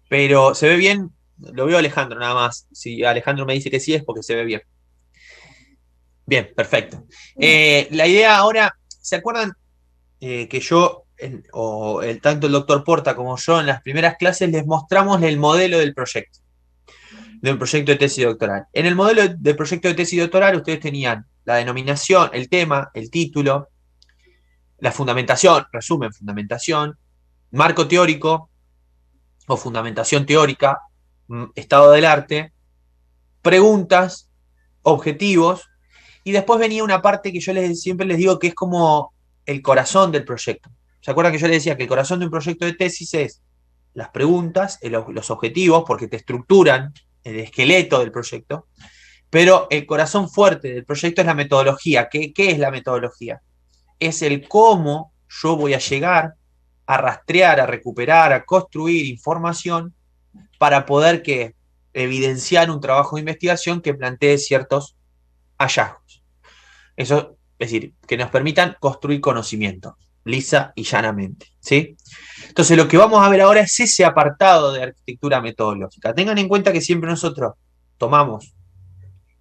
pero se ve bien, lo veo a Alejandro nada más. Si Alejandro me dice que sí es porque se ve bien. Bien, perfecto. La idea ahora, ¿se acuerdan que yo, tanto el doctor Porta como yo, en las primeras clases les mostramos el modelo del proyecto de tesis doctoral? En el modelo del proyecto de tesis doctoral ustedes tenían la denominación, el tema, el título, la fundamentación, resumen, fundamentación, marco teórico o fundamentación teórica, estado del arte, preguntas, objetivos, y después venía una parte que siempre les digo que es como el corazón del proyecto. ¿Se acuerdan que yo les decía que el corazón de un proyecto de tesis es las preguntas, los objetivos, porque te estructuran el esqueleto del proyecto, pero el corazón fuerte del proyecto es la metodología? ¿Qué es la metodología? Es el cómo yo voy a llegar a rastrear, a recuperar, a construir información para poder evidenciar un trabajo de investigación que plantee ciertos hallazgos. Eso es decir, que nos permitan construir conocimiento, lisa y llanamente. ¿Sí? Entonces, lo que vamos a ver ahora es ese apartado de arquitectura metodológica. Tengan en cuenta que siempre nosotros tomamos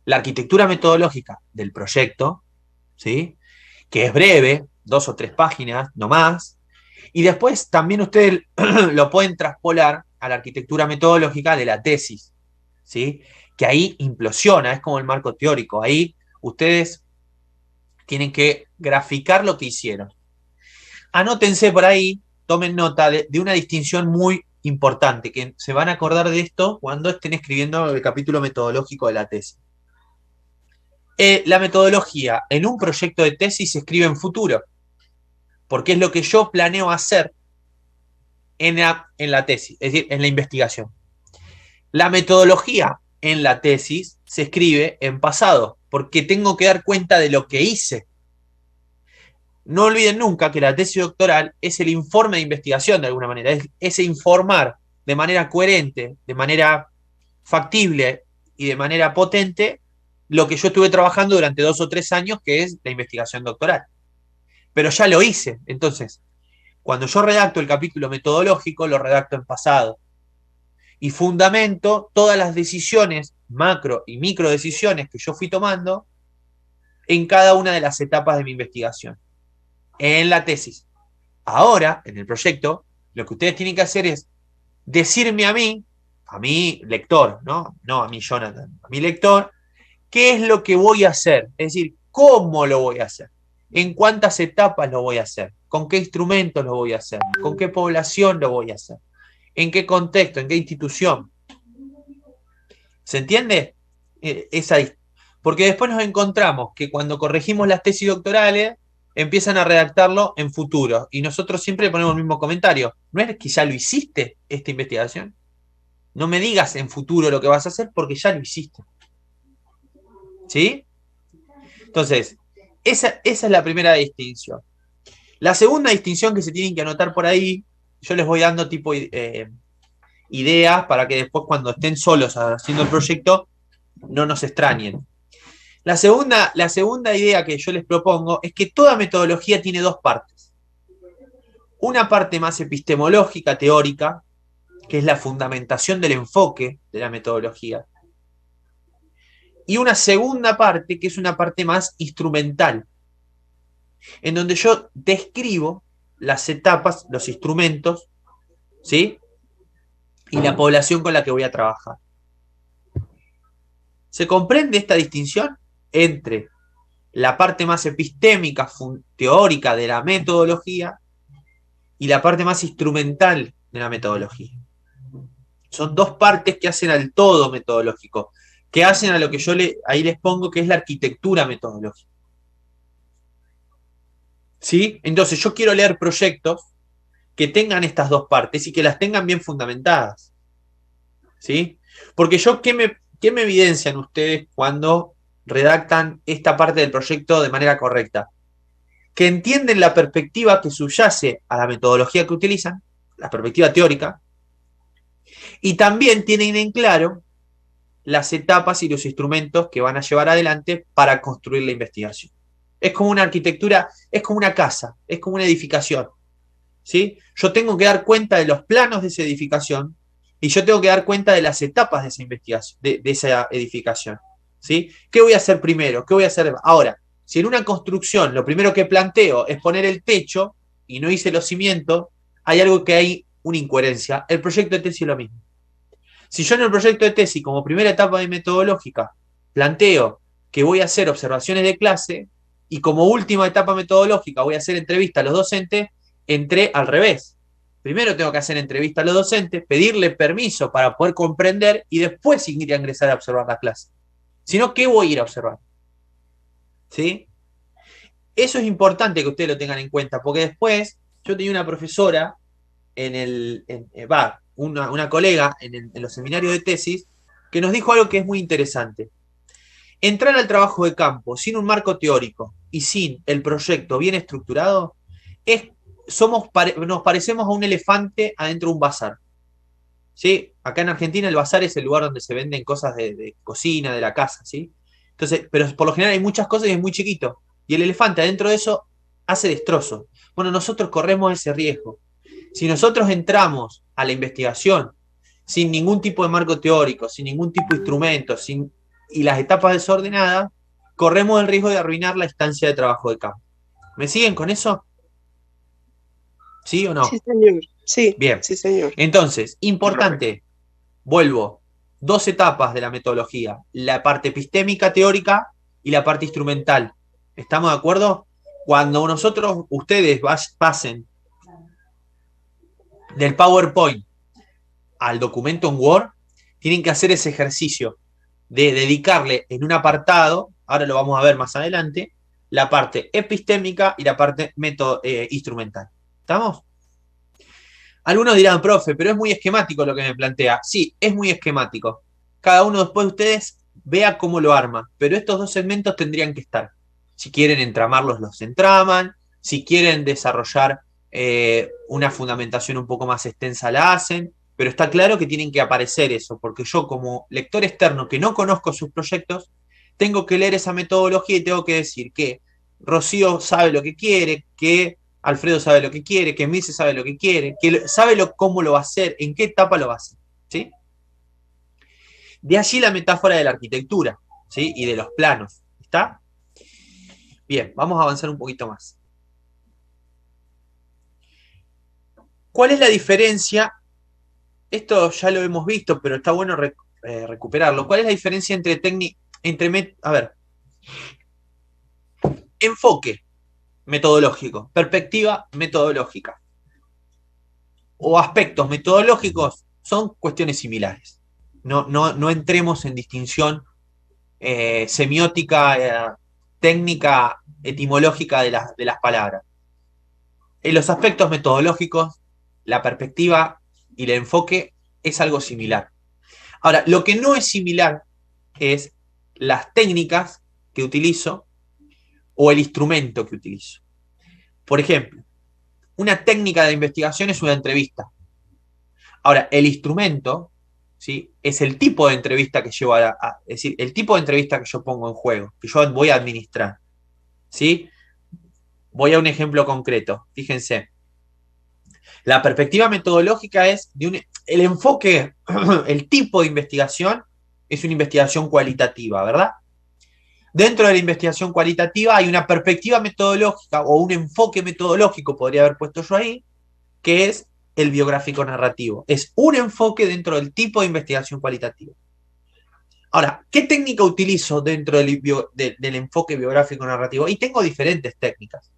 la arquitectura metodológica del proyecto, ¿sí? Que es breve, 2 o 3 páginas, no más, y después también ustedes lo pueden traspolar a la arquitectura metodológica de la tesis, ¿sí? Que ahí implosiona, es como el marco teórico. Ahí ustedes tienen que graficar lo que hicieron. Anótense por ahí, tomen nota de una distinción muy importante, que se van a acordar de esto cuando estén escribiendo el capítulo metodológico de la tesis. La metodología en un proyecto de tesis se escribe en futuro, porque es lo que yo planeo hacer en la tesis, es decir, en la investigación. La metodología en la tesis se escribe en pasado, porque tengo que dar cuenta de lo que hice. No olviden nunca que la tesis doctoral es el informe de investigación de alguna manera, es ese informar de manera coherente, de manera factible y de manera potente lo que yo estuve trabajando durante 2 o 3 años, que es la investigación doctoral. Pero ya lo hice. Entonces, cuando yo redacto el capítulo metodológico, lo redacto en pasado y fundamento todas las decisiones, macro y micro decisiones que yo fui tomando en cada una de las etapas de mi investigación, en la tesis. Ahora, en el proyecto, lo que ustedes tienen que hacer es decirme a mi lector, ¿no? No a mi Jonathan, a mi lector, qué es lo que voy a hacer, es decir, cómo lo voy a hacer, en cuántas etapas lo voy a hacer, con qué instrumentos lo voy a hacer, con qué población lo voy a hacer, en qué contexto, en qué institución. ¿Se entiende? Esa, porque después nos encontramos que cuando corregimos las tesis doctorales, empiezan a redactarlo en futuro. Y nosotros siempre ponemos el mismo comentario. ¿No es que ya lo hiciste esta investigación? No me digas en futuro lo que vas a hacer porque ya lo hiciste. ¿Sí? Entonces, esa es la primera distinción. La segunda distinción que se tienen que anotar por ahí, yo les voy dando tipo ideas para que después cuando estén solos haciendo el proyecto no nos extrañen. La segunda idea que yo les propongo es que toda metodología tiene dos partes. Una parte más epistemológica, teórica, que es la fundamentación del enfoque de la metodología. Y una segunda parte, que es una parte más instrumental, en donde yo describo las etapas, los instrumentos, ¿sí? Y la población con la que voy a trabajar. ¿Se comprende esta distinción entre la parte más epistémica, teórica de la metodología y la parte más instrumental de la metodología? Son dos partes que hacen al todo metodológico, que hacen a lo que yo ahí les pongo que es la arquitectura metodológica. ¿Sí? Entonces yo quiero leer proyectos que tengan estas dos partes y que las tengan bien fundamentadas. ¿Sí? Porque ¿qué me evidencian ustedes cuando redactan esta parte del proyecto de manera correcta? Que entienden la perspectiva que subyace a la metodología que utilizan, la perspectiva teórica, y también tienen en claro las etapas y los instrumentos que van a llevar adelante para construir la investigación. Es como una arquitectura, es como una casa, es como una edificación. ¿Sí? Yo tengo que dar cuenta de los planos de esa edificación y yo tengo que dar cuenta de las etapas de esa investigación, de esa edificación. ¿Sí? ¿Qué voy a hacer primero? ¿Qué voy a hacer ahora? Si en una construcción lo primero que planteo es poner el techo y no hice los cimientos, hay algo que hay una incoherencia. El proyecto de tesis es lo mismo. Si yo en el proyecto de tesis, como primera etapa de metodológica, planteo que voy a hacer observaciones de clase y como última etapa metodológica voy a hacer entrevista a los docentes, entré al revés. Primero tengo que hacer entrevista a los docentes, pedirle permiso para poder comprender y después ir a ingresar a observar la clase. Si no, ¿qué voy a ir a observar? ¿Sí? Eso es importante que ustedes lo tengan en cuenta, porque después yo tenía una profesora una colega en los seminarios de tesis que nos dijo algo que es muy interesante. Entrar al trabajo de campo sin un marco teórico y sin el proyecto bien estructurado, es, nos parecemos a un elefante adentro de un bazar. ¿Sí? Acá en Argentina el bazar es el lugar donde se venden cosas de cocina, de la casa, ¿sí? Entonces, pero por lo general hay muchas cosas y es muy chiquito. Y el elefante adentro de eso hace destrozos. Bueno, nosotros corremos ese riesgo. Si nosotros entramos a la investigación sin ningún tipo de marco teórico, sin ningún tipo de instrumento, y las etapas desordenadas, corremos el riesgo de arruinar la instancia de trabajo de campo. ¿Me siguen con eso? ¿Sí o Sí, no? señor. Sí, Bien. sí, señor. Entonces, importante, vuelvo, dos etapas de la metodología, la parte epistémica teórica y la parte instrumental. ¿Estamos de acuerdo? Cuando ustedes pasen del PowerPoint al documento en Word, tienen que hacer ese ejercicio de dedicarle en un apartado, ahora lo vamos a ver más adelante, la parte epistémica y la parte instrumental. ¿Estamos? Algunos dirán, profe, pero es muy esquemático lo que me plantea. Sí, es muy esquemático. Cada uno después de ustedes vea cómo lo arma, pero estos dos segmentos tendrían que estar. Si quieren entramarlos, los entraman. Si quieren desarrollar una fundamentación un poco más extensa, la hacen. Pero está claro que tienen que aparecer eso, porque yo como lector externo que no conozco sus proyectos, tengo que leer esa metodología y tengo que decir que Rocío sabe lo que quiere, que Alfredo sabe lo que quiere, que Mise sabe lo que quiere, que sabe cómo lo va a hacer, en qué etapa lo va a hacer. ¿Sí? De allí la metáfora de la arquitectura, ¿sí? Y de los planos. ¿Está? Bien, vamos a avanzar un poquito más. ¿Cuál es la diferencia? Esto ya lo hemos visto, pero está bueno recuperarlo. ¿Cuál es la diferencia entre enfoque metodológico, perspectiva metodológica o aspectos metodológicos? Son cuestiones similares. No entremos en distinción semiótica, técnica, etimológica de las palabras. En los aspectos metodológicos, la perspectiva y el enfoque es algo similar. Ahora, lo que no es similar es las técnicas que utilizo o el instrumento que utilizo. Por ejemplo, una técnica de investigación es una entrevista. Ahora, el instrumento, ¿sí? Es el tipo de entrevista que llevo es decir, el tipo de entrevista que yo pongo en juego, que yo voy a administrar. ¿Sí? Voy a un ejemplo concreto. Fíjense. La perspectiva metodológica es el enfoque, el tipo de investigación es una investigación cualitativa, ¿verdad? Dentro de la investigación cualitativa hay una perspectiva metodológica o un enfoque metodológico, podría haber puesto yo ahí, que es el biográfico narrativo. Es un enfoque dentro del tipo de investigación cualitativa. Ahora, ¿qué técnica utilizo dentro del enfoque biográfico narrativo? Y tengo diferentes técnicas.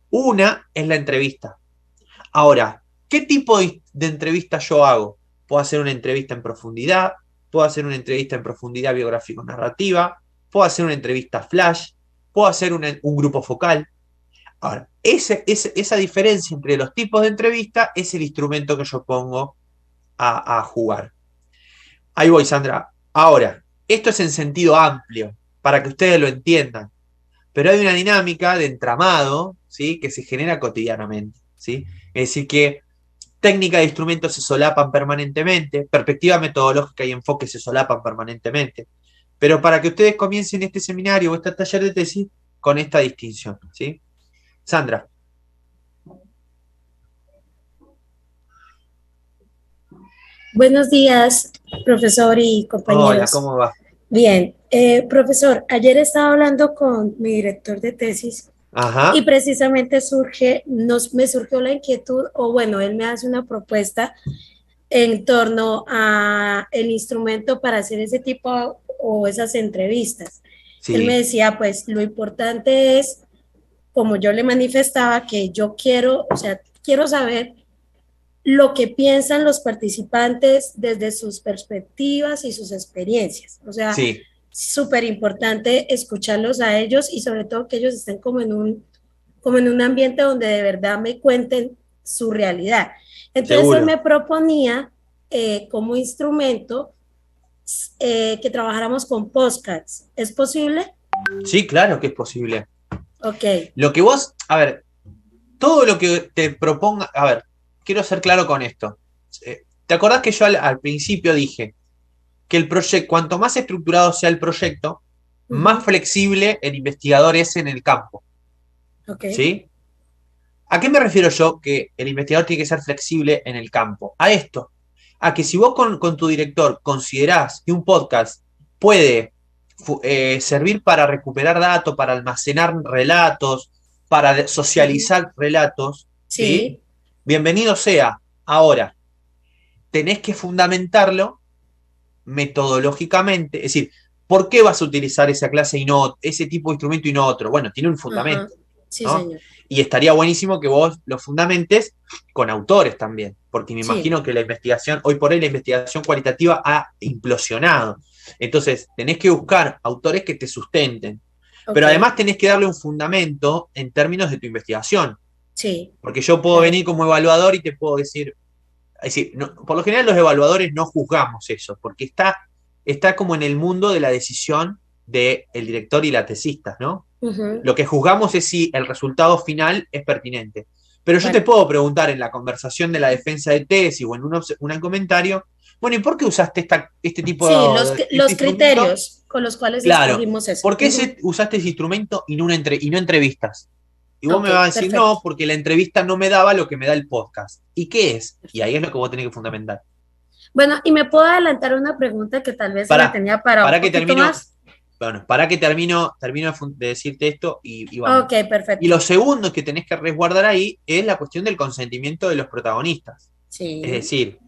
Una es la entrevista. Ahora, ¿qué tipo de entrevista yo hago? Puedo hacer una entrevista en profundidad, puedo hacer una entrevista en profundidad biográfico-narrativa, puedo hacer una entrevista flash, puedo hacer un grupo focal. Ahora, esa diferencia entre los tipos de entrevista es el instrumento que yo pongo a jugar. Ahí voy, Sandra. Ahora, esto es en sentido amplio, para que ustedes lo entiendan. Pero hay una dinámica de entramado, ¿sí? Que se genera cotidianamente, ¿sí? Es decir, que técnica de instrumentos se solapan permanentemente, perspectiva metodológica y enfoque se solapan permanentemente. Pero para que ustedes comiencen este seminario o este taller de tesis con esta distinción, ¿sí? Sandra. Buenos días, profesor y Hola, compañeros. ¿cómo va? Bien, profesor, ayer estaba hablando con mi director de tesis y Ajá, precisamente me surgió la inquietud, o bueno, él me hace una propuesta en torno a el instrumento para hacer ese tipo o esas entrevistas. Él me sí, decía, pues lo importante es, como yo le manifestaba, que yo quiero, o sea, quiero saber lo que piensan los participantes desde sus perspectivas y sus experiencias. O sea, sí, súper importante escucharlos a ellos y sobre todo que ellos estén como en un ambiente donde de verdad me cuenten su realidad. Entonces él seguro. me proponía como instrumento que trabajáramos con podcasts. ¿Es posible? Sí, claro que es posible. Ok. Lo que vos, a ver, todo lo que te proponga, a ver, quiero ser claro con esto. ¿Te acordás que yo al principio dije que el proyecto, cuanto más estructurado sea el proyecto, más Ujú. flexible el investigador es en el campo? Ok. ¿Sí? ¿A qué me refiero yo que el investigador tiene que ser flexible en el campo? A esto, a que si vos con tu director considerás que un podcast puede servir para recuperar datos, para almacenar relatos, para Ujú. socializar relatos, ¿sí? Sí. Bienvenido sea. Ahora, tenés que fundamentarlo metodológicamente, es decir, ¿por qué vas a utilizar esa clase y no ese tipo de instrumento y no otro? Bueno, tiene un Ajá. fundamento, Sí, ¿no? señor. Y estaría buenísimo que vos lo fundamentes con autores también, porque me Sí. imagino que la investigación, hoy por hoy la investigación cualitativa ha implosionado. Entonces, tenés que buscar autores que te sustenten, Ok. pero además tenés que darle un fundamento en términos de tu investigación, Sí. porque yo puedo Claro. venir como evaluador y te puedo decir, es decir, no, por lo general los evaluadores no juzgamos eso, porque está como en el mundo de la decisión del director y la tesista, ¿no? Ujú. Lo que juzgamos es si el resultado final es pertinente. Pero yo te Vale. puedo preguntar en la conversación de la defensa de tesis o en un comentario, bueno, ¿y por qué usaste este Sí, tipo este los instrumento? criterios con los cuales Claro, escogimos eso. ¿por qué Ujú. usaste ese instrumento y no entrevistas? Y vos Ok, me vas a decir, perfecto. no, porque la entrevista no me daba lo que me da el podcast. ¿Y qué es? Y ahí es lo que vos tenés que fundamentar. Bueno, y me puedo adelantar una pregunta que tal vez se la Para, tenía para un para que poquito termino, más. bueno, para que termino de decirte esto y vamos. Ok, Y perfecto. lo segundo que tenés que resguardar ahí es la cuestión del consentimiento de los protagonistas. Es Sí, decir,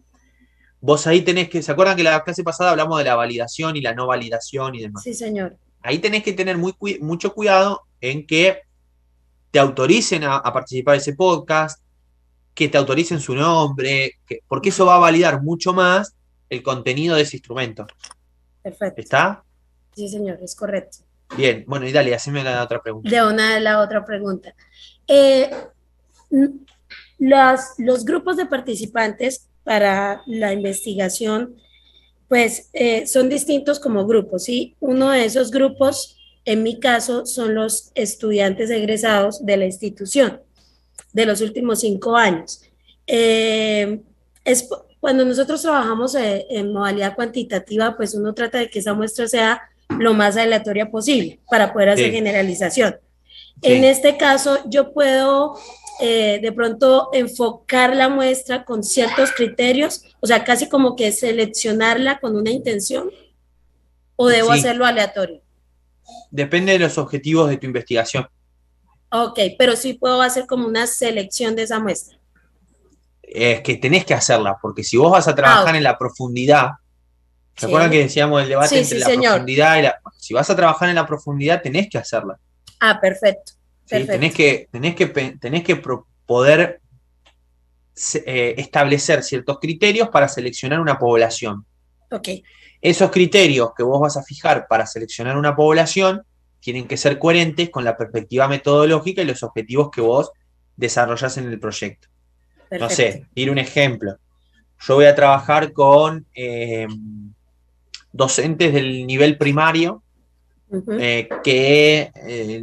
vos ahí tenés que, ¿se acuerdan que la clase pasada hablamos de la validación y la no validación y demás? sí, señor. Ahí tenés que tener mucho cuidado en que te autoricen a participar de ese podcast, que te autoricen su nombre, porque eso Ujú. va a validar mucho más el contenido de ese instrumento. Perfecto. ¿Está? Sí, señor, es correcto. Bien, bueno, y dale, haceme la otra pregunta. De una de la otra pregunta. Eh, n- los grupos de participantes para la investigación pues son distintos como grupos, ¿sí? Uno de esos grupos, en mi caso, son los estudiantes egresados de la institución de los últimos 5 años. Eh, cuando nosotros trabajamos en modalidad cuantitativa, pues uno trata de que esa muestra sea lo más aleatoria posible para poder hacer Sí, generalización. En sí, este caso, yo puedo de pronto enfocar la muestra con ciertos criterios, o sea, casi como que seleccionarla con una intención, o debo sí. hacerlo aleatorio. Depende de los objetivos de tu investigación. Ok, pero sí puedo hacer como una selección de esa muestra. Es que tenés que hacerla, porque si vos vas a Ah, trabajar ok. en la profundidad, ¿se acuerdan que Sí, decíamos el debate sí, entre sí, la señor. profundidad y la... Bueno, si vas a trabajar en la profundidad, tenés que hacerla. Ah, perfecto, ¿Sí? perfecto. Tenés que poder establecer ciertos criterios para seleccionar una población. Ok, Esos criterios que vos vas a fijar para seleccionar una población tienen que ser coherentes con la perspectiva metodológica y los objetivos que vos desarrollás en el proyecto. No perfecto. sé, ir un ejemplo. Yo voy a trabajar con docentes del nivel primario, Ujú.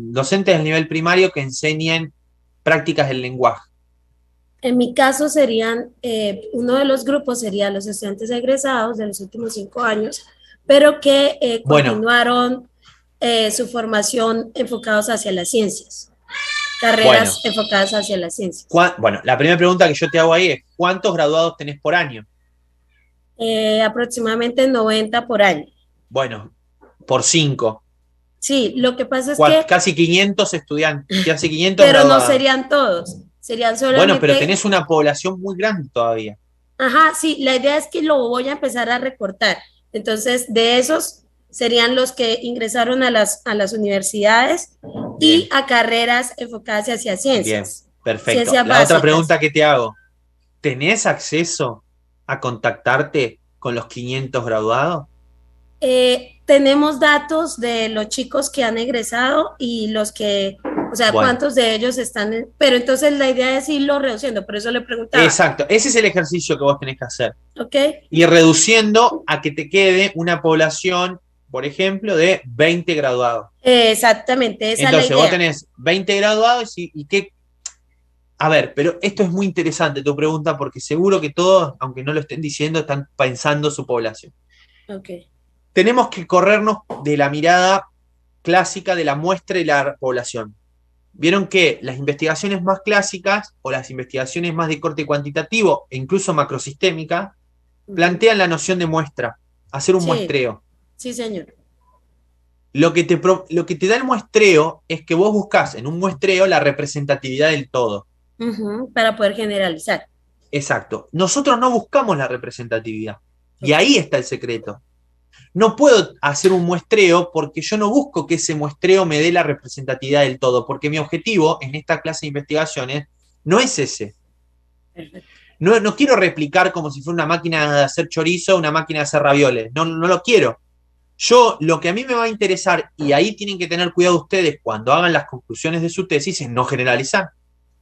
docentes del nivel primario que enseñen prácticas del lenguaje. En mi caso serían, uno de los grupos sería los estudiantes egresados de los últimos 5 años, pero que Bueno, continuaron su formación enfocados hacia las ciencias, bueno, carreras enfocadas hacia las ciencias. bueno, la primera pregunta que yo te hago ahí es, ¿cuántos graduados tenés por año? Aproximadamente 90 por año. Bueno, por 5. Sí, lo que pasa es que, Casi 500 estudiantes, casi 500 pero no graduados. serían todos, serían Bueno, pero solamente, tenés una población muy grande todavía. ajá, sí, la idea es que lo voy a empezar a recortar. Entonces, de esos serían los que ingresaron a las universidades y Bien, a carreras enfocadas hacia bien, ciencias, perfecto. ciencias La otra básicas. pregunta que te hago, ¿tenés acceso a contactarte con los 500 graduados? Tenemos datos de los chicos que han egresado y los que, o sea, Bueno, cuántos de ellos están, pero entonces la idea es irlo reduciendo, por eso le preguntaba, exacto. Ese es el ejercicio que vos tenés que hacer. ¿ok? Y reduciendo a que te quede una población, por ejemplo, de 20 graduados. Exactamente, esa es la Entonces, vos idea. tenés 20 graduados y qué. A ver, pero esto es muy interesante tu pregunta porque seguro que todos, aunque no lo estén diciendo, están pensando su población. Ok, Tenemos que corrernos de la mirada clásica de la muestra y la población. Vieron que las investigaciones más clásicas o las investigaciones más de corte cuantitativo e incluso macrosistémica ujú. plantean la noción de muestra, hacer un Sí, muestreo. sí, señor. Lo que te da el muestreo es que vos buscas en un muestreo la representatividad del todo. Ujú, para poder generalizar. Exacto. Nosotros no buscamos la representatividad. Y Ok, ahí está el secreto. No puedo hacer un muestreo porque yo no busco que ese muestreo me dé la representatividad del todo, porque mi objetivo en esta clase de investigaciones no es ese. perfecto. No quiero replicar como si fuera una máquina de hacer chorizo, una máquina de hacer ravioles. No lo quiero. Yo, lo que a mí me va a interesar, y ahí tienen que tener cuidado ustedes cuando hagan las conclusiones de su tesis, es no generalizar.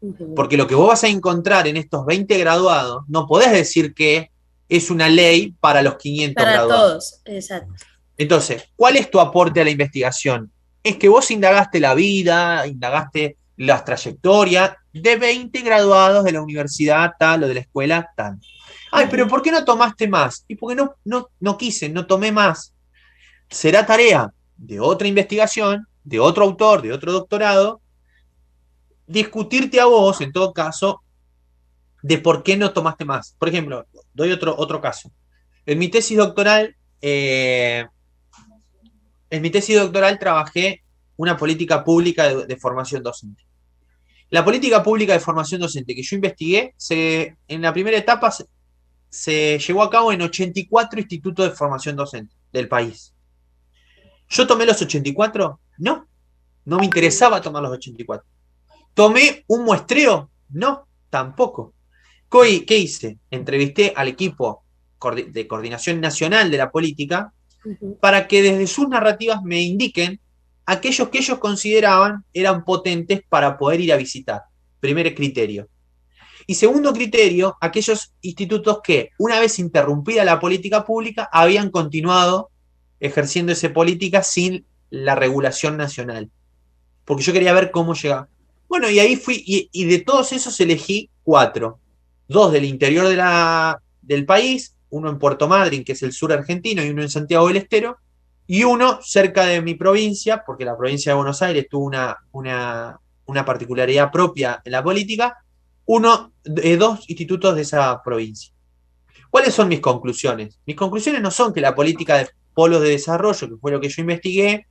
Ujú. Porque lo que vos vas a encontrar en estos 20 graduados, no podés decir que es una ley para los 500 Para graduados. todos, exacto. Entonces, ¿cuál es tu aporte a la investigación? Es que vos indagaste la vida, indagaste las trayectorias de 20 graduados de la universidad tal o de la escuela tal. Ay, pero Ujú. ¿por qué no tomaste más? Y porque no quise, no tomé más. Será tarea de otra investigación, de otro autor, de otro doctorado, discutirte a vos, en todo caso, de por qué no tomaste más. Por ejemplo, doy otro caso. En mi tesis doctoral, eh, en mi tesis doctoral trabajé una política pública de formación docente. La política pública de formación docente que yo investigué, en la primera etapa se llevó a cabo en 84 institutos de formación docente del país. ¿Yo tomé los 84? No me interesaba tomar los 84. ¿Tomé un muestreo? No, tampoco. ¿Qué hice? Entrevisté al equipo de coordinación nacional de la política Ujú. para que desde sus narrativas me indiquen aquellos que ellos consideraban eran potentes para poder ir a visitar. Primer criterio. Y segundo criterio, aquellos institutos que, una vez interrumpida la política pública, habían continuado ejerciendo esa política sin la regulación nacional. Porque yo quería ver cómo llegaba. Bueno, y ahí fui, y de todos esos elegí 4. 2 del interior del país, uno en Puerto Madryn, que es el sur argentino, y uno en Santiago del Estero, y uno cerca de mi provincia, porque la provincia de Buenos Aires tuvo una particularidad propia en la política, uno de 2 institutos de esa provincia. ¿Cuáles son mis conclusiones? Mis conclusiones no son que la política de polos de desarrollo, que fue lo que yo investigué,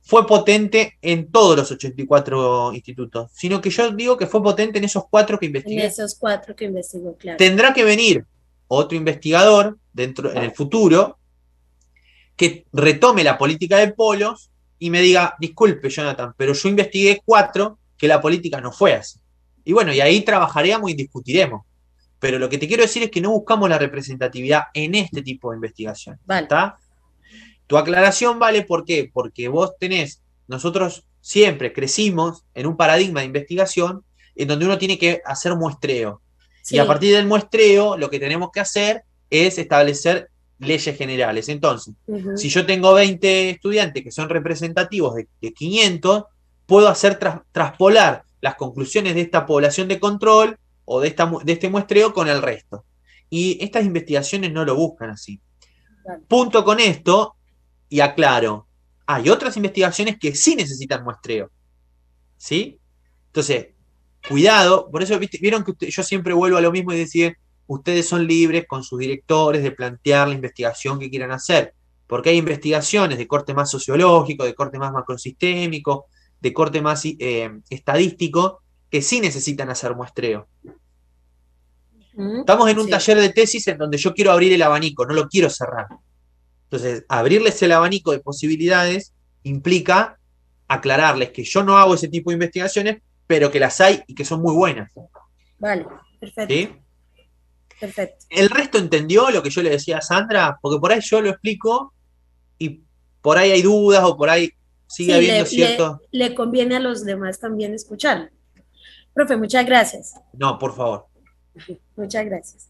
fue potente en todos los 84 institutos, sino que yo digo que fue potente en esos 4 que En investigué. esos cuatro que investigó, claro. Tendrá que venir otro investigador en el futuro que retome la política de polos y me diga, disculpe Jonathan, pero yo investigué 4 que la política no fue así. Y bueno, y ahí trabajaremos y discutiremos. Pero lo que te quiero decir es que no buscamos la representatividad en este tipo de investigación. Vale. ¿Está? Tu aclaración vale, ¿por qué? Porque nosotros siempre crecimos en un paradigma de investigación en donde uno tiene que hacer muestreo. Y a Sí. partir del muestreo, lo que tenemos que hacer es establecer leyes generales. Entonces, si Ujú. yo tengo 20 estudiantes que son representativos de 500, puedo hacer traspolar las conclusiones de esta población de control o de este muestreo con el resto. Y estas investigaciones no lo buscan así. Vale. Punto con esto, y aclaro, hay otras investigaciones que sí necesitan muestreo. ¿Sí? Entonces, cuidado, por eso vieron que yo siempre vuelvo a lo mismo y decir, ustedes son libres con sus directores de plantear la investigación que quieran hacer, porque hay investigaciones de corte más sociológico, de corte más macrosistémico, de corte más estadístico, que sí necesitan hacer muestreo. Estamos en un taller de tesis en donde yo quiero abrir el abanico, no lo quiero cerrar. Entonces, abrirles el abanico de posibilidades implica aclararles que yo no hago ese tipo de investigaciones, pero que las hay y que son muy buenas. Vale, perfecto. ¿Sí? Perfecto. ¿El resto entendió lo que yo le decía a Sandra? Porque por ahí yo lo explico y por ahí hay dudas o por ahí sigue habiendo cierto... Le conviene a los demás también escucharlo. Profe, muchas gracias. No, por favor. Muchas gracias.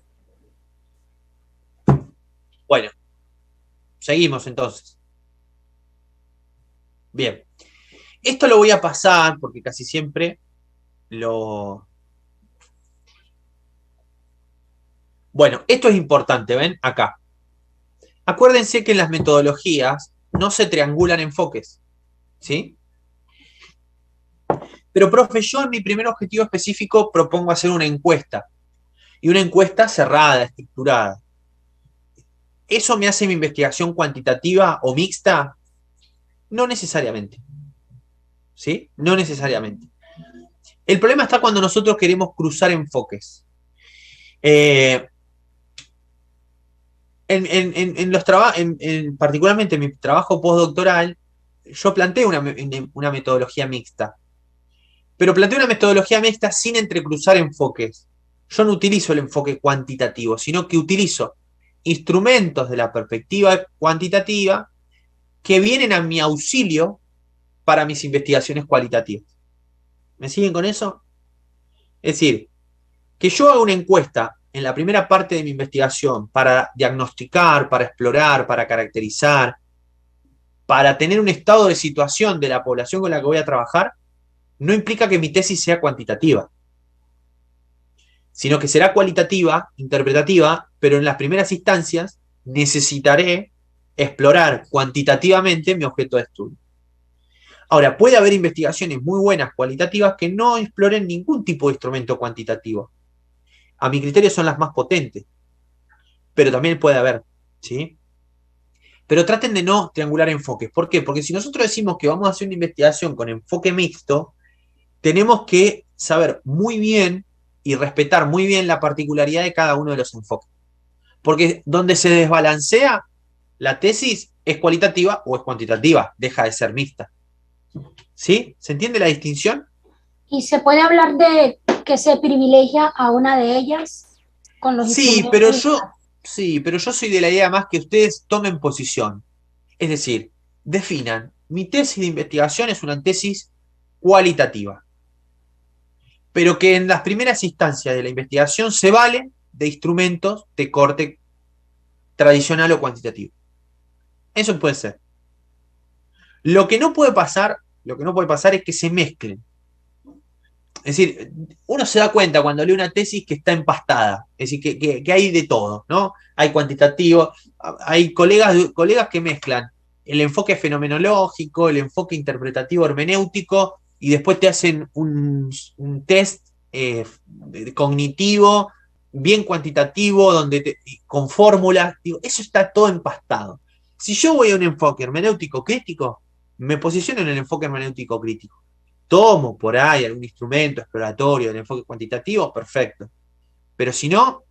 Bueno, seguimos entonces. Bien. Esto lo voy a pasar porque casi siempre lo... Bueno, esto es importante, ¿ven? Acá. Acuérdense que en las metodologías no se triangulan enfoques, ¿sí? Pero, profe, yo en mi primer objetivo específico propongo hacer una encuesta. Y una encuesta cerrada, estructurada. ¿Eso me hace mi investigación cuantitativa o mixta? No necesariamente. ¿Sí? No necesariamente. El problema está cuando nosotros queremos cruzar enfoques. Particularmente en mi trabajo postdoctoral, yo planteé una metodología mixta. Pero planteé una metodología mixta sin entrecruzar enfoques. Yo no utilizo el enfoque cuantitativo, sino que utilizo instrumentos de la perspectiva cuantitativa que vienen a mi auxilio para mis investigaciones cualitativas. ¿Me siguen con eso? Es decir, que yo haga una encuesta en la primera parte de mi investigación para diagnosticar, para explorar, para caracterizar, para tener un estado de situación de la población con la que voy a trabajar, no implica que mi tesis sea cuantitativa, sino que será cualitativa, interpretativa, pero en las primeras instancias necesitaré explorar cuantitativamente mi objeto de estudio. Ahora, puede haber investigaciones muy buenas cualitativas que no exploren ningún tipo de instrumento cuantitativo. A mi criterio son las más potentes, pero también puede haber, ¿sí? Pero traten de no triangular enfoques. ¿Por qué? Porque si nosotros decimos que vamos a hacer una investigación con enfoque mixto, tenemos que saber muy bien y respetar muy bien la particularidad de cada uno de los enfoques. Porque donde se desbalancea la tesis es cualitativa o es cuantitativa, deja de ser mixta. ¿Sí? ¿Se entiende la distinción? ¿Y se puede hablar de que se privilegia a una de ellas con los instrumentos? Sí, pero yo soy de la idea más que ustedes tomen posición. Es decir, definan, mi tesis de investigación es una tesis cualitativa, pero que en las primeras instancias de la investigación se vale de instrumentos de corte tradicional o cuantitativo. Eso puede ser. Lo que no puede pasar es que se mezclen. Es decir, uno se da cuenta cuando lee una tesis que está empastada, es decir, que hay de todo, ¿no? Hay cuantitativo, hay colegas que mezclan el enfoque fenomenológico, el enfoque interpretativo hermenéutico, y después te hacen un test cognitivo, bien cuantitativo, con fórmulas. Digo, eso está todo empastado. Si yo voy a un enfoque hermenéutico crítico, me posiciono en el enfoque hermenéutico crítico. Tomo por ahí algún instrumento exploratorio del enfoque cuantitativo, perfecto. Pero si no,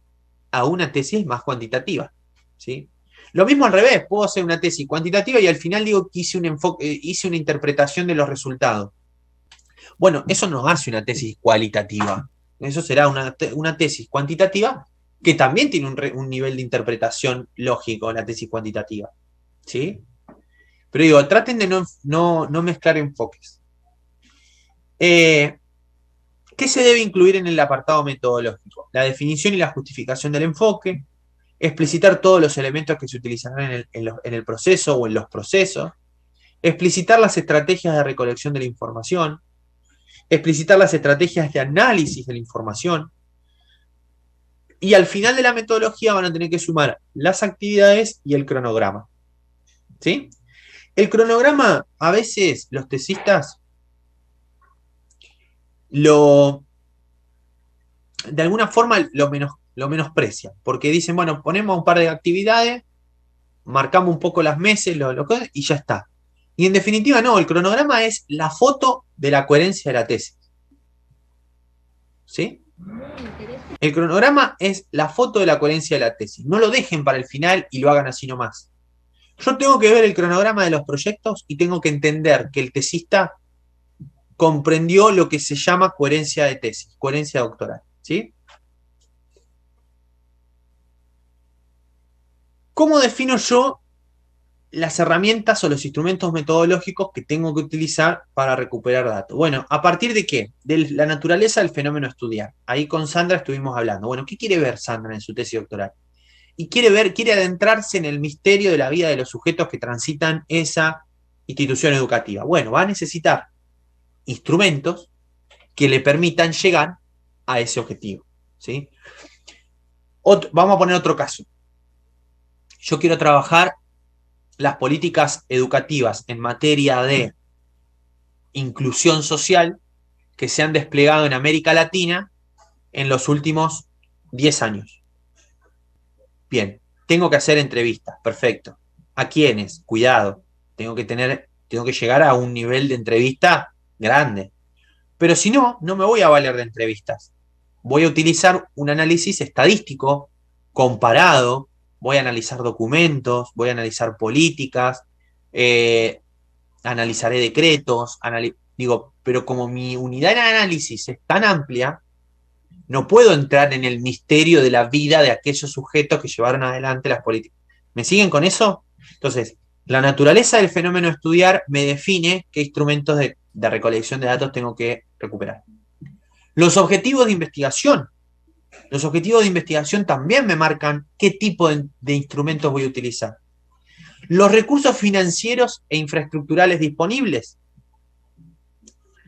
a una tesis más cuantitativa, ¿sí? Lo mismo al revés, puedo hacer una tesis cuantitativa y al final digo que hice una interpretación de los resultados. Bueno, eso no hace una tesis cualitativa. Eso será una tesis cuantitativa que también tiene un nivel de interpretación lógico, la tesis cuantitativa, ¿sí? Pero digo, traten de no mezclar enfoques. ¿Qué se debe incluir en el apartado metodológico? La definición y la justificación del enfoque, explicitar todos los elementos que se utilizarán en el proceso o en los procesos, explicitar las estrategias de recolección de la información, explicitar las estrategias de análisis de la información, y al final de la metodología van a tener que sumar las actividades y el cronograma. ¿Sí? El cronograma, a veces los tesistas de alguna forma lo menosprecian, porque dicen, bueno, ponemos un par de actividades, marcamos un poco las meses, y ya está. Y en definitiva, no, el cronograma es la foto de la coherencia de la tesis. ¿Sí? El cronograma es la foto de la coherencia de la tesis. No lo dejen para el final y lo hagan así nomás. Yo tengo que ver el cronograma de los proyectos y tengo que entender que el tesista comprendió lo que se llama coherencia de tesis, coherencia doctoral. ¿Sí? ¿Cómo defino yo las herramientas o los instrumentos metodológicos que tengo que utilizar para recuperar datos? Bueno, ¿a partir de qué? De la naturaleza del fenómeno a estudiar. Ahí con Sandra estuvimos hablando. Bueno, ¿qué quiere ver Sandra en su tesis doctoral? Y quiere adentrarse en el misterio de la vida de los sujetos que transitan esa institución educativa. Bueno, va a necesitar instrumentos que le permitan llegar a ese objetivo. ¿Sí? Vamos a poner otro caso. Yo quiero trabajar las políticas educativas en materia de inclusión social que se han desplegado en América Latina en los últimos 10 años. Bien, tengo que hacer entrevistas, perfecto. ¿A quiénes? Cuidado, tengo que llegar a un nivel de entrevista grande. Pero si no, no me voy a valer de entrevistas. Voy a utilizar un análisis estadístico, comparado, voy a analizar documentos, voy a analizar políticas, analizaré decretos, pero como mi unidad de análisis es tan amplia, no puedo entrar en el misterio de la vida de aquellos sujetos que llevaron adelante las políticas. ¿Me siguen con eso? Entonces, la naturaleza del fenómeno a estudiar me define qué instrumentos de recolección de datos tengo que recuperar. Los objetivos de investigación. Los objetivos de investigación también me marcan qué tipo de instrumentos voy a utilizar. Los recursos financieros e infraestructurales disponibles.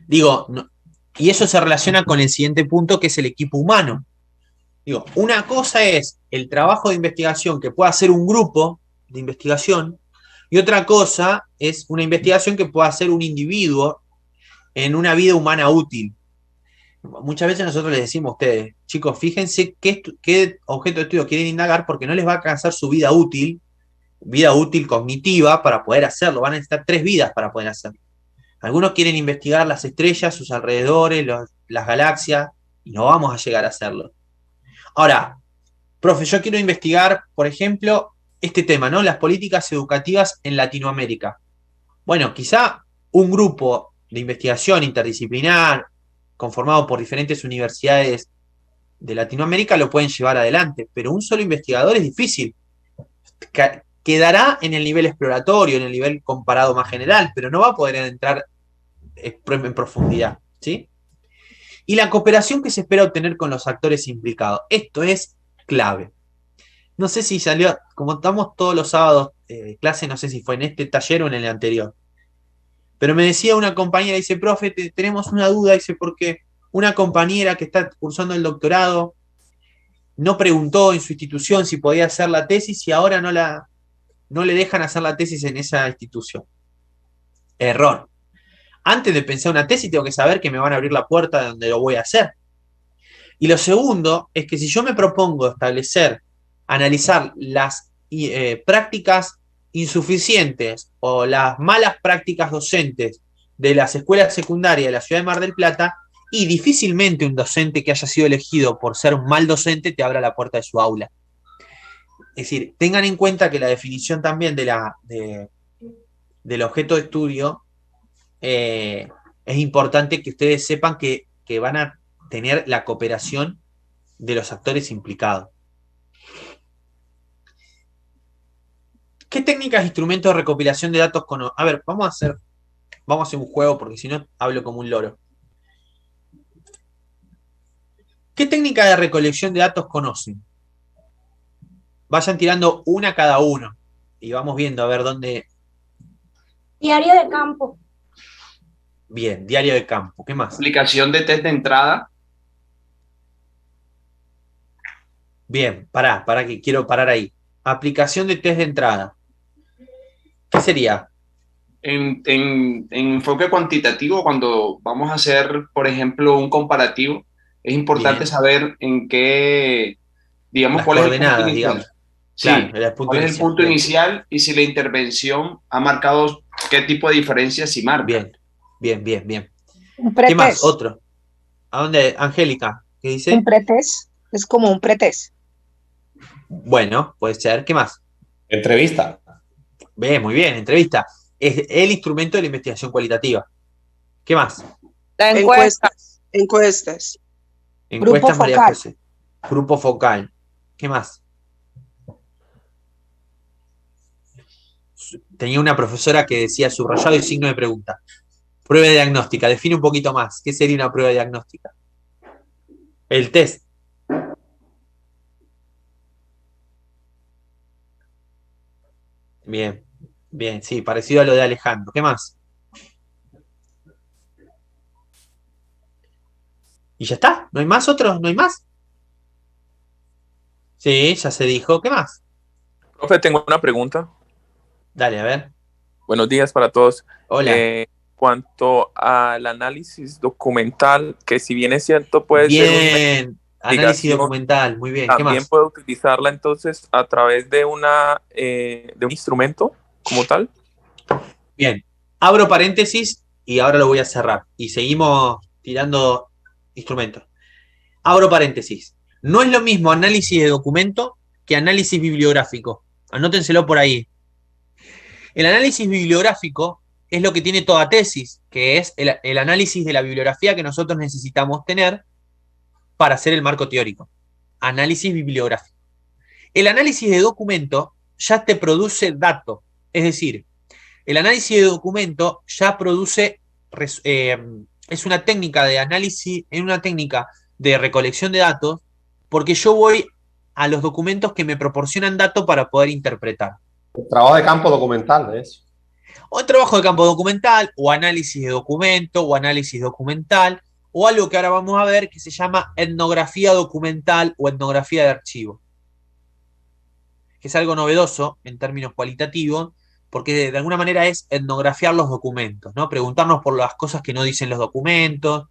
Y eso se relaciona con el siguiente punto, que es el equipo humano. Una cosa es el trabajo de investigación que pueda hacer un grupo de investigación, y otra cosa es una investigación que pueda hacer un individuo en una vida humana útil. Muchas veces nosotros les decimos a ustedes, chicos, fíjense qué objeto de estudio quieren indagar, porque no les va a alcanzar su vida útil cognitiva para poder hacerlo. Van a necesitar 3 vidas para poder hacerlo. Algunos quieren investigar las estrellas, sus alrededores, las galaxias, y no vamos a llegar a hacerlo. Ahora, profe, yo quiero investigar, por ejemplo, este tema, ¿no? Las políticas educativas en Latinoamérica. Bueno, quizá un grupo de investigación interdisciplinar, conformado por diferentes universidades de Latinoamérica, lo pueden llevar adelante, pero un solo investigador es difícil. Quedará en el nivel exploratorio, en el nivel comparado más general, pero no va a poder entrar en profundidad, ¿sí? Y la cooperación que se espera obtener con los actores implicados. Esto es clave. No sé si salió, como estamos todos los sábados clase, no sé si fue en este taller o en el anterior. Pero me decía una compañera, dice, profe, tenemos una duda, dice, porque una compañera que está cursando el doctorado no preguntó en su institución si podía hacer la tesis y ahora no le dejan hacer la tesis en esa institución. Error. Antes de pensar una tesis tengo que saber que me van a abrir la puerta de donde lo voy a hacer. Y lo segundo es que si yo me propongo analizar las prácticas insuficientes o las malas prácticas docentes de las escuelas secundarias de la ciudad de Mar del Plata, y difícilmente un docente que haya sido elegido por ser un mal docente te abra la puerta de su aula. Es decir, tengan en cuenta que la definición también del objeto de estudio es importante que ustedes sepan que van a tener la cooperación de los actores implicados. ¿Qué técnicas e instrumentos de recopilación de datos conocen? A ver, vamos a hacer un juego, porque si no hablo como un loro. ¿Qué técnica de recolección de datos conocen? Vayan tirando una cada uno y vamos viendo a ver dónde. Diario de campo. Bien, diario de campo. ¿Qué más? Aplicación de test de entrada. Bien, pará que quiero parar ahí. Aplicación de test de entrada. ¿Qué sería? En enfoque cuantitativo, cuando vamos a hacer, por ejemplo, un comparativo, es importante saber en qué digamos, Las cuál es el punto coordenadas, inicial. digamos. Sí, Claro, el punto cuál es el inicial. punto Bien. inicial y si la intervención ha marcado qué tipo de diferencias sí marca. Bien, bien, bien, bien. Un ¿Qué más? pretest. Otro. ¿A dónde? Angélica, ¿qué Un dice? pretest es como un pretest. Bueno, puede ser. ¿Qué más? Entrevista. Bien, muy bien, entrevista. Es el instrumento de la investigación cualitativa. ¿Qué más? La encuesta. Encuestas. Grupo Encuestas María focal. José. Grupo focal. ¿Qué más? Tenía una profesora que decía subrayado y signo de pregunta. Prueba diagnóstica. Define un poquito más. ¿Qué sería una prueba diagnóstica? El test. Bien, bien, sí, parecido a lo de Alejandro. ¿Qué más? ¿Y ya está? ¿No hay más otros? ¿No hay más? Sí, ya se dijo. ¿Qué más? Profe, tengo una pregunta. Dale, a ver. Buenos días para todos. Hola. Cuanto al análisis documental, que si bien es cierto puede ser una Bien, análisis investigación, documental, muy bien. ¿Qué también más? puede utilizarla entonces a través de de un instrumento como tal. Bien, abro paréntesis y ahora lo voy a cerrar. Y seguimos tirando instrumentos. Abro paréntesis. No es lo mismo análisis de documento que análisis bibliográfico. Anótenselo por ahí. El análisis bibliográfico es lo que tiene toda tesis, que es el análisis de la bibliografía que nosotros necesitamos tener para hacer el marco teórico. Análisis bibliográfico. El análisis de documento ya te produce datos, es decir, el análisis de documento ya produce, es una técnica de análisis, es una técnica de recolección de datos, porque yo voy a los documentos que me proporcionan datos para poder interpretar. El trabajo de campo documental de eso. O trabajo de campo documental, o análisis de documento, o análisis documental, o algo que ahora vamos a ver que se llama etnografía documental o etnografía de archivo, que es algo novedoso en términos cualitativos, porque de alguna manera es etnografiar los documentos, ¿no? Preguntarnos por las cosas que no dicen los documentos,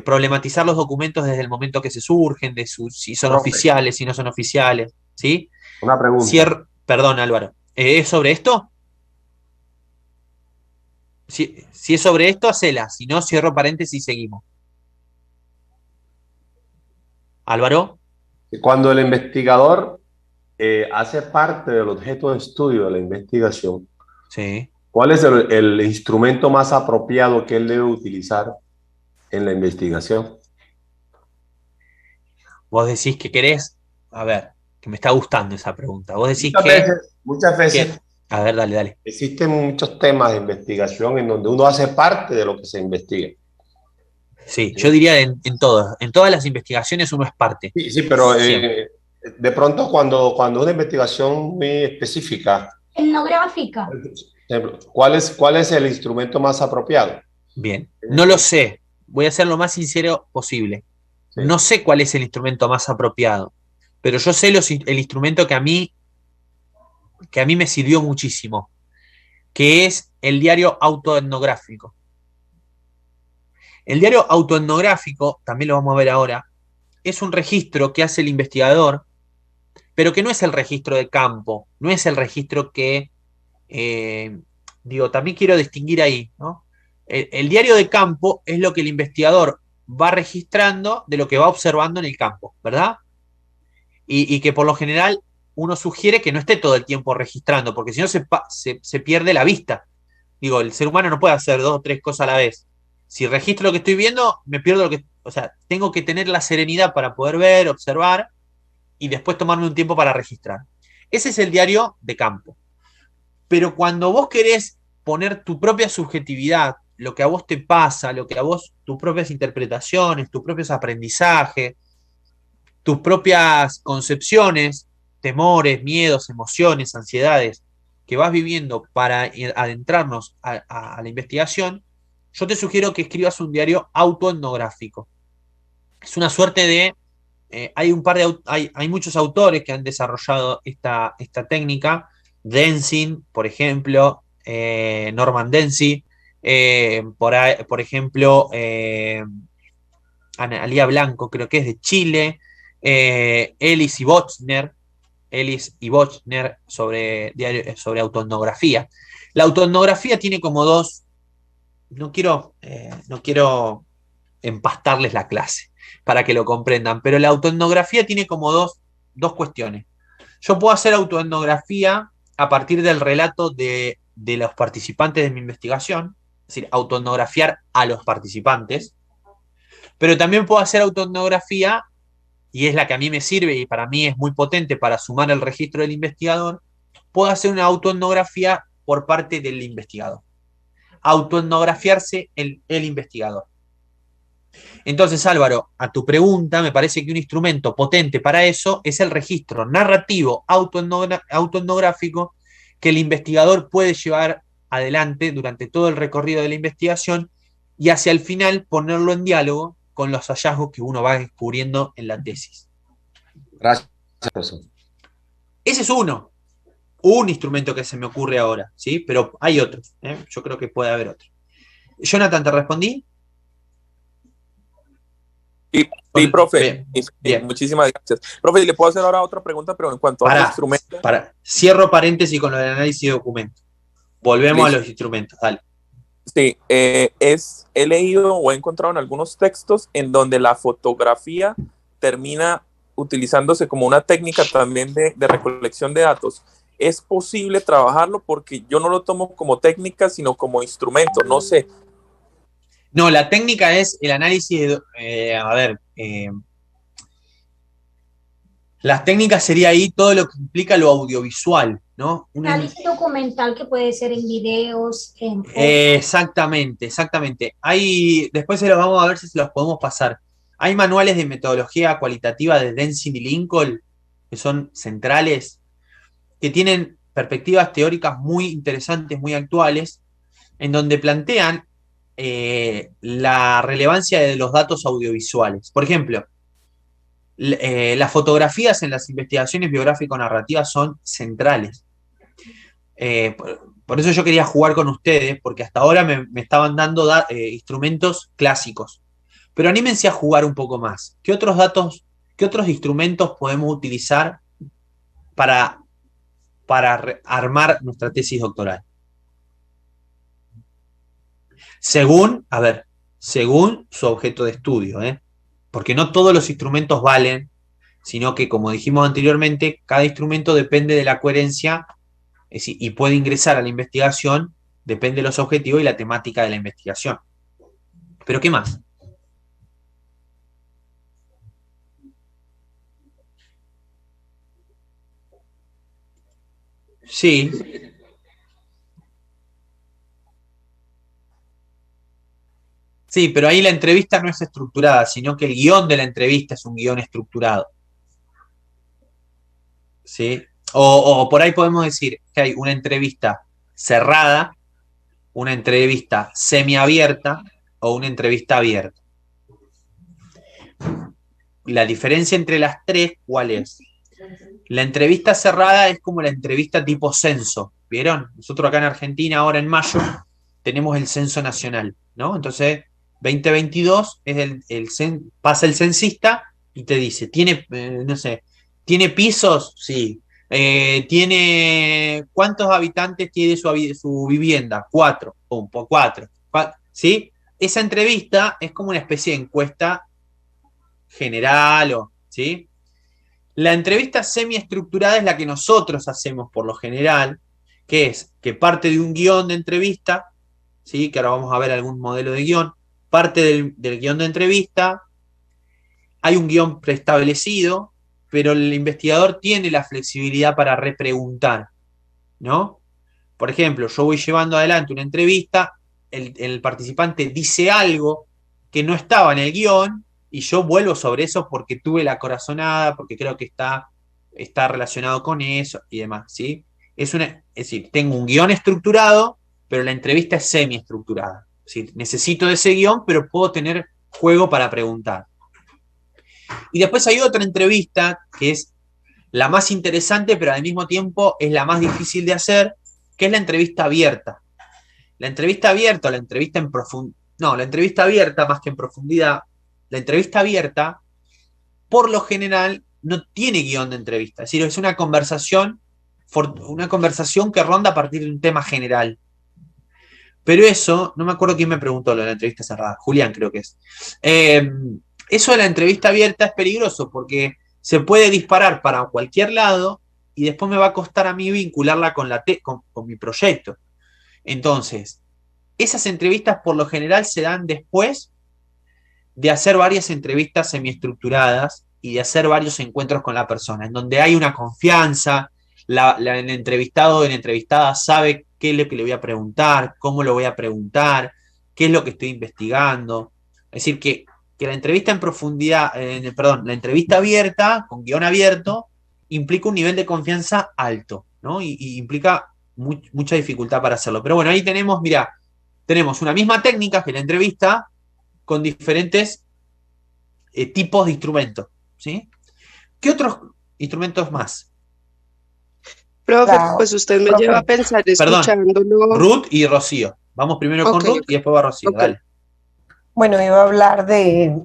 problematizar los documentos desde el momento que se surgen, si son Profe, oficiales, si no son oficiales, ¿sí? una pregunta. Perdón, Álvaro, ¿es sobre esto? Si es sobre esto, hacela, si no, cierro paréntesis y seguimos. Álvaro. Cuando el investigador hace parte del objeto de estudio de la investigación, Sí. ¿cuál es el instrumento más apropiado que él debe utilizar en la investigación? Vos decís que querés, a ver, que me está gustando esa pregunta. Vos decís Muchas veces a ver, dale. existen muchos temas de investigación en donde uno hace parte de lo que se investiga. Sí, yo diría en todas las investigaciones uno es parte. Sí, pero Siempre. de pronto cuando una investigación muy específica, Etnográfica. por ejemplo, ¿cuál es el instrumento más apropiado? Bien, no lo sé. Voy a ser lo más sincero posible. Sí. No sé cuál es el instrumento más apropiado, pero yo sé el instrumento que a mí me sirvió muchísimo, que es el diario autoetnográfico. El diario autoetnográfico, también lo vamos a ver ahora, es un registro que hace el investigador, pero que no es el registro de campo, no es el registro que, también quiero distinguir ahí, ¿no? El diario de campo es lo que el investigador va registrando de lo que va observando en el campo, ¿verdad? Y que por lo general uno sugiere que no esté todo el tiempo registrando, porque si no se pierde la vista. Digo, el ser humano no puede hacer 2 o 3 cosas a la vez. Si registro lo que estoy viendo, me pierdo lo que... O sea, tengo que tener la serenidad para poder ver, observar y después tomarme un tiempo para registrar. Ese es el diario de campo. Pero cuando vos querés poner tu propia subjetividad, lo que a vos te pasa, lo que a vos, tus propias interpretaciones, tus propios aprendizajes, tus propias concepciones, temores, miedos, emociones, ansiedades que vas viviendo para adentrarnos a la investigación, yo te sugiero que escribas un diario autoetnográfico. Es una suerte de... hay muchos autores que han desarrollado esta técnica. Denzin, por ejemplo, Norman Denzin, por ejemplo, Analía Blanco, creo que es de Chile, Ellis y Bochner sobre autoetnografía. La autoetnografía tiene como dos, no quiero empastarles la clase para que lo comprendan, pero la autoetnografía tiene como dos cuestiones. Yo puedo hacer autoetnografía a partir del relato de los participantes de mi investigación, es decir, autoetnografiar a los participantes, pero también puedo hacer autoetnografía, y es la que a mí me sirve y para mí es muy potente para sumar el registro del investigador, puedo hacer una autoetnografía por parte del investigador. Autoetnografiarse el investigador. Entonces, Álvaro, a tu pregunta, me parece que un instrumento potente para eso es el registro narrativo autoetnográfico que el investigador puede llevar adelante durante todo el recorrido de la investigación y hacia el final ponerlo en diálogo con los hallazgos que uno va descubriendo en la tesis. Gracias, profesor. Ese es un instrumento que se me ocurre ahora, ¿sí? Pero hay otros, ¿eh? Yo creo que puede haber otros. Jonathan, ¿te respondí? Sí, profe. Bien. Muchísimas gracias. Profe, ¿le puedo hacer ahora otra pregunta, pero en cuanto a los instrumentos? Cierro paréntesis con lo del análisis de documentos. Volvemos a los instrumentos, dale. Sí, he leído o he encontrado en algunos textos en donde la fotografía termina utilizándose como una técnica también de recolección de datos. ¿Es posible trabajarlo? Porque yo no lo tomo como técnica, sino como instrumento, no sé. No, la técnica es el análisis las técnicas sería ahí todo lo que implica lo audiovisual, ¿no? Análisis documental que puede ser en videos, en fotos. Exactamente. Después se los vamos a ver si se los podemos pasar. Hay manuales de metodología cualitativa de Densing y Lincoln, que son centrales, que tienen perspectivas teóricas muy interesantes, muy actuales, en donde plantean la relevancia de los datos audiovisuales. Por ejemplo, las fotografías en las investigaciones biográfico-narrativas son centrales. Por eso yo quería jugar con ustedes, porque hasta ahora me estaban dando instrumentos clásicos. Pero anímense a jugar un poco más. ¿Qué otros instrumentos podemos utilizar para armar nuestra tesis doctoral? Según su objeto de estudio, porque no todos los instrumentos valen, sino que, como dijimos anteriormente, cada instrumento depende de la coherencia, es decir, y puede ingresar a la investigación, depende de los objetivos y la temática de la investigación. ¿Pero qué más? Sí. Sí, pero ahí la entrevista no es estructurada, sino que el guión de la entrevista es un guión estructurado. ¿Sí? O por ahí podemos decir que hay una entrevista cerrada, una entrevista semiabierta o una entrevista abierta. La diferencia entre las tres, ¿cuál es? La entrevista cerrada es como la entrevista tipo censo, ¿vieron? Nosotros acá en Argentina, ahora en mayo, tenemos el censo nacional, ¿no? Entonces, 2022 es pasa el censista y te dice, ¿tiene pisos? Sí. ¿Cuántos habitantes tiene su vivienda? 4. Pum, por 4. ¿Sí? Esa entrevista es como una especie de encuesta general, ¿sí? La entrevista semiestructurada es la que nosotros hacemos por lo general, que es que parte de un guión de entrevista, ¿sí? Que ahora vamos a ver algún modelo de guión, parte del guión de entrevista, hay un guión preestablecido, pero el investigador tiene la flexibilidad para repreguntar, ¿no? Por ejemplo, yo voy llevando adelante una entrevista, el participante dice algo que no estaba en el guión y yo vuelvo sobre eso porque tuve la corazonada, porque creo que está relacionado con eso y demás, ¿sí? Es decir, tengo un guión estructurado, pero la entrevista es semiestructurada. Es decir, necesito de ese guión, pero puedo tener juego para preguntar. Y después hay otra entrevista que es la más interesante, pero al mismo tiempo es la más difícil de hacer, que es la entrevista abierta. La entrevista abierta o la entrevista en profundidad, no, la entrevista abierta más que en profundidad, la entrevista abierta por lo general no tiene guión de entrevista. Es decir, es una conversación que ronda a partir de un tema general. Pero eso, no me acuerdo quién me preguntó lo de la entrevista cerrada, Julián creo que es. Eso de la entrevista abierta es peligroso porque se puede disparar para cualquier lado y después me va a costar a mí vincularla con mi proyecto. Entonces, esas entrevistas por lo general se dan después de hacer varias entrevistas semiestructuradas y de hacer varios encuentros con la persona, en donde hay una confianza, el entrevistado o la entrevistada sabe qué es lo que le voy a preguntar, cómo lo voy a preguntar, qué es lo que estoy investigando. Es decir, que la entrevista en profundidad, la entrevista abierta, con guión abierto, implica un nivel de confianza alto, ¿no? Y implica mucha dificultad para hacerlo. Pero bueno, ahí tenemos, mirá, tenemos una misma técnica que la entrevista con diferentes tipos de instrumentos, ¿sí? ¿Qué otros instrumentos más? Profe, pues usted me lleva a pensar escuchándolo. Ruth y Rocío. Vamos primero con Ruth y después va Rocío. Dale. Bueno, iba a hablar de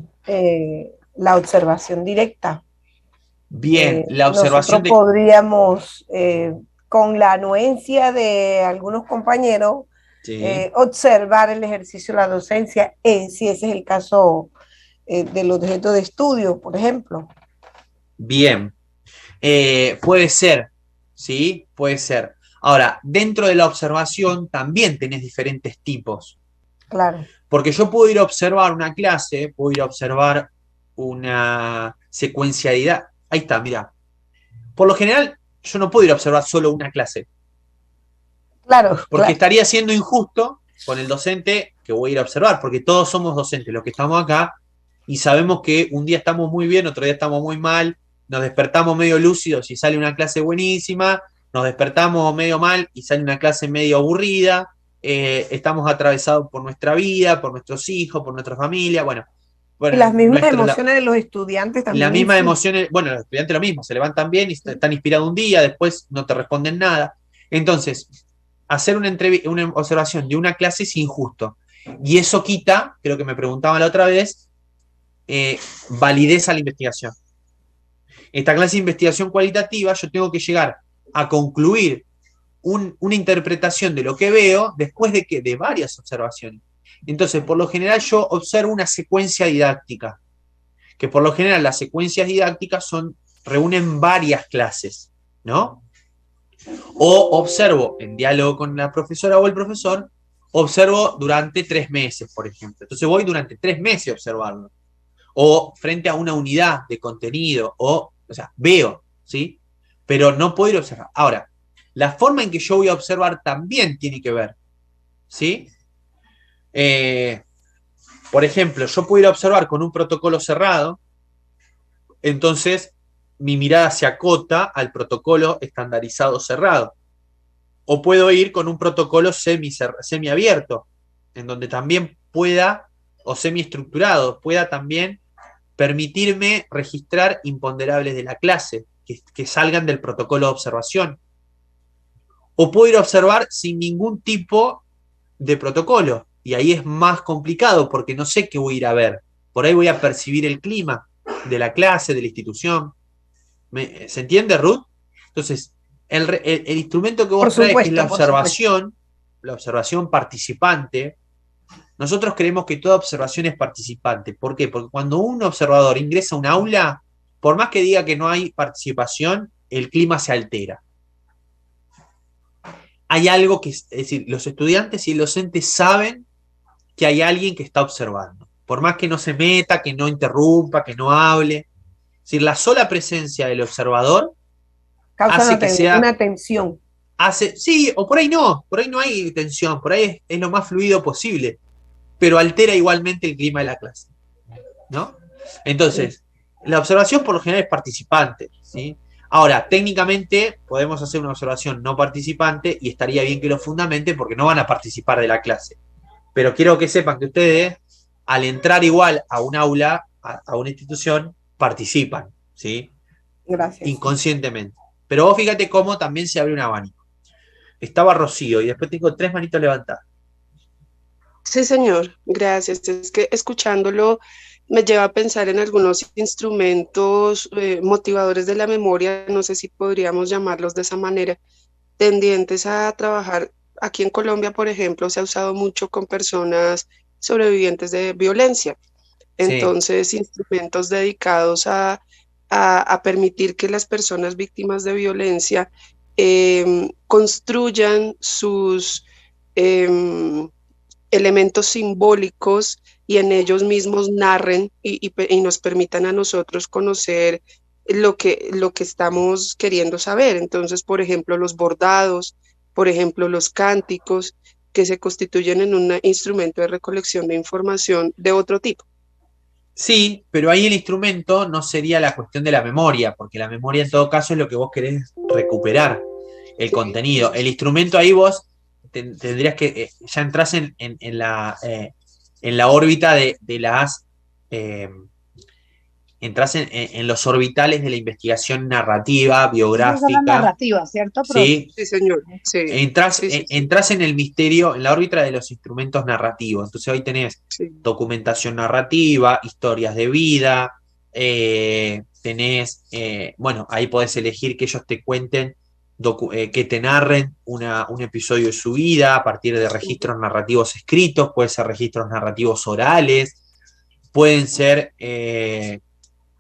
la observación directa. Bien, la observación nosotros podríamos, con la anuencia de algunos compañeros, observar el ejercicio de la docencia, si ese es el caso del objeto de estudio, por ejemplo. Bien, puede ser, ¿sí? Puede ser. Ahora, dentro de la observación también tenés diferentes tipos. Claro. Porque yo puedo ir a observar una clase, puedo ir a observar una secuencialidad. Ahí está, mira. Por lo general, yo no puedo ir a observar solo una clase. Claro. Porque estaría siendo injusto con el docente que voy a ir a observar, porque todos somos docentes los que estamos acá y sabemos que un día estamos muy bien, otro día estamos muy mal, nos despertamos medio lúcidos y sale una clase buenísima, nos despertamos medio mal y sale una clase medio aburrida, estamos atravesados por nuestra vida, por nuestros hijos, por nuestra familia, bueno. Y las mismas emociones de los estudiantes también. Las mismas emociones, bueno, los estudiantes lo mismo, se levantan bien y están inspirados un día, después no te responden nada. Entonces, hacer una observación de una clase es injusto. Y eso quita, creo que me preguntaban la otra vez, validez a la investigación. Esta clase de investigación cualitativa, yo tengo que llegar a concluir una interpretación de lo que veo después de varias observaciones. Entonces, por lo general, yo observo una secuencia didáctica, que por lo general las secuencias didácticas reúnen varias clases, ¿no? O observo en diálogo con la profesora o el profesor, observo durante 3 meses, por ejemplo. Entonces voy durante 3 meses a observarlo. O frente a una unidad de contenido, o sea, veo, ¿sí? Pero no puedo ir a observar. Ahora, la forma en que yo voy a observar también tiene que ver, ¿sí? Por ejemplo, yo puedo ir a observar con un protocolo cerrado, entonces mi mirada se acota al protocolo estandarizado cerrado. O puedo ir con un protocolo semiabierto, en donde también pueda, o semiestructurado, pueda también permitirme registrar imponderables de la clase, que salgan del protocolo de observación. O puedo ir a observar sin ningún tipo de protocolo, y ahí es más complicado, porque no sé qué voy a ir a ver. Por ahí voy a percibir el clima de la clase, de la institución. ¿Se entiende, Ruth? Entonces, el instrumento que vos traes, que es la observación participante. Nosotros creemos que toda observación es participante. ¿Por qué? Porque cuando un observador ingresa a un aula, por más que diga que no hay participación, el clima se altera. Hay algo que, es decir, los estudiantes y el docente saben que hay alguien que está observando. Por más que no se meta, que no interrumpa, que no hable. Es decir, la sola presencia del observador causa una tensión. Sí, o por ahí no hay tensión, por ahí es lo más fluido posible, pero altera igualmente el clima de la clase, ¿no? Entonces, la observación por lo general es participante, ¿sí? Ahora, técnicamente podemos hacer una observación no participante y estaría bien que lo fundamenten porque no van a participar de la clase. Pero quiero que sepan que ustedes, al entrar igual a un aula, a una institución, participan, ¿sí? Gracias. Inconscientemente. Pero vos fíjate cómo también se abre un abanico. Estaba Rocío y después tengo 3 manitos levantadas. Sí, señor, gracias. Es que escuchándolo me lleva a pensar en algunos instrumentos motivadores de la memoria, no sé si podríamos llamarlos de esa manera, tendientes a trabajar. Aquí en Colombia, por ejemplo, se ha usado mucho con personas sobrevivientes de violencia. Entonces, sí, instrumentos dedicados a permitir que las personas víctimas de violencia construyan sus elementos simbólicos y en ellos mismos narren y nos permitan a nosotros conocer lo que estamos queriendo saber. Entonces, por ejemplo, los bordados, por ejemplo, los cánticos, que se constituyen en un instrumento de recolección de información de otro tipo. Sí, pero ahí el instrumento no sería la cuestión de la memoria, porque la memoria en todo caso es lo que vos querés recuperar, el contenido. El instrumento ahí vos tendrías que, ya entras en la órbita de las... entras en los orbitales de la investigación narrativa, biográfica. Esa es la narrativa, ¿cierto? Sí, sí, señor. Sí. Entras en el misterio, en la órbita de los instrumentos narrativos. Entonces hoy tenés documentación narrativa, historias de vida, tenés, bueno, ahí podés elegir que ellos te cuenten, que te narren un episodio de su vida a partir de registros narrativos escritos, pueden ser registros narrativos orales, pueden ser...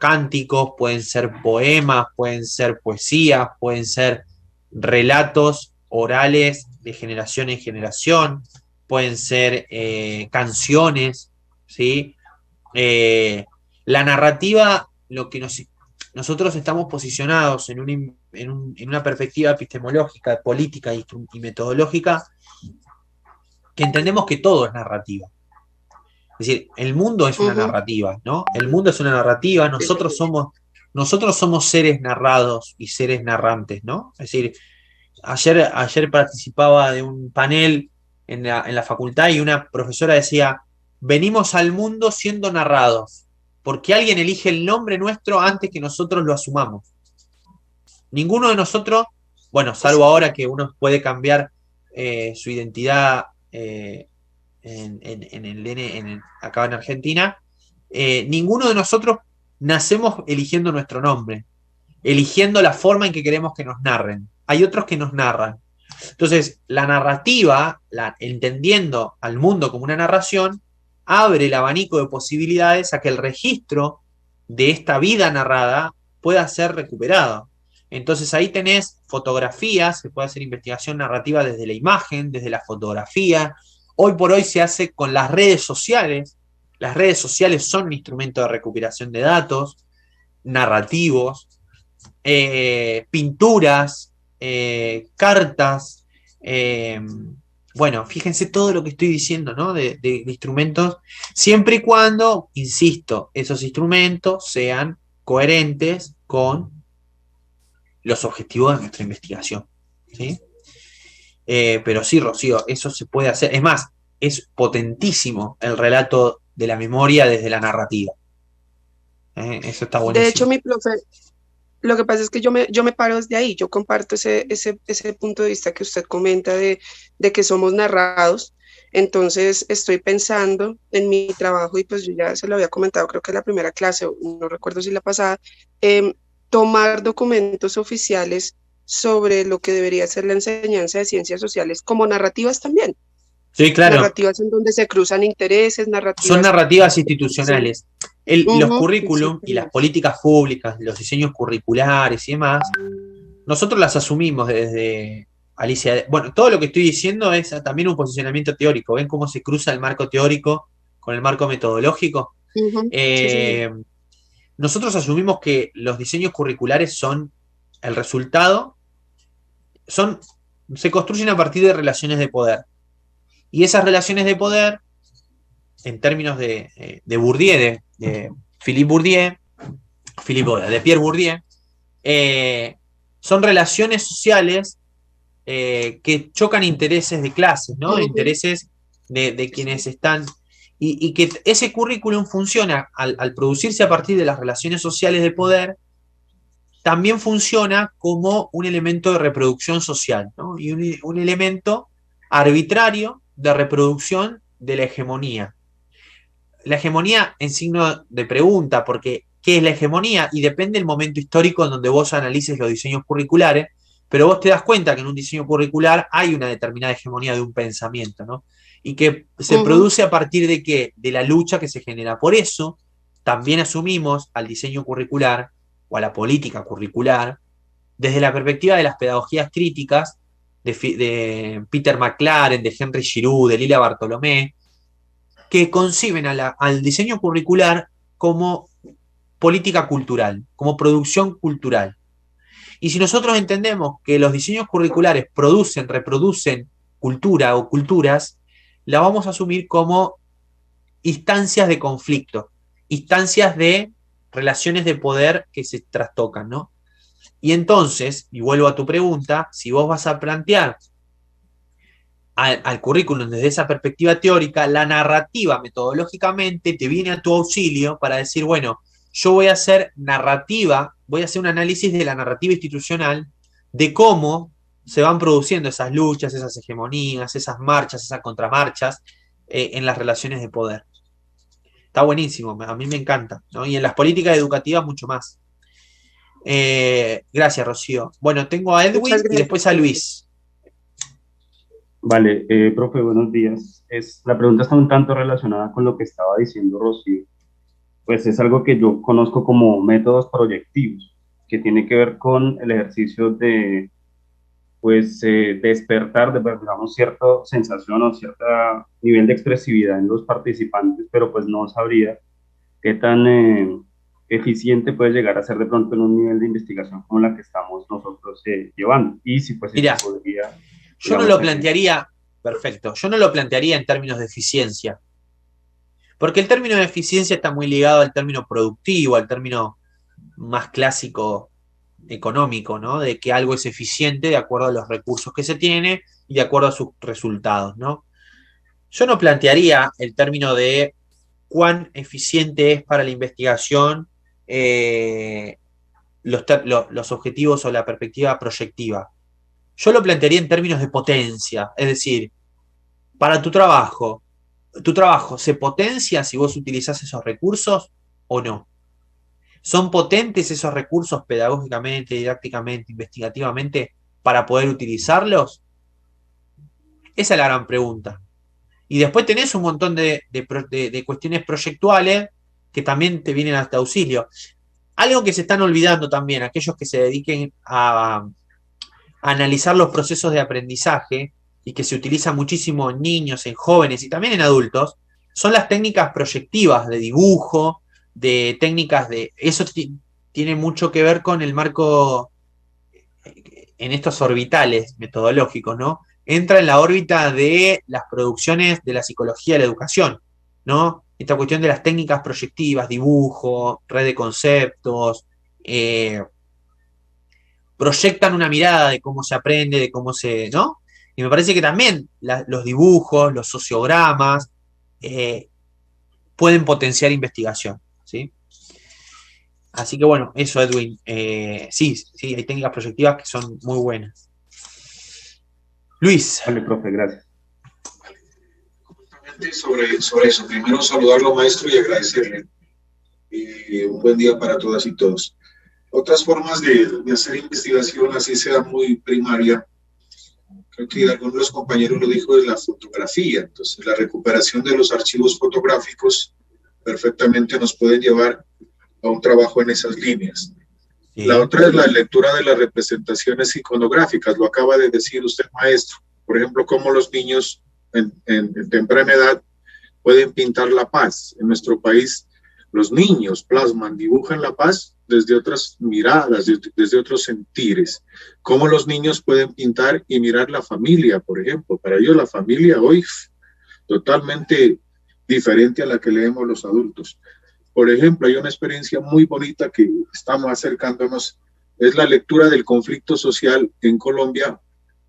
cánticos, pueden ser poemas, pueden ser poesías, pueden ser relatos orales de generación en generación, pueden ser canciones, ¿sí? La narrativa, lo que nosotros estamos posicionados en una perspectiva epistemológica, política y metodológica, que entendemos que todo es narrativa. Es decir, el mundo es una narrativa, ¿no? El mundo es una narrativa, nosotros somos seres narrados y seres narrantes, ¿no? Es decir, ayer participaba de un panel en la facultad y una profesora decía, venimos al mundo siendo narrados, porque alguien elige el nombre nuestro antes que nosotros lo asumamos. Ninguno de nosotros, bueno, salvo ahora que uno puede cambiar su identidad acá en Argentina, ninguno de nosotros nacemos eligiendo nuestro nombre, eligiendo la forma en que queremos que nos narren. Hay otros que nos narran. Entonces, la narrativa, entendiendo al mundo como una narración, abre el abanico de posibilidades a que el registro de esta vida narrada pueda ser recuperado. Entonces ahí tenés fotografías, se puede hacer investigación narrativa desde la imagen, desde la fotografía. Hoy por hoy se hace con las redes sociales. Las redes sociales son un instrumento de recuperación de datos narrativos, pinturas, cartas. Bueno, fíjense todo lo que estoy diciendo, ¿no? De instrumentos, siempre y cuando, insisto, esos instrumentos sean coherentes con los objetivos de nuestra investigación, ¿sí? Pero sí, Rocío, eso se puede hacer. Es más, es potentísimo el relato de la memoria desde la narrativa. Eso está buenísimo. De hecho, mi profe, lo que pasa es que yo me paro desde ahí, yo comparto ese punto de vista que usted comenta de que somos narrados. Entonces estoy pensando en mi trabajo y pues yo ya se lo había comentado, creo que la primera clase, no recuerdo si la pasada, tomar documentos oficiales sobre lo que debería ser la enseñanza de ciencias sociales como narrativas también. Sí, claro. Narrativas en donde se cruzan intereses, narrativas. Son narrativas institucionales. Sí. Los currículum y las políticas públicas, los diseños curriculares y demás, nosotros las asumimos desde Alicia. Bueno, todo lo que estoy diciendo es también un posicionamiento teórico. ¿Ven cómo se cruza el marco teórico con el marco metodológico? Sí. Nosotros asumimos que los diseños curriculares son el resultado, se construyen a partir de relaciones de poder. Y esas relaciones de poder, en términos de Bourdieu, de Philippe Bourdieu, de Pierre Bourdieu, son relaciones sociales que chocan intereses de clases, ¿no? Intereses de quienes están... Y que ese currículum funciona al producirse a partir de las relaciones sociales de poder, también funciona como un elemento de reproducción social, ¿no? Y un elemento arbitrario de reproducción de la hegemonía. la hegemonía en signo de pregunta, porque ¿qué es la hegemonía? Y depende del momento histórico en donde vos analices los diseños curriculares, pero vos te das cuenta que en un diseño curricular hay una determinada hegemonía de un pensamiento, ¿no? Y que se produce a partir de ¿qué? De la lucha que se genera. Por eso también asumimos al diseño curricular o a la política curricular desde la perspectiva de las pedagogías críticas de Peter McLaren, de Henry Giroux, de Lila Bartolomé, que conciben al diseño curricular como política cultural, como producción cultural. Y si nosotros entendemos que los diseños curriculares reproducen cultura o culturas, la vamos a asumir como instancias de conflicto, instancias de relaciones de poder que se trastocan, ¿no? Y entonces, y vuelvo a tu pregunta, si vos vas a plantear al currículum desde esa perspectiva teórica, la narrativa metodológicamente te viene a tu auxilio para decir, bueno, yo voy a hacer narrativa, voy a hacer un análisis de la narrativa institucional, de cómo se van produciendo esas luchas, esas hegemonías, esas marchas, esas contramarchas en las relaciones de poder. Está buenísimo, a mí me encanta, ¿no? Y en las políticas educativas mucho más. Gracias, Rocío. Bueno, tengo a Edwin y después a Luis. Vale, profe, buenos días. La pregunta está un tanto relacionada con lo que estaba diciendo Rocío. Pues es algo que yo conozco como métodos proyectivos, que tiene que ver con el ejercicio de, pues, despertar, digamos, cierta sensación o cierto nivel de expresividad en los participantes, pero pues no sabría qué tan eficiente puede llegar a ser de pronto en un nivel de investigación como la que estamos nosotros llevando. Y si pues mira, podría... Yo no lo plantearía, perfecto, yo no lo plantearía en términos de eficiencia, porque el término de eficiencia está muy ligado al término productivo, al término más clásico económico, ¿no? De que algo es eficiente de acuerdo a los recursos que se tiene y de acuerdo a sus resultados, ¿no? Yo no plantearía el término de cuán eficiente es para la investigación los objetivos o la perspectiva proyectiva. Yo lo plantearía en términos de potencia, es decir, para tu trabajo se potencia si vos utilizás esos recursos o no. ¿Son potentes esos recursos pedagógicamente, didácticamente, investigativamente para poder utilizarlos? Esa es la gran pregunta. Y después tenés un montón de cuestiones proyectuales que también te vienen hasta auxilio. Algo que se están olvidando también, aquellos que se dediquen a analizar los procesos de aprendizaje y que se utiliza muchísimo en niños, en jóvenes y también en adultos, son las técnicas proyectivas de dibujo, de técnicas de... Eso tiene mucho que ver con el marco en estos orbitales metodológicos, ¿no? Entra en la órbita de las producciones de la psicología de la educación, ¿no? Esta cuestión de las técnicas proyectivas, dibujo, red de conceptos, proyectan una mirada de cómo se aprende, de cómo se, ¿no? Y me parece que también los dibujos, los sociogramas, pueden potenciar investigación, ¿sí? Así que bueno, eso, Edwin. Sí, hay técnicas proyectivas que son muy buenas. Luis. Vale, profe, gracias. Sobre eso, primero saludarlo, maestro, y agradecerle. Un buen día para todas y todos. Otras formas de hacer investigación, así sea muy primaria, creo que algunos de los compañeros lo dijo, es la fotografía. Entonces, la recuperación de los archivos fotográficos perfectamente nos pueden llevar a un trabajo en esas líneas. Sí. La otra es la lectura de las representaciones iconográficas, lo acaba de decir usted, maestro. Por ejemplo, cómo los niños en temprana edad pueden pintar la paz. En nuestro país, los niños plasman, dibujan la paz desde otras miradas, desde otros sentires. Cómo los niños pueden pintar y mirar la familia, por ejemplo. Para ellos la familia hoy totalmente diferente a la que leemos los adultos. Por ejemplo, hay una experiencia muy bonita que estamos acercándonos, es la lectura del conflicto social en Colombia,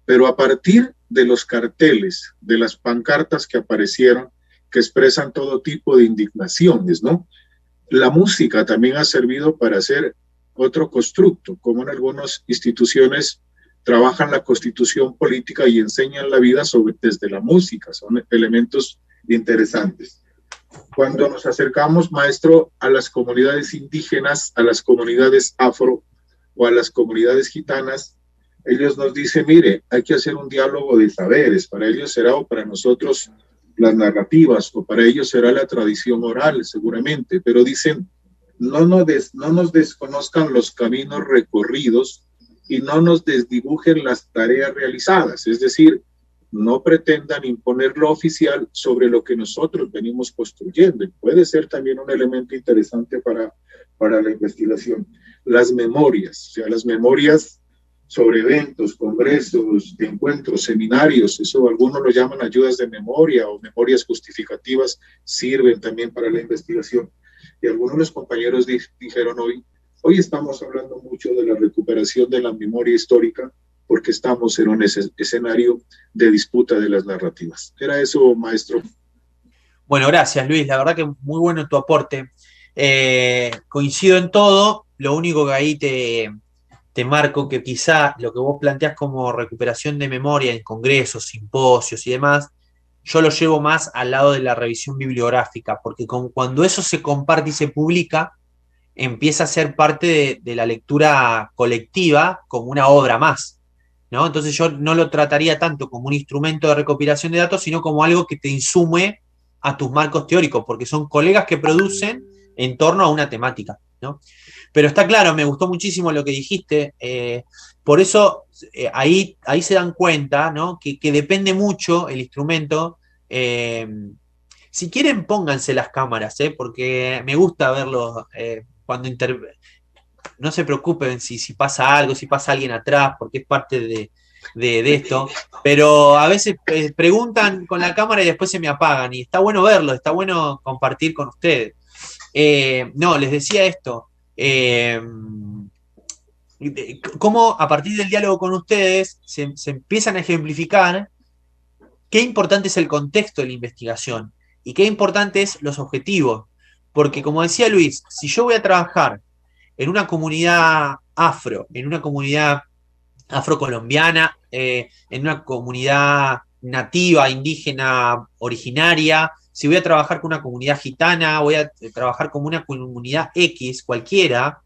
pero a partir de los carteles, de las pancartas que aparecieron, que expresan todo tipo de indignaciones, ¿no? La música también ha servido para hacer otro constructo, como en algunas instituciones trabajan la constitución política y enseñan la vida desde la música, son elementos interesantes. Cuando nos acercamos, maestro, a las comunidades indígenas, a las comunidades afro o a las comunidades gitanas, ellos nos dicen, mire, hay que hacer un diálogo de saberes. Para ellos será, o para nosotros, las narrativas, o para ellos será la tradición oral, seguramente. Pero dicen, no nos desconozcan los caminos recorridos y no nos desdibujen las tareas realizadas. Es decir, no pretendan imponer lo oficial sobre lo que nosotros venimos construyendo. Puede ser también un elemento interesante para la investigación. Las memorias, o sea, las memorias sobre eventos, congresos, encuentros, seminarios, eso algunos lo llaman ayudas de memoria o memorias justificativas, sirven también para la investigación. Y algunos de los compañeros dijeron hoy estamos hablando mucho de la recuperación de la memoria histórica, porque estamos en un escenario de disputa de las narrativas. ¿Era eso, maestro? Bueno, gracias, Luis. La verdad que muy bueno tu aporte. Coincido en todo. Lo único que ahí te marco que quizá lo que vos planteás como recuperación de memoria en congresos, simposios y demás, yo lo llevo más al lado de la revisión bibliográfica, porque cuando eso se comparte y se publica, empieza a ser parte de la lectura colectiva como una obra más, ¿no? Entonces yo no lo trataría tanto como un instrumento de recopilación de datos, sino como algo que te insume a tus marcos teóricos, porque son colegas que producen en torno a una temática, ¿no? Pero está claro, me gustó muchísimo lo que dijiste, por eso ahí se dan cuenta, ¿no? que depende mucho el instrumento. Si quieren, pónganse las cámaras, porque me gusta verlos cuando no se preocupen si pasa algo, si pasa alguien atrás, porque es parte de esto, pero a veces preguntan con la cámara y después se me apagan, y está bueno verlo, está bueno compartir con ustedes. No, les decía esto, cómo a partir del diálogo con ustedes se empiezan a ejemplificar qué importante es el contexto de la investigación y qué importante es los objetivos, porque como decía Luis, si yo voy a trabajar en una comunidad afro, en una comunidad afrocolombiana, en una comunidad nativa, indígena, originaria, si voy a trabajar con una comunidad gitana, voy a trabajar con una comunidad X, cualquiera,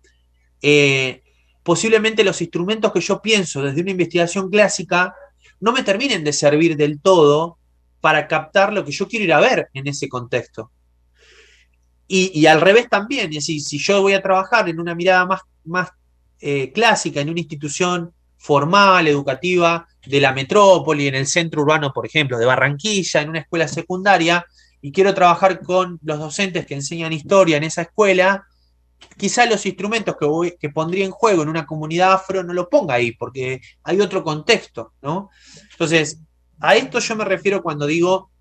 posiblemente los instrumentos que yo pienso desde una investigación clásica no me terminen de servir del todo para captar lo que yo quiero ir a ver en ese contexto. Y al revés también, es decir, si yo voy a trabajar en una mirada más clásica, en una institución formal, educativa, de la metrópoli, en el centro urbano, por ejemplo, de Barranquilla, en una escuela secundaria, y quiero trabajar con los docentes que enseñan historia en esa escuela, quizá los instrumentos que pondría en juego en una comunidad afro no lo ponga ahí, porque hay otro contexto, ¿no? Entonces, a esto yo me refiero cuando digo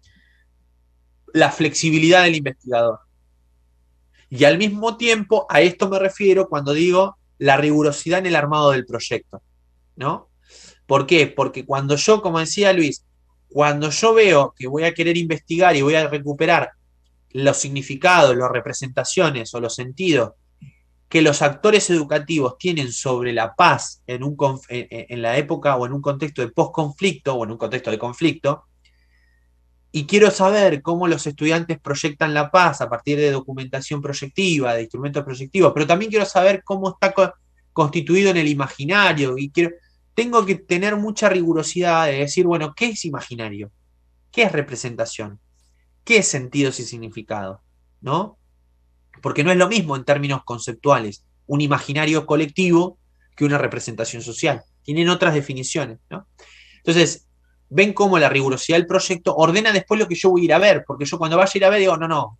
la flexibilidad del investigador. Y al mismo tiempo, a esto me refiero cuando digo la rigurosidad en el armado del proyecto, ¿no? ¿Por qué? Porque cuando yo, como decía Luis, cuando yo veo que voy a querer investigar y voy a recuperar los significados, las representaciones o los sentidos que los actores educativos tienen sobre la paz en la época o en un contexto de posconflicto o en un contexto de conflicto, y quiero saber cómo los estudiantes proyectan la paz a partir de documentación proyectiva, de instrumentos proyectivos, pero también quiero saber cómo está constituido en el imaginario, y tengo que tener mucha rigurosidad de decir, bueno, ¿qué es imaginario? ¿Qué es representación? ¿Qué es sentidos y significado? ¿No? Porque no es lo mismo en términos conceptuales un imaginario colectivo que una representación social. Tienen otras definiciones, ¿no? Entonces, ven cómo la rigurosidad del proyecto ordena después lo que yo voy a ir a ver, porque yo cuando vaya a ir a ver digo, no,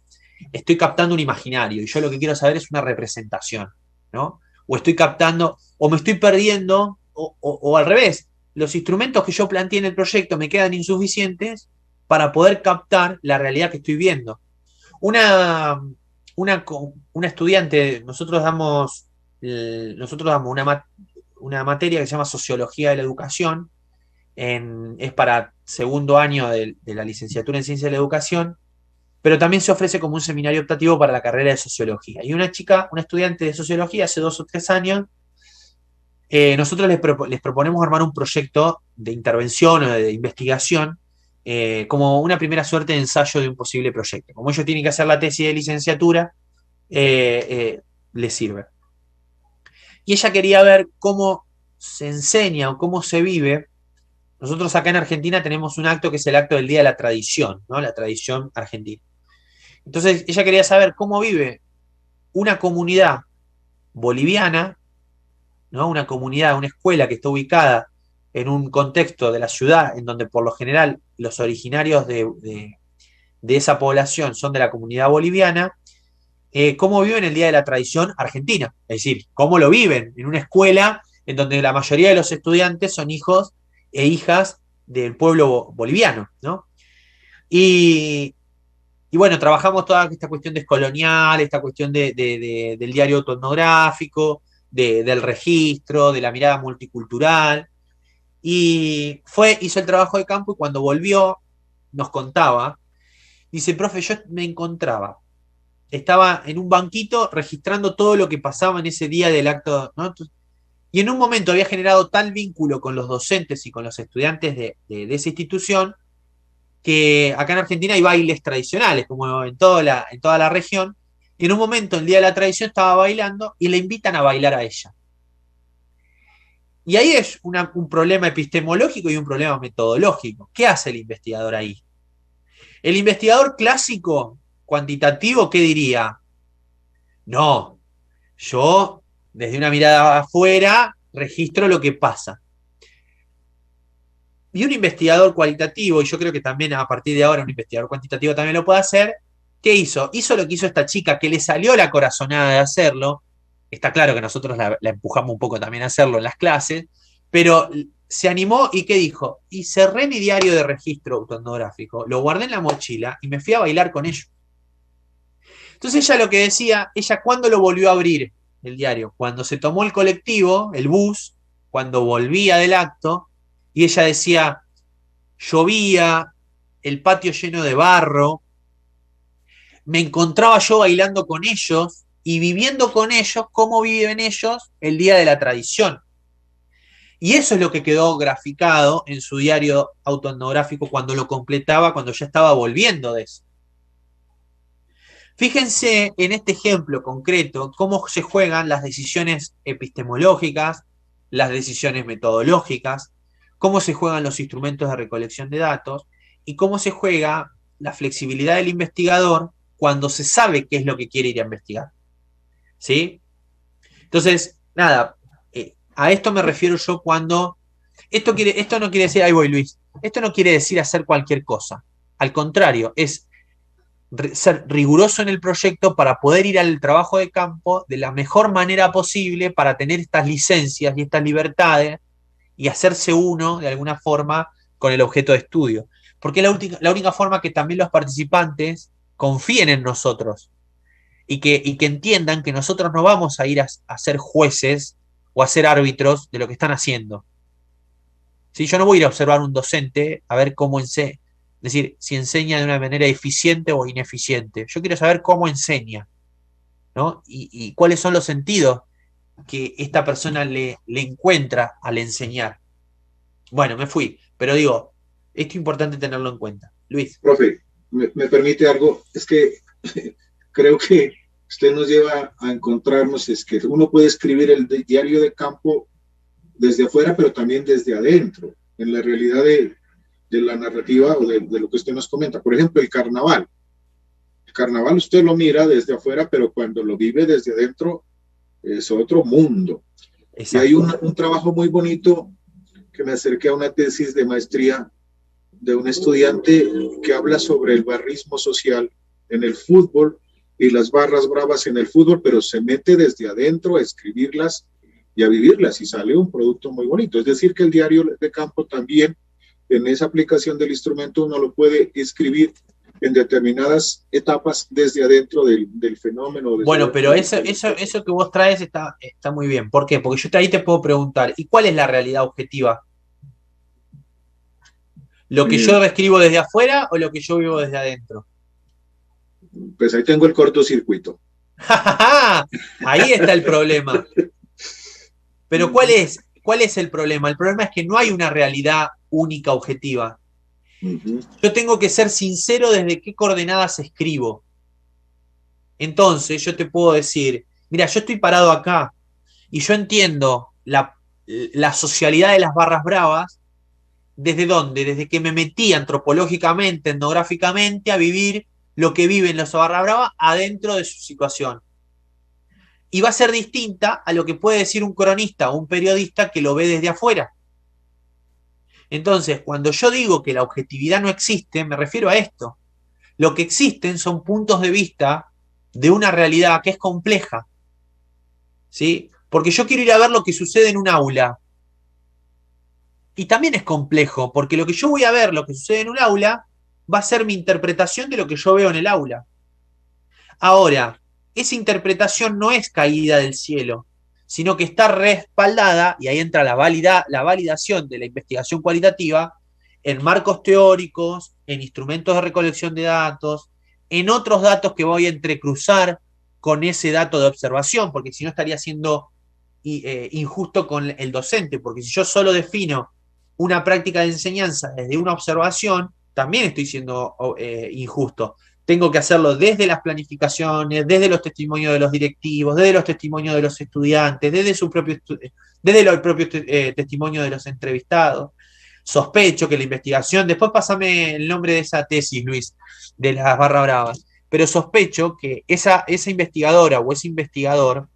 estoy captando un imaginario y yo lo que quiero saber es una representación, ¿no? O estoy captando, o me estoy perdiendo, o al revés, los instrumentos que yo planteé en el proyecto me quedan insuficientes para poder captar la realidad que estoy viendo. Una estudiante, nosotros damos una materia que se llama Sociología de la Educación, es para segundo año de la licenciatura en Ciencia de la Educación, pero también se ofrece como un seminario optativo para la carrera de Sociología. Y una estudiante de Sociología hace 2 o 3 años, nosotros les proponemos armar un proyecto de intervención o de investigación como una primera suerte de ensayo de un posible proyecto. Como ellos tienen que hacer la tesis de licenciatura, les sirve. Y ella quería ver cómo se enseña o cómo se vive. Nosotros acá en Argentina tenemos un acto que es el acto del Día de la Tradición, ¿no? La tradición argentina. Entonces ella quería saber cómo vive una comunidad boliviana, ¿no? Una comunidad, una escuela que está ubicada en un contexto de la ciudad en donde por lo general los originarios de esa población son de la comunidad boliviana, cómo viven el Día de la Tradición argentina. Es decir, cómo lo viven en una escuela en donde la mayoría de los estudiantes son hijos e hijas del pueblo boliviano, ¿no? Y bueno, trabajamos toda esta cuestión descolonial, esta cuestión del diario etnográfico, del registro, de la mirada multicultural. Y hizo el trabajo de campo y cuando volvió nos contaba, dice, profe, yo me encontraba, estaba en un banquito registrando todo lo que pasaba en ese día del acto, ¿no? Y en un momento había generado tal vínculo con los docentes y con los estudiantes de esa institución que acá en Argentina hay bailes tradicionales, como en toda la región, y en un momento, el Día de la Tradición, estaba bailando y le invitan a bailar a ella. Y ahí es un problema epistemológico y un problema metodológico. ¿Qué hace el investigador ahí? El investigador clásico, cuantitativo, ¿qué diría? No, yo, desde una mirada afuera, registro lo que pasa. Y un investigador cualitativo, y yo creo que también a partir de ahora un investigador cuantitativo también lo puede hacer, ¿qué hizo? Hizo lo que hizo esta chica, que le salió la corazonada de hacerlo. Está claro que nosotros la empujamos un poco también a hacerlo en las clases, pero se animó y ¿qué dijo? Y cerré mi diario de registro autoetnográfico, lo guardé en la mochila y me fui a bailar con ellos. Entonces ella lo que decía, ¿cuándo lo volvió a abrir el diario? Cuando se tomó el colectivo, el bus, cuando volvía del acto, y ella decía, llovía, el patio lleno de barro, me encontraba yo bailando con ellos y viviendo con ellos cómo viven ellos el Día de la Tradición. Y eso es lo que quedó graficado en su diario autoetnográfico cuando lo completaba, cuando ya estaba volviendo de eso. Fíjense en este ejemplo concreto cómo se juegan las decisiones epistemológicas, las decisiones metodológicas, cómo se juegan los instrumentos de recolección de datos y cómo se juega la flexibilidad del investigador cuando se sabe qué es lo que quiere ir a investigar. ¿Sí? Entonces, nada, a esto me refiero yo cuando... Esto no quiere decir, ahí voy Luis, esto no quiere decir hacer cualquier cosa. Al contrario, es ser riguroso en el proyecto para poder ir al trabajo de campo de la mejor manera posible para tener estas licencias y estas libertades y hacerse uno, de alguna forma, con el objeto de estudio. Porque es la única forma que también los participantes confíen en nosotros y que entiendan que nosotros no vamos a ir a ser jueces o a ser árbitros de lo que están haciendo. ¿Sí? Yo no voy a ir a observar a un docente a ver cómo enseña, es decir, si enseña de una manera eficiente o ineficiente. Yo quiero saber cómo enseña, ¿no? Y cuáles son los sentidos que esta persona le encuentra al enseñar. Bueno, me fui, pero digo, esto es importante tenerlo en cuenta. Luis. Profe, ¿me permite algo? Es que creo que usted nos lleva a encontrarnos, es que uno puede escribir el diario de campo desde afuera, pero también desde adentro, en la realidad de la narrativa o de lo que usted nos comenta. Por ejemplo, el carnaval. El carnaval usted lo mira desde afuera, pero cuando lo vive desde adentro es otro mundo. Exacto. Y hay un trabajo muy bonito que me acerqué a una tesis de maestría de un estudiante que habla sobre el barrismo social en el fútbol y las barras bravas en el fútbol, pero se mete desde adentro a escribirlas y a vivirlas y sale un producto muy bonito. Es decir, que el diario de campo también, en esa aplicación del instrumento, uno lo puede escribir en determinadas etapas desde adentro del fenómeno. Bueno, pero eso que vos traes está muy bien. ¿Por qué? Porque yo ahí te puedo preguntar, ¿y cuál es la realidad objetiva? ¿Lo que yo escribo desde afuera o lo que yo vivo desde adentro? Pues ahí tengo el cortocircuito. Ahí está el problema. Pero ¿cuál es el problema? El problema es que no hay una realidad única objetiva. Yo tengo que ser sincero desde qué coordenadas escribo. Entonces yo te puedo decir, mira, yo estoy parado acá y yo entiendo la socialidad de las barras bravas. ¿Desde dónde? Desde que me metí antropológicamente, etnográficamente, a vivir lo que viven los barras bravas adentro de su situación. Y va a ser distinta a lo que puede decir un cronista o un periodista que lo ve desde afuera. Entonces, cuando yo digo que la objetividad no existe, me refiero a esto. Lo que existen son puntos de vista de una realidad que es compleja, ¿sí? Porque yo quiero ir a ver lo que sucede en un aula. Y también es complejo, porque lo que yo voy a ver, lo que sucede en un aula, va a ser mi interpretación de lo que yo veo en el aula. Ahora, esa interpretación no es caída del cielo, sino que está respaldada, y ahí entra la validación de la investigación cualitativa, en marcos teóricos, en instrumentos de recolección de datos, en otros datos que voy a entrecruzar con ese dato de observación, porque si no estaría siendo injusto con el docente, porque si yo solo defino una práctica de enseñanza desde una observación, también estoy siendo injusto. Tengo que hacerlo desde las planificaciones, desde los testimonios de los directivos, desde los testimonios de los estudiantes, desde los propios testimonios de los entrevistados. Sospecho que la investigación, después pásame el nombre de esa tesis, Luis, de las barra bravas, pero sospecho que esa investigadora o ese investigador,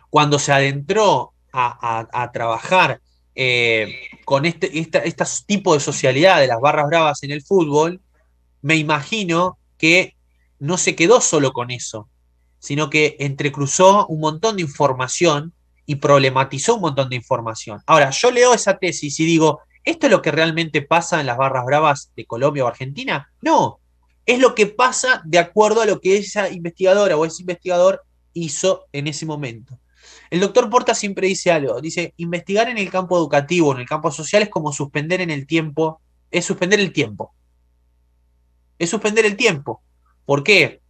cuando se adentró a trabajar con este tipo de socialidad de las barras bravas en el fútbol, me imagino que no se quedó solo con eso, sino que entrecruzó un montón de información y problematizó un montón de información. Ahora, yo leo esa tesis y digo, ¿esto es lo que realmente pasa en las barras bravas de Colombia o Argentina? No, es lo que pasa de acuerdo a lo que esa investigadora o ese investigador hizo en ese momento. El doctor Porta siempre dice algo, dice, investigar en el campo educativo, en el campo social, es como suspender en el tiempo, es suspender el tiempo. Es suspender el tiempo. ¿Por qué?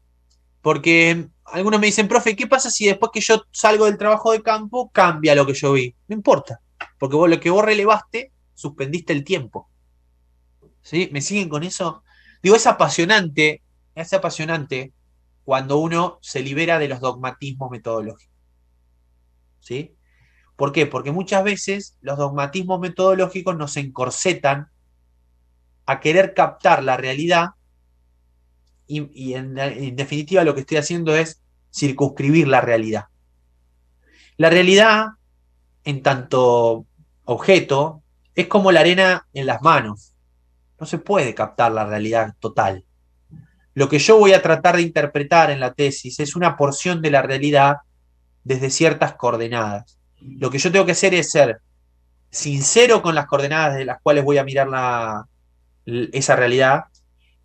Porque algunos me dicen, profe, ¿qué pasa si después que yo salgo del trabajo de campo cambia lo que yo vi? No importa, porque lo que vos relevaste, suspendiste el tiempo. ¿Sí? ¿Me siguen con eso? Digo, es apasionante cuando uno se libera de los dogmatismos metodológicos. ¿Sí? ¿Por qué? Porque muchas veces los dogmatismos metodológicos nos encorsetan a querer captar la realidad y en definitiva lo que estoy haciendo es circunscribir la realidad. La realidad, en tanto objeto, es como la arena en las manos. No se puede captar la realidad total. Lo que yo voy a tratar de interpretar en la tesis es una porción de la realidad desde ciertas coordenadas. Lo que yo tengo que hacer es ser sincero con las coordenadas de las cuales voy a mirar esa realidad.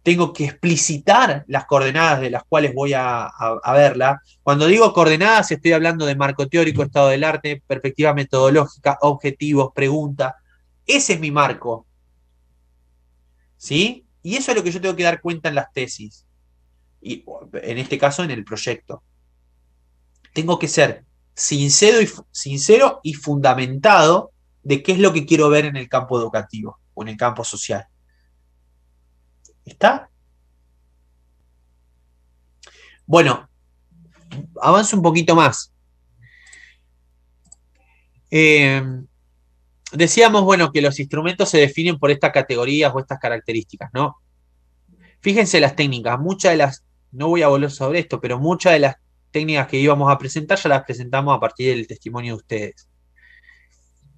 Tengo que explicitar las coordenadas de las cuales voy a verla. Cuando digo coordenadas, estoy hablando de marco teórico, estado del arte, perspectiva metodológica, objetivos, preguntas. Ese es mi marco. ¿Sí? Y eso es lo que yo tengo que dar cuenta en las tesis. Y en este caso, en el proyecto. Tengo que ser sincero y fundamentado de qué es lo que quiero ver en el campo educativo o en el campo social. ¿Está? Bueno, avanzo un poquito más. Decíamos, bueno, que los instrumentos se definen por estas categorías o estas características, ¿no? Fíjense las técnicas, no voy a volver sobre esto, pero muchas de las técnicas que íbamos a presentar ya las presentamos a partir del testimonio de ustedes.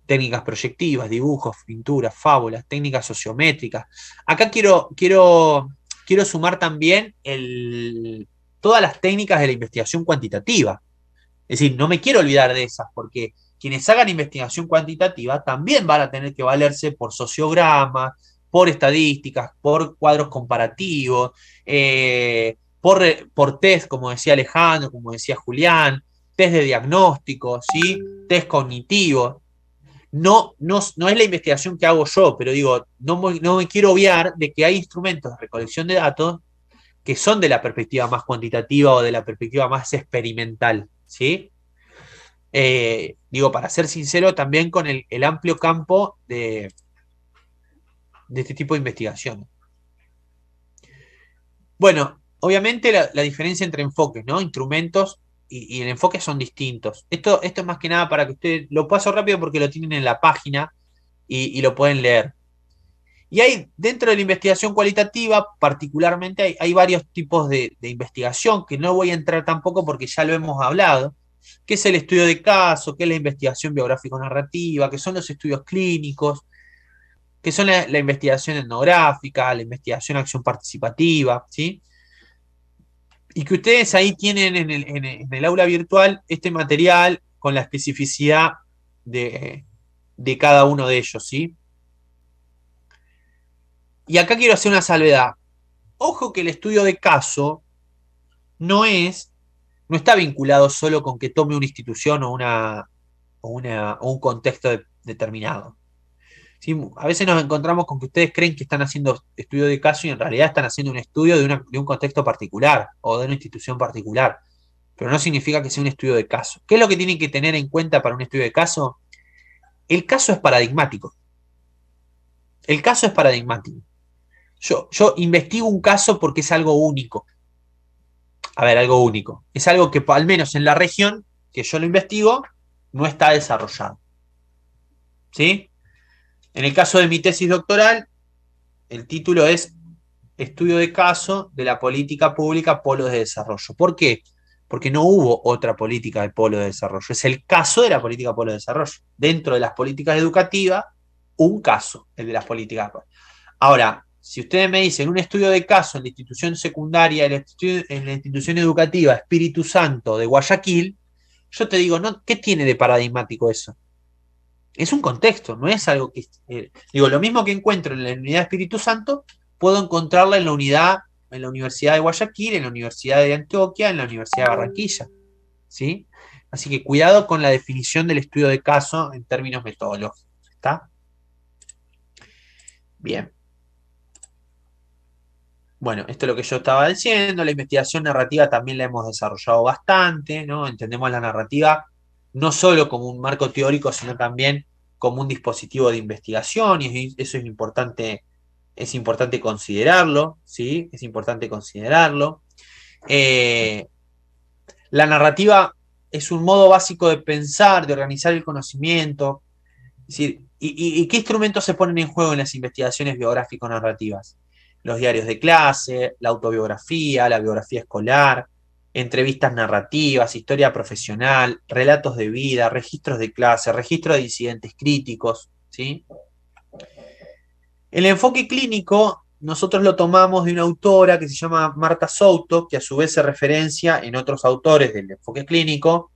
Técnicas proyectivas, dibujos, pinturas, fábulas, técnicas sociométricas. Acá quiero sumar también todas las técnicas de la investigación cuantitativa. Es decir, no me quiero olvidar de esas, porque quienes hagan investigación cuantitativa también van a tener que valerse por sociogramas, por estadísticas, por cuadros comparativos, por test, como decía Alejandro, como decía Julián, test de diagnóstico, ¿sí? Test cognitivo. No es la investigación que hago yo, pero digo, no me quiero obviar de que hay instrumentos de recolección de datos que son de la perspectiva más cuantitativa o de la perspectiva más experimental, ¿sí? Digo, para ser sincero, también con el amplio campo de de este tipo de investigación. Bueno, obviamente la diferencia entre enfoques, ¿no? Instrumentos y el enfoque son distintos. Esto es más que nada para que ustedes, lo paso rápido porque lo tienen en la página y lo pueden leer. Y hay, dentro de la investigación cualitativa, particularmente, hay varios tipos de investigación, que no voy a entrar tampoco porque ya lo hemos hablado, que es el estudio de caso, que es la investigación biográfico-narrativa, que son los estudios clínicos, que son la investigación etnográfica, la investigación acción participativa, ¿sí? Y que ustedes ahí tienen en el aula virtual este material con la especificidad de cada uno de ellos, ¿sí? Y acá quiero hacer una salvedad. Ojo que el estudio de caso no está vinculado solo con que tome una institución o un contexto determinado. ¿Sí? A veces nos encontramos con que ustedes creen que están haciendo estudio de caso y en realidad están haciendo un estudio de un contexto particular o de una institución particular. Pero no significa que sea un estudio de caso. ¿Qué es lo que tienen que tener en cuenta para un estudio de caso? El caso es paradigmático. El caso es paradigmático. Yo investigo un caso porque es algo único. A ver, algo único. Es algo que al menos en la región que yo lo investigo no está desarrollado. ¿Sí? En el caso de mi tesis doctoral, el título es Estudio de caso de la política pública Polos de Desarrollo. ¿Por qué? Porque no hubo otra política de polo de desarrollo. Es el caso de la política polo de desarrollo. Dentro de las políticas educativas, un caso, el de las políticas. Ahora, si ustedes me dicen un estudio de caso en la institución secundaria, en la institución educativa Espíritu Santo de Guayaquil, yo te digo, no, ¿qué tiene de paradigmático eso? Es un contexto, no es algo que... digo, lo mismo que encuentro en la unidad Espíritu Santo, puedo encontrarla en la Universidad de Guayaquil, en la Universidad de Antioquia, en la Universidad de Barranquilla. ¿Sí? Así que cuidado con la definición del estudio de caso en términos metodológicos. ¿Está? Bien. Bueno, esto es lo que yo estaba diciendo. La investigación narrativa también la hemos desarrollado bastante, ¿no? Entendemos la narrativa no solo como un marco teórico, sino también como un dispositivo de investigación, y eso es importante considerarlo, ¿sí? Es importante considerarlo. La narrativa es un modo básico de pensar, de organizar el conocimiento. Es decir, ¿y qué instrumentos se ponen en juego en las investigaciones biográfico-narrativas? Los diarios de clase, la autobiografía, la biografía escolar, entrevistas narrativas, historia profesional, relatos de vida, registros de clase, registro de incidentes críticos, ¿sí? El enfoque clínico nosotros lo tomamos de una autora que se llama Marta Souto, que a su vez se referencia en otros autores del enfoque clínico,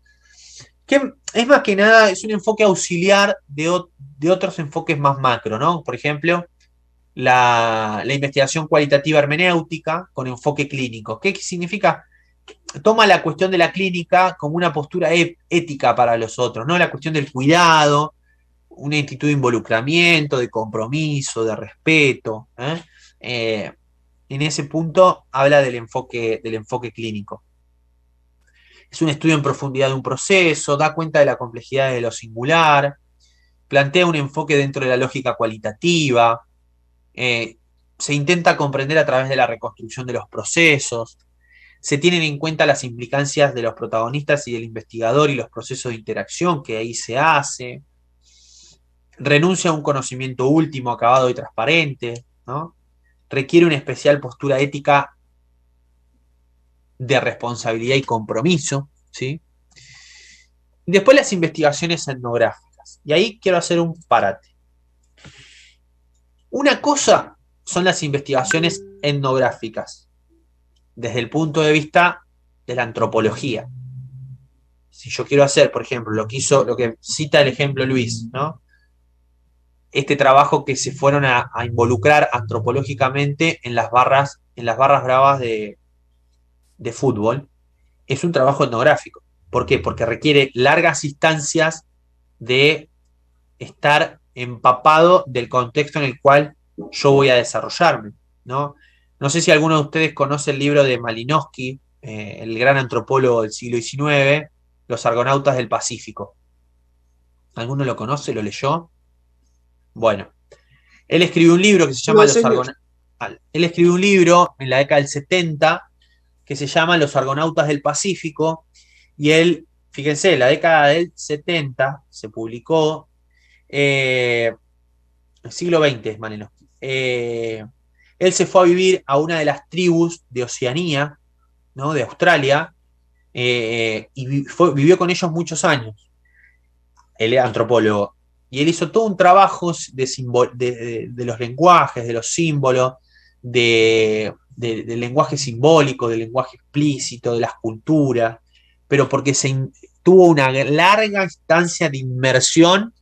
que es más que nada, es un enfoque auxiliar de otros enfoques más macro, ¿no? Por ejemplo, la investigación cualitativa hermenéutica con enfoque clínico. ¿Qué significa? Toma la cuestión de la clínica como una postura ética para los otros, ¿no? La cuestión del cuidado, una actitud de involucramiento, de compromiso, de respeto. En ese punto habla del enfoque clínico. Es un estudio en profundidad de un proceso, da cuenta de la complejidad de lo singular, plantea un enfoque dentro de la lógica cualitativa, se intenta comprender a través de la reconstrucción de los procesos, se tienen en cuenta las implicancias de los protagonistas y del investigador y los procesos de interacción que ahí se hace, renuncia a un conocimiento último, acabado y transparente, ¿no? Requiere una especial postura ética de responsabilidad y compromiso, ¿sí? Después las investigaciones etnográficas. Y ahí quiero hacer un parate. Una cosa son las investigaciones etnográficas, desde el punto de vista de la antropología. Si yo quiero hacer, por ejemplo, lo que cita el ejemplo Luis, ¿no? Este trabajo que se fueron a involucrar antropológicamente en las barras bravas de fútbol, es un trabajo etnográfico. ¿Por qué? Porque requiere largas instancias de estar empapado del contexto en el cual yo voy a desarrollarme, ¿no? No sé si alguno de ustedes conoce el libro de Malinowski, el gran antropólogo del siglo XIX, Los Argonautas del Pacífico. ¿Alguno lo conoce? ¿Lo leyó? Bueno, Él escribió un libro que se llama Él escribió un libro en la década del 70 que se llama Los Argonautas del Pacífico, y él, fíjense, en la década del 70 se publicó, el siglo XX, más o menos. Él se fue a vivir a una de las tribus de Oceanía, ¿no? De Australia, y vivió con ellos muchos años. Él era antropólogo. Y él hizo todo un trabajo de los lenguajes, de los símbolos, del lenguaje simbólico, del lenguaje explícito, de las culturas, pero porque tuvo una larga instancia de inmersión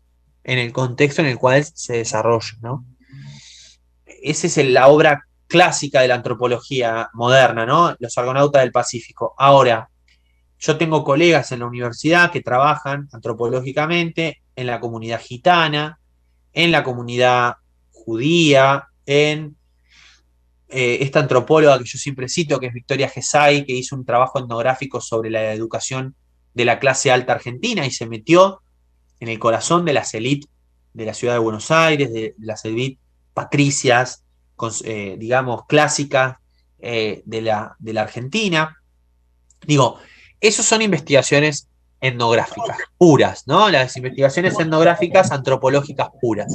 en el contexto en el cual se desarrolla, ¿no? Esa es la obra clásica de la antropología moderna, ¿no? Los Argonautas del Pacífico. Ahora, yo tengo colegas en la universidad que trabajan antropológicamente en la comunidad gitana, en la comunidad judía, en esta antropóloga que yo siempre cito, que es Victoria Gesay, que hizo un trabajo etnográfico sobre la educación de la clase alta argentina y se metió en el corazón de las élites de la ciudad de Buenos Aires, de las élites patricias, digamos, clásicas de la Argentina. Digo, esas son investigaciones etnográficas puras, ¿no? Las investigaciones etnográficas antropológicas puras.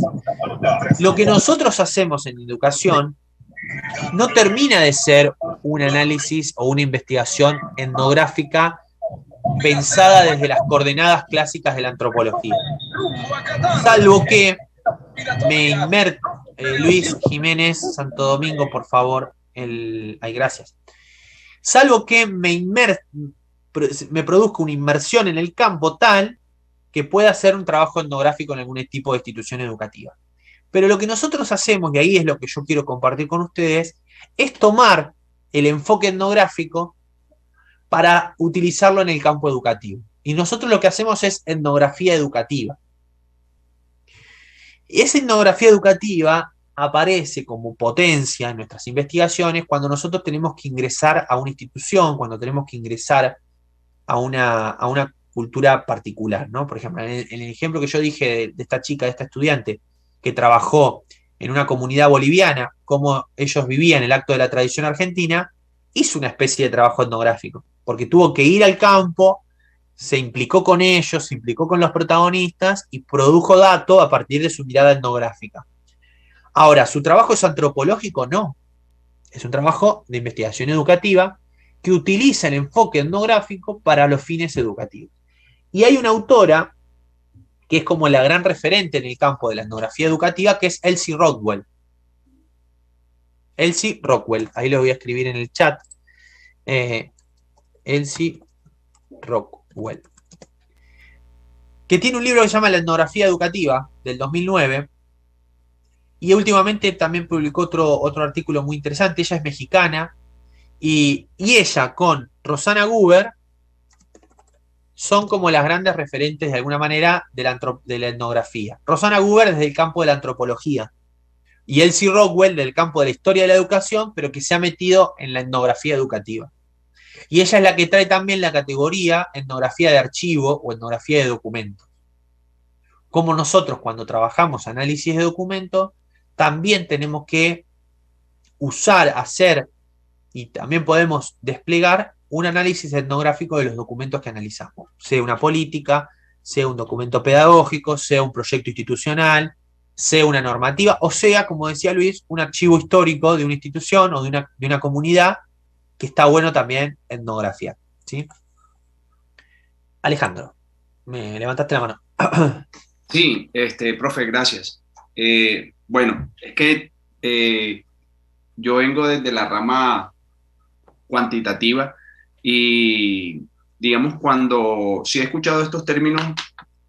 Lo que nosotros hacemos en educación no termina de ser un análisis o una investigación etnográfica pensada desde las coordenadas clásicas de la antropología. Salvo que Luis Jiménez, Santo Domingo, por favor, ay, gracias. Salvo que me produzca una inmersión en el campo tal que pueda hacer un trabajo etnográfico en algún tipo de institución educativa. Pero lo que nosotros hacemos, y ahí es lo que yo quiero compartir con ustedes, es tomar el enfoque etnográfico para utilizarlo en el campo educativo. Y nosotros lo que hacemos es etnografía educativa. Y esa etnografía educativa aparece como potencia en nuestras investigaciones cuando nosotros tenemos que ingresar a una institución, cuando tenemos que ingresar a una cultura particular, ¿no? Por ejemplo, en el ejemplo que yo dije de esta chica, de esta estudiante, que trabajó en una comunidad boliviana, cómo ellos vivían el acto de la tradición argentina, hizo una especie de trabajo etnográfico, porque tuvo que ir al campo, se implicó con ellos, se implicó con los protagonistas y produjo datos a partir de su mirada etnográfica. Ahora, ¿su trabajo es antropológico? No. Es un trabajo de investigación educativa que utiliza el enfoque etnográfico para los fines educativos. Y hay una autora que es como la gran referente en el campo de la etnografía educativa, que es Elsie Rockwell. Elsie Rockwell, ahí lo voy a escribir en el chat. Elsie Rockwell, que tiene un libro que se llama La etnografía educativa, del 2009, y últimamente también publicó otro artículo muy interesante. Ella es mexicana, y ella con Rosana Guber son como las grandes referentes de alguna manera de la etnografía. Rosana Guber desde el campo de la antropología y Elsie Rockwell del campo de la historia de la educación, pero que se ha metido en la etnografía educativa. Y ella es la que trae también la categoría etnografía de archivo o etnografía de documentos. Como nosotros cuando trabajamos análisis de documentos, también tenemos que usar, hacer y también podemos desplegar un análisis etnográfico de los documentos que analizamos, sea una política, sea un documento pedagógico, sea un proyecto institucional, sea una normativa, o sea, como decía Luis, un archivo histórico de una institución o de una comunidad que está bueno también etnografiar, ¿sí? Alejandro, me levantaste la mano. Sí, profe, gracias. Bueno, es que yo vengo desde la rama cuantitativa y, digamos, cuando sí he escuchado estos términos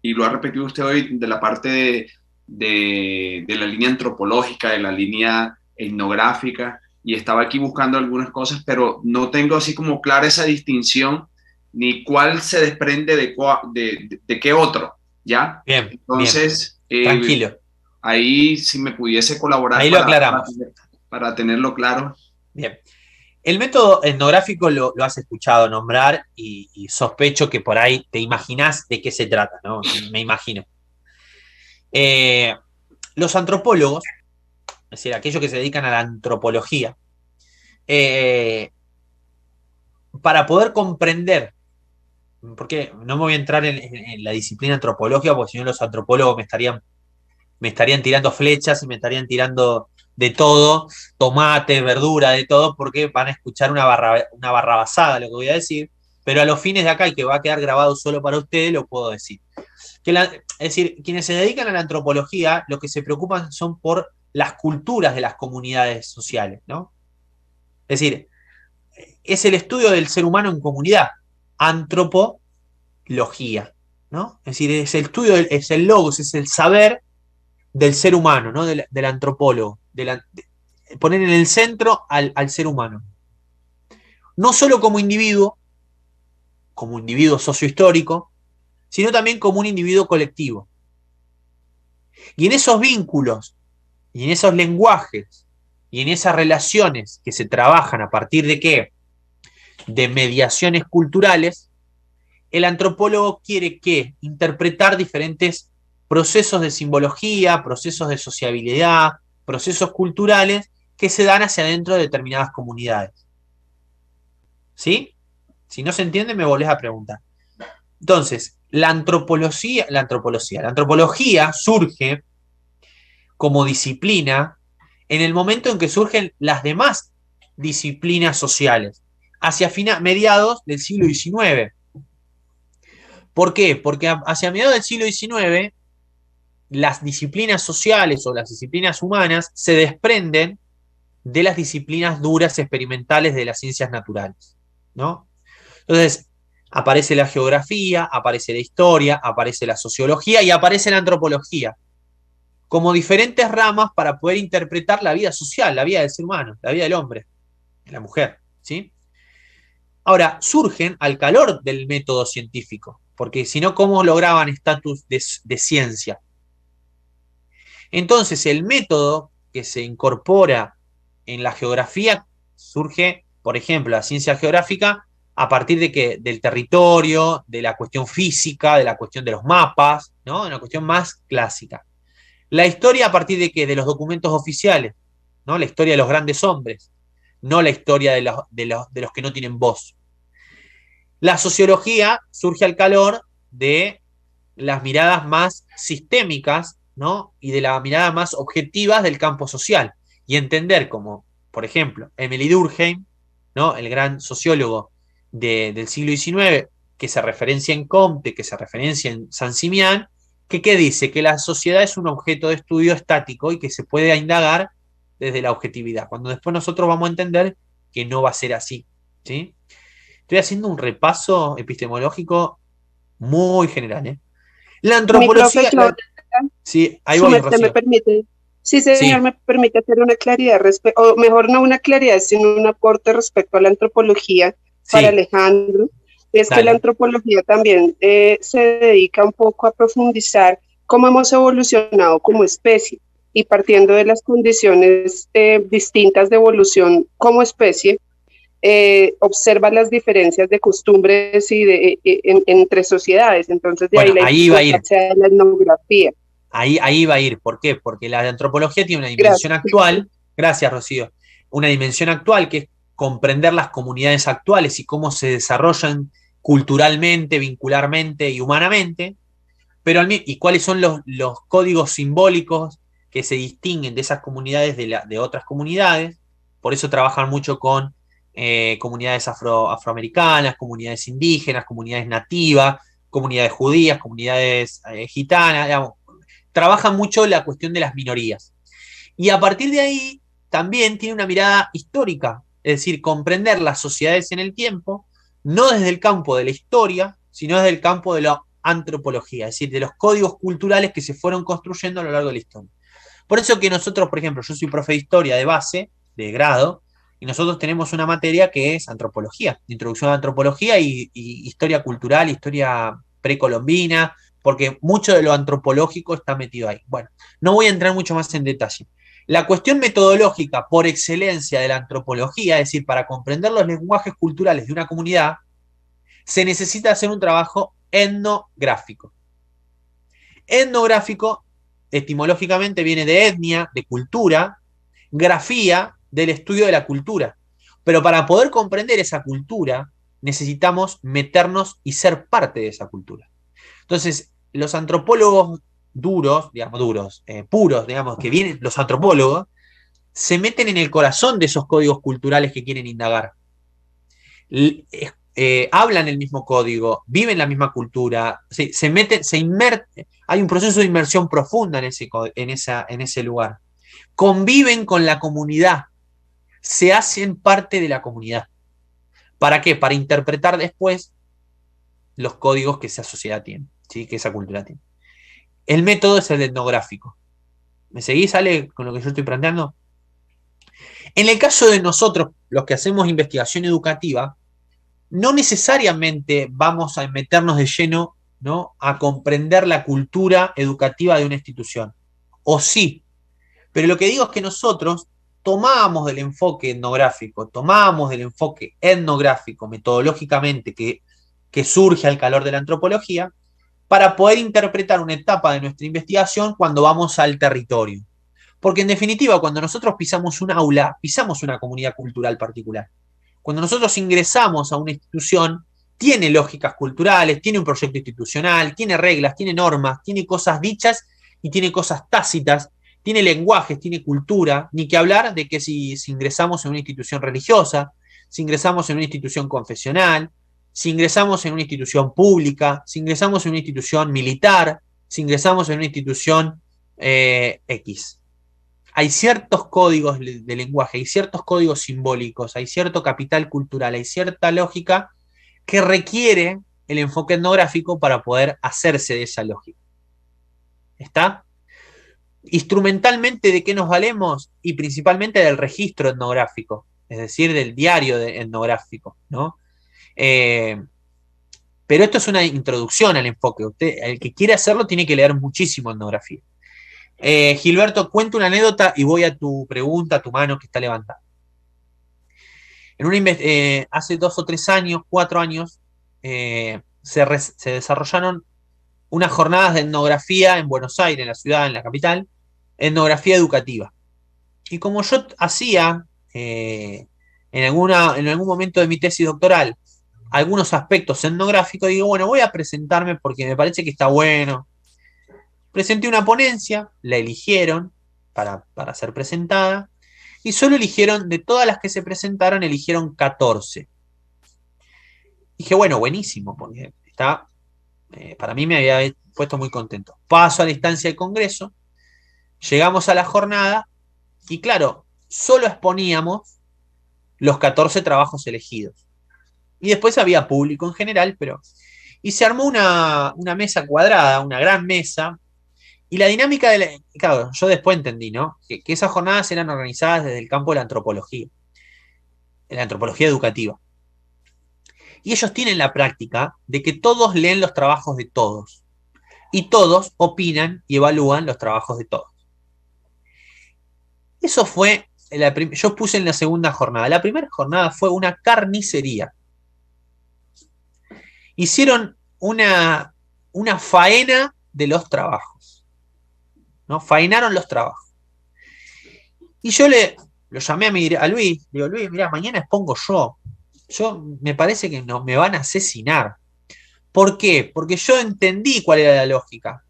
y lo ha repetido usted hoy de la parte de la línea antropológica, de la línea etnográfica, y estaba aquí buscando algunas cosas, pero no tengo así como clara esa distinción ni cuál se desprende de qué otro, ¿ya? Bien, entonces, bien. Tranquilo. Ahí si me pudiese colaborar ahí lo aclaramos. Para tenerlo claro. Bien. El método etnográfico lo has escuchado nombrar y sospecho que por ahí te imaginás de qué se trata, ¿no? Me imagino. Los antropólogos decir, aquellos que se dedican a la antropología, para poder comprender, porque no me voy a entrar en la disciplina antropológica, porque si no los antropólogos me estarían tirando flechas y me estarían tirando de todo, tomate, verdura, de todo, porque van a escuchar una barrabasada lo que voy a decir, pero a los fines de acá, y que va a quedar grabado solo para ustedes, lo puedo decir. Es decir, quienes se dedican a la antropología, lo que se preocupan son por las culturas de las comunidades sociales, ¿no? Es decir, es el estudio del ser humano en comunidad, antropología, ¿no? Es decir, es el estudio, es el logos, es el saber del ser humano, ¿no? Del antropólogo, poner en el centro al ser humano. No solo como individuo sociohistórico, sino también como un individuo colectivo. Y en esos vínculos, y en esos lenguajes, y en esas relaciones que se trabajan a partir de ¿qué? De mediaciones culturales, el antropólogo quiere ¿qué? Interpretar diferentes procesos de simbología, procesos de sociabilidad, procesos culturales que se dan hacia adentro de determinadas comunidades. ¿Sí? Si no se entiende, me volvés a preguntar. Entonces, la antropología surge como disciplina en el momento en que surgen las demás disciplinas sociales, hacia mediados del siglo XIX. ¿Por qué? Porque hacia mediados del siglo XIX las disciplinas sociales o las disciplinas humanas se desprenden de las disciplinas duras experimentales de las ciencias naturales, ¿no? Entonces, aparece la geografía, aparece la historia, aparece la sociología y aparece la antropología, como diferentes ramas para poder interpretar la vida social, la vida del ser humano, la vida del hombre, de la mujer, ¿sí? Ahora, surgen al calor del método científico, porque si no, ¿cómo lograban estatus de ciencia? Entonces, el método que se incorpora en la geografía surge, por ejemplo, la ciencia geográfica, a partir de que, del territorio, de la cuestión física, de la cuestión de los mapas, ¿no? Una cuestión más clásica. La historia a partir de qué? De los documentos oficiales, ¿no? La historia de los grandes hombres, no la historia de los que no tienen voz. La sociología surge al calor de las miradas más sistémicas, ¿no? Y de la mirada más objetiva del campo social. Y entender como, por ejemplo, Emily Durkheim, ¿no? El gran sociólogo del siglo XIX, que se referencia en Comte, que se referencia en Saint-Simon, ¿qué dice? Que la sociedad es un objeto de estudio estático y que se puede indagar desde la objetividad, cuando después nosotros vamos a entender que no va a ser así, ¿sí? Estoy haciendo un repaso epistemológico muy general, ¿eh? La antropología... Sí, ahí voy, Rocío. ¿Me permite? Sí, señor, sí. Me permite hacer una claridad, o mejor no una claridad, sino un aporte respecto a la antropología para Alejandro. Es que la antropología también se dedica un poco a profundizar cómo hemos evolucionado como especie, y partiendo de las condiciones distintas de evolución como especie, observa las diferencias de costumbres y entre sociedades. Entonces, de ahí la importancia de la etnografía. Ahí va a ir. ¿Por qué? Porque la antropología tiene una dimensión actual. Gracias, Rocío. Una dimensión actual que es comprender las comunidades actuales y cómo se desarrollan culturalmente, vincularmente y humanamente, y cuáles son los códigos simbólicos que se distinguen de esas comunidades de otras comunidades. Por eso trabajan mucho con comunidades afroamericanas, comunidades indígenas, comunidades nativas, comunidades judías, comunidades gitanas, digamos. Trabajan mucho la cuestión de las minorías. Y a partir de ahí también tiene una mirada histórica, es decir, comprender las sociedades en el tiempo, no desde el campo de la historia, sino desde el campo de la antropología, es decir, de los códigos culturales que se fueron construyendo a lo largo de la historia. Por eso que nosotros, por ejemplo, yo soy profe de historia de base, de grado, y nosotros tenemos una materia que es antropología, introducción a antropología y historia cultural, historia precolombina, porque mucho de lo antropológico está metido ahí. Bueno, no voy a entrar mucho más en detalle. La cuestión metodológica por excelencia de la antropología, es decir, para comprender los lenguajes culturales de una comunidad, se necesita hacer un trabajo etnográfico. Etnográfico, etimológicamente, viene de etnia, de cultura, grafía del estudio de la cultura. Pero para poder comprender esa cultura, necesitamos meternos y ser parte de esa cultura. Entonces, los antropólogos duros, puros, digamos, que vienen, los antropólogos, se meten en el corazón de esos códigos culturales que quieren indagar. Hablan el mismo código, viven la misma cultura, se meten, hay un proceso de inmersión profunda en ese lugar. Conviven con la comunidad, se hacen parte de la comunidad. ¿Para qué? Para interpretar después los códigos que esa sociedad tiene, ¿sí? Que esa cultura tiene. El método es el etnográfico. ¿Me seguís, Ale, con lo que yo estoy planteando? En el caso de nosotros, los que hacemos investigación educativa, no necesariamente vamos a meternos de lleno, ¿no?, a comprender la cultura educativa de una institución. O sí, pero lo que digo es que nosotros tomábamos del enfoque etnográfico, tomábamos del enfoque etnográfico, metodológicamente, que surge al calor de la antropología, para poder interpretar una etapa de nuestra investigación cuando vamos al territorio. Porque en definitiva, cuando nosotros pisamos un aula, pisamos una comunidad cultural particular. Cuando nosotros ingresamos a una institución, tiene lógicas culturales, tiene un proyecto institucional, tiene reglas, tiene normas, tiene cosas dichas y tiene cosas tácitas, tiene lenguajes, tiene cultura, ni que hablar de que si ingresamos en una institución religiosa, si ingresamos en una institución confesional, si ingresamos en una institución pública, si ingresamos en una institución militar, si ingresamos en una institución X. Hay ciertos códigos de lenguaje, hay ciertos códigos simbólicos, hay cierto capital cultural, hay cierta lógica que requiere el enfoque etnográfico para poder hacerse de esa lógica. ¿Está? Instrumentalmente, ¿de qué nos valemos? Y principalmente del registro etnográfico, es decir, del diario etnográfico, ¿no? Pero esto es una introducción al enfoque. El que quiere hacerlo tiene que leer muchísimo etnografía. Gilberto, cuento una anécdota y voy a tu pregunta, a tu mano que está levantada. Hace 2 o 3 años, 4 años, se desarrollaron unas jornadas de etnografía en Buenos Aires, en la ciudad, en la capital, etnografía educativa. Y como yo hacía en algún momento de mi tesis doctoral algunos aspectos etnográficos, digo, bueno, voy a presentarme porque me parece que está bueno. Presenté una ponencia, la eligieron para ser presentada, y solo eligieron, de todas las que se presentaron, eligieron 14. Dije, bueno, buenísimo, porque para mí me había puesto muy contento. Paso a la instancia de congreso, llegamos a la jornada, y claro, solo exponíamos los 14 trabajos elegidos. Y después había público en general, y se armó una mesa cuadrada, una gran mesa. Y la dinámica claro, yo después entendí, ¿no? Que esas jornadas eran organizadas desde el campo de la antropología educativa. Y ellos tienen la práctica de que todos leen los trabajos de todos. Y todos opinan y evalúan los trabajos de todos. Eso fue, yo puse en la segunda jornada. La primera jornada fue una carnicería. Hicieron una faena de los trabajos, ¿no? Faenaron los trabajos. Y yo lo llamé a Luis, le digo, Luis, mirá, mañana expongo yo. Me parece que me van a asesinar. ¿Por qué? Porque yo entendí cuál era la lógica.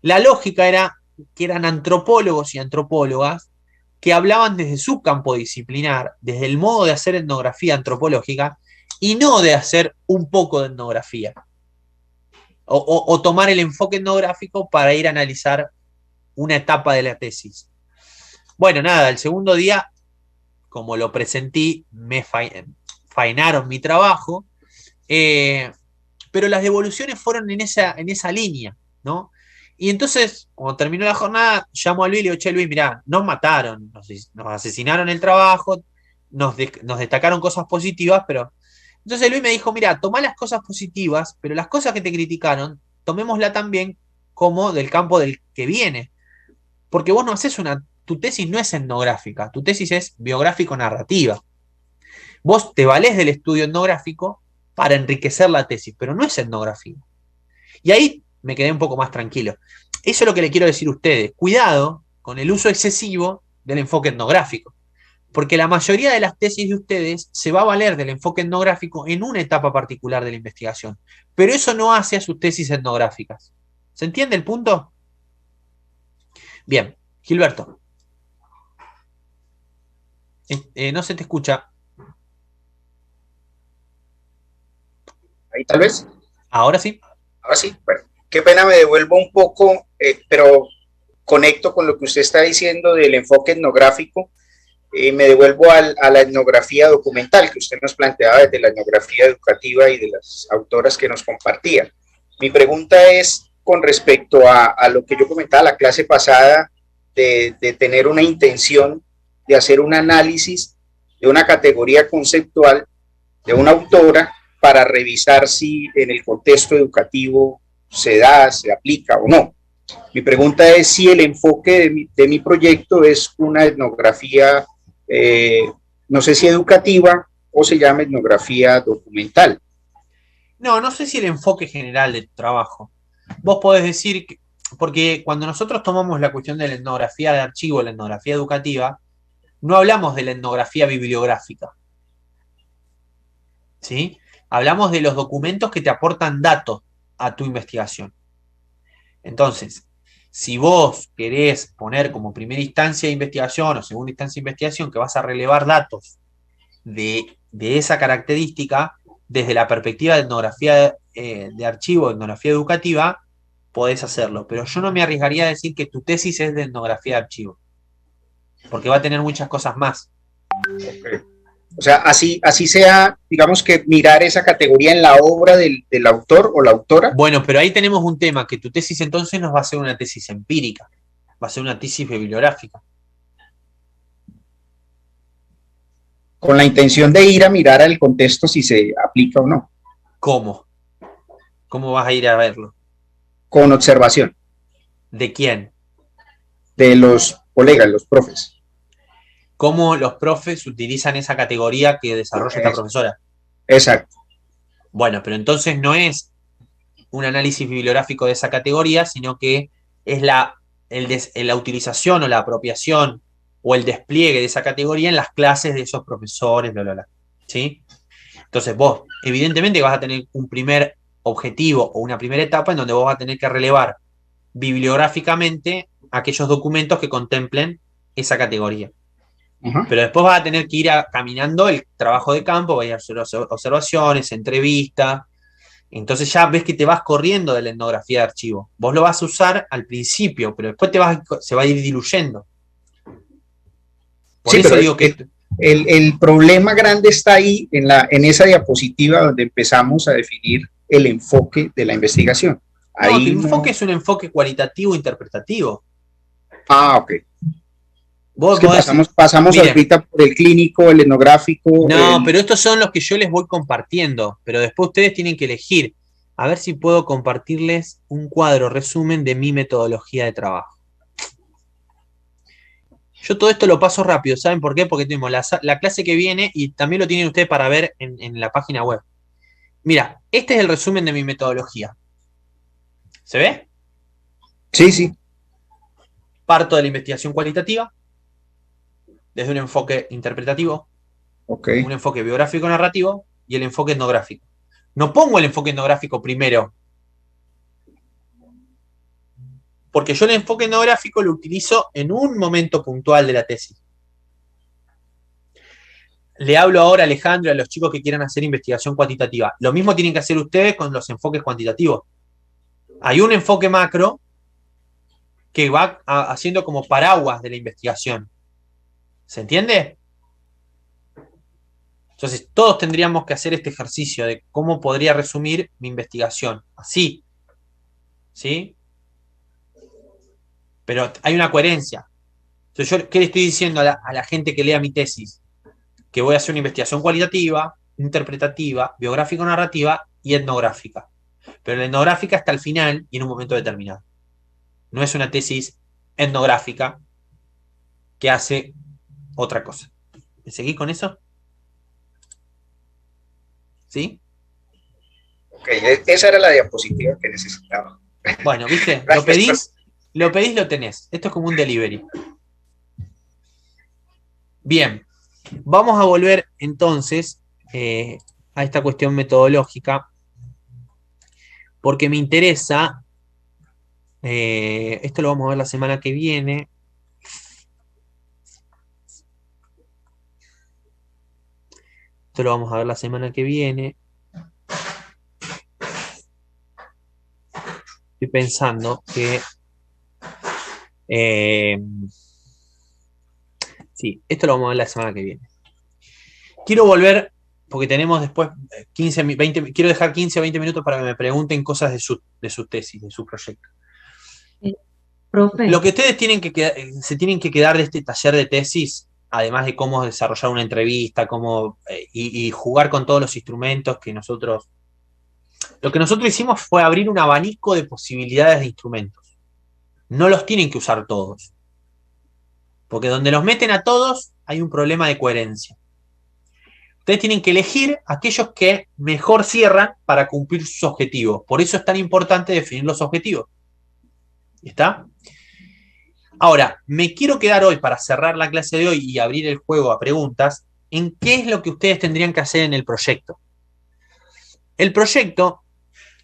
La lógica era que eran antropólogos y antropólogas que hablaban desde su campo disciplinar, desde el modo de hacer etnografía antropológica, y no de hacer un poco de etnografía. O tomar el enfoque etnográfico para ir a analizar una etapa de la tesis. Bueno, nada, el segundo día, como lo presentí, me faenaron mi trabajo, pero las devoluciones fueron en esa línea, ¿no? Y entonces, cuando terminó la jornada, llamo a Luis y le digo, che, Luis, mirá, nos mataron, nos asesinaron el trabajo, nos destacaron cosas positivas, pero... Entonces Luis me dijo, mira, tomá las cosas positivas, pero las cosas que te criticaron, tomémosla también como del campo del que viene. Porque vos no haces tu tesis no es etnográfica, tu tesis es biográfico-narrativa. Vos te valés del estudio etnográfico para enriquecer la tesis, pero no es etnografía. Y ahí me quedé un poco más tranquilo. Eso es lo que le quiero decir a ustedes. Cuidado con el uso excesivo del enfoque etnográfico. Porque la mayoría de las tesis de ustedes se va a valer del enfoque etnográfico en una etapa particular de la investigación. Pero eso no hace a sus tesis etnográficas. ¿Se entiende el punto? Bien, Gilberto. No se te escucha. Ahí tal vez. Ahora sí. Ahora sí. Bueno, qué pena, me devuelvo un poco, pero conecto con lo que usted está diciendo del enfoque etnográfico. Me devuelvo a la etnografía documental que usted nos planteaba desde la etnografía educativa y de las autoras que nos compartían. Mi pregunta es con respecto a lo que yo comentaba la clase pasada de tener una intención de hacer un análisis de una categoría conceptual de una autora para revisar si en el contexto educativo se da, se aplica o no. Mi pregunta es si el enfoque de mi proyecto es una etnografía, no sé si educativa o se llama etnografía documental. No sé si el enfoque general de tu trabajo. Vos podés decir, porque cuando nosotros tomamos la cuestión de la etnografía de archivo, la etnografía educativa, no hablamos de la etnografía bibliográfica. ¿Sí? Hablamos de los documentos que te aportan datos a tu investigación. Entonces, si vos querés poner como primera instancia de investigación o segunda instancia de investigación que vas a relevar datos de esa característica, desde la perspectiva de etnografía de archivo, etnografía educativa, podés hacerlo. Pero yo no me arriesgaría a decir que tu tesis es de etnografía de archivo, porque va a tener muchas cosas más. Okay. O sea, así sea, digamos que mirar esa categoría en la obra del autor o la autora. Bueno, pero ahí tenemos un tema, que tu tesis entonces no va a ser una tesis empírica, va a ser una tesis bibliográfica. Con la intención de ir a mirar al contexto si se aplica o no. ¿Cómo? ¿Cómo vas a ir a verlo? Con observación. ¿De quién? De los colegas, los profes. ¿Cómo los profes utilizan esa categoría que desarrolla esta profesora? Exacto. Bueno, pero entonces no es un análisis bibliográfico de esa categoría, sino que es la utilización o la apropiación o el despliegue de esa categoría en las clases de esos profesores, bla, bla, bla. ¿Sí? Entonces vos, evidentemente vas a tener un primer objetivo o una primera etapa en donde vos vas a tener que relevar bibliográficamente aquellos documentos que contemplen esa categoría. Pero después vas a tener que ir caminando el trabajo de campo, vas a ir a hacer observaciones, entrevistas. Entonces ya ves que te vas corriendo de la etnografía de archivo. Vos lo vas a usar al principio, pero después se va a ir diluyendo. Por eso digo que el problema grande está ahí en esa diapositiva donde empezamos a definir el enfoque de la investigación. Ahí tu enfoque es un enfoque cualitativo interpretativo. Ah, ok. Pasamos ahorita por el clínico, el etnográfico. Pero estos son los que yo les voy compartiendo, pero después ustedes tienen que elegir. A ver si puedo compartirles un cuadro resumen de mi metodología de trabajo. Yo todo esto lo paso rápido, ¿saben por qué? Porque tenemos la clase que viene y también lo tienen ustedes para ver en la página web. Mira, este es el resumen de mi metodología. ¿Se ve? Sí, sí. Parto de la investigación cualitativa, desde un enfoque interpretativo, un enfoque biográfico narrativo y el enfoque etnográfico. No pongo el enfoque etnográfico primero, porque yo el enfoque etnográfico lo utilizo en un momento puntual de la tesis. Le hablo ahora a Alejandro y a los chicos que quieran hacer investigación cuantitativa. Lo mismo tienen que hacer ustedes con los enfoques cuantitativos. Hay un enfoque macro que va haciendo como paraguas de la investigación. ¿Se entiende? Entonces, todos tendríamos que hacer este ejercicio de cómo podría resumir mi investigación. Así. ¿Sí? Pero hay una coherencia. Entonces, yo, ¿qué le estoy diciendo a la gente que lea mi tesis? Que voy a hacer una investigación cualitativa, interpretativa, biográfico-narrativa y etnográfica. Pero la etnográfica está al final y en un momento determinado. No es una tesis etnográfica que hace otra cosa. ¿Me seguís con eso? ¿Sí? Ok, esa era la diapositiva que necesitaba. Bueno, ¿viste? Lo pedís, lo tenés. Esto es como un delivery. Bien, vamos a volver entonces a esta cuestión metodológica, porque me interesa, esto lo vamos a ver la semana que viene. Esto lo vamos a ver la semana que viene. Estoy pensando que... sí, esto lo vamos a ver la semana que viene. Quiero volver, porque tenemos después 15, 20, quiero dejar 15 o 20 minutos para que me pregunten cosas de su tesis, de su proyecto. Profe. Lo que ustedes se tienen que quedar de este taller de tesis, además de cómo desarrollar una entrevista, cómo y jugar con todos los instrumentos que nosotros... Lo que nosotros hicimos fue abrir un abanico de posibilidades de instrumentos. No los tienen que usar todos. Porque donde los meten a todos hay un problema de coherencia. Ustedes tienen que elegir aquellos que mejor cierran para cumplir sus objetivos. Por eso es tan importante definir los objetivos. ¿Está? Ahora, me quiero quedar hoy para cerrar la clase de hoy y abrir el juego a preguntas en qué es lo que ustedes tendrían que hacer en el proyecto. El proyecto,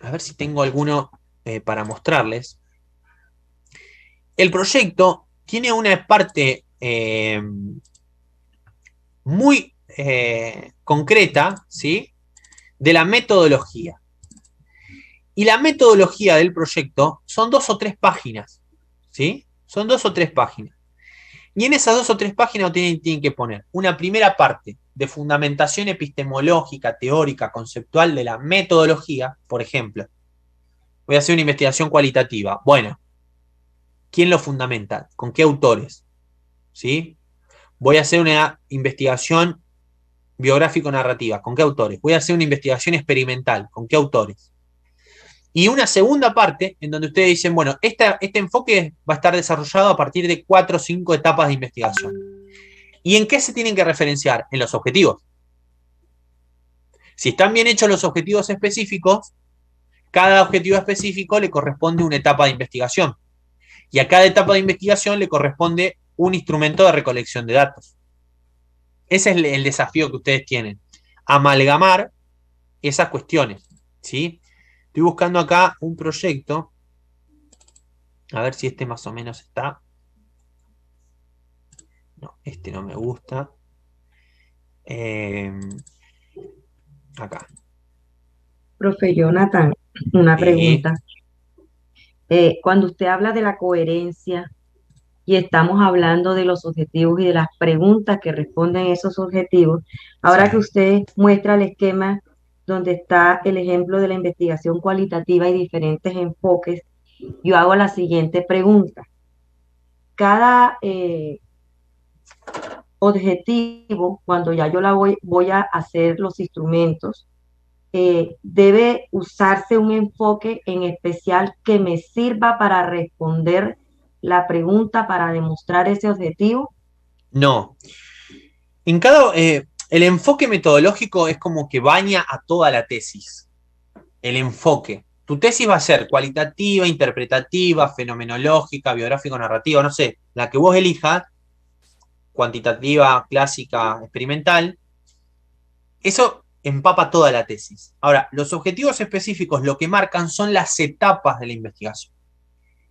a ver si tengo alguno para mostrarles. El proyecto tiene una parte muy concreta, ¿sí?, de la metodología. Y la metodología del proyecto son 2 o 3 páginas, ¿sí? Son 2 o 3 páginas. Y en esas 2 o 3 páginas tienen que poner una primera parte de fundamentación epistemológica, teórica, conceptual de la metodología. Por ejemplo, voy a hacer una investigación cualitativa. Bueno, ¿quién lo fundamenta? ¿Con qué autores? ¿Sí? Voy a hacer una investigación biográfico-narrativa. ¿Con qué autores? Voy a hacer una investigación experimental. ¿Con qué autores? Y una segunda parte en donde ustedes dicen, bueno, este enfoque va a estar desarrollado a partir de 4 o 5 etapas de investigación. ¿Y en qué se tienen que referenciar? En los objetivos. Si están bien hechos los objetivos específicos, cada objetivo específico le corresponde una etapa de investigación. Y a cada etapa de investigación le corresponde un instrumento de recolección de datos. Ese es el desafío que ustedes tienen. Amalgamar esas cuestiones, ¿sí? Estoy buscando acá un proyecto. A ver si este más o menos está. No, este no me gusta. Acá. Profe Jonathan, una pregunta. Cuando usted habla de la coherencia y estamos hablando de los objetivos y de las preguntas que responden a esos objetivos, ahora que usted muestra el esquema donde está el ejemplo de la investigación cualitativa y diferentes enfoques, yo hago la siguiente pregunta. Cada objetivo, cuando ya yo voy a hacer los instrumentos, debe usarse un enfoque en especial que me sirva para responder la pregunta, para demostrar ese objetivo. No. El enfoque metodológico es como que baña a toda la tesis. El enfoque. Tu tesis va a ser cualitativa, interpretativa, fenomenológica, biográfico-narrativa, no sé, la que vos elijas, cuantitativa, clásica, experimental. Eso empapa toda la tesis. Ahora, los objetivos específicos lo que marcan son las etapas de la investigación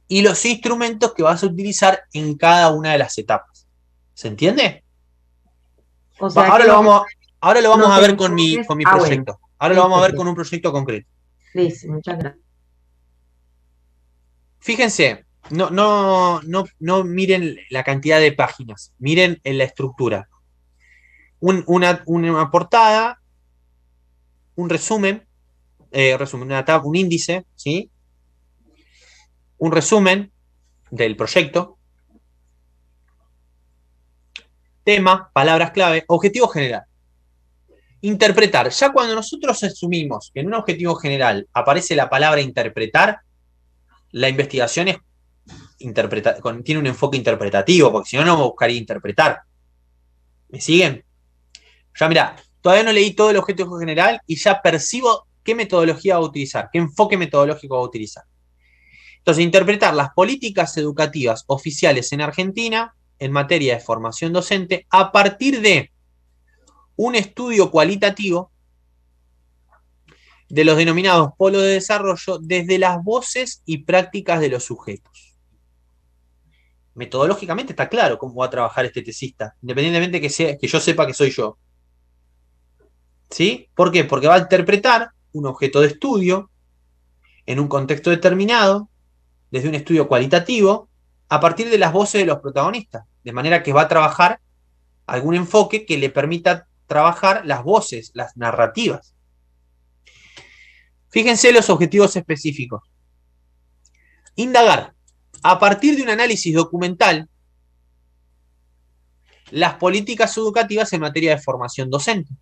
y los instrumentos que vas a utilizar en cada una de las etapas. ¿Se entiende? O sea, ahora lo vamos a ver con mi proyecto. Bueno. Ahora lo vamos a ver con un proyecto concreto. Listo, muchas gracias. Fíjense, no miren la cantidad de páginas, miren en la estructura. Una portada, un resumen, un índice, ¿sí? Un resumen del proyecto, tema, palabras clave, objetivo general. Interpretar. Ya cuando nosotros asumimos que en un objetivo general aparece la palabra interpretar, la investigación tiene un enfoque interpretativo, porque si no buscaría interpretar. ¿Me siguen? Ya mirá, todavía no leí todo el objetivo general y ya percibo qué metodología va a utilizar, qué enfoque metodológico va a utilizar. Entonces, interpretar las políticas educativas oficiales en Argentina en materia de formación docente a partir de un estudio cualitativo de los denominados polos de desarrollo desde las voces y prácticas de los sujetos. Metodológicamente está claro cómo va a trabajar este tesista, independientemente que yo sepa que soy yo. ¿Sí? ¿Por qué? Porque va a interpretar un objeto de estudio en un contexto determinado, desde un estudio cualitativo, a partir de las voces de los protagonistas, de manera que va a trabajar algún enfoque que le permita trabajar las voces, las narrativas. Fíjense los objetivos específicos. Indagar, a partir de un análisis documental, las políticas educativas en materia de formación docente.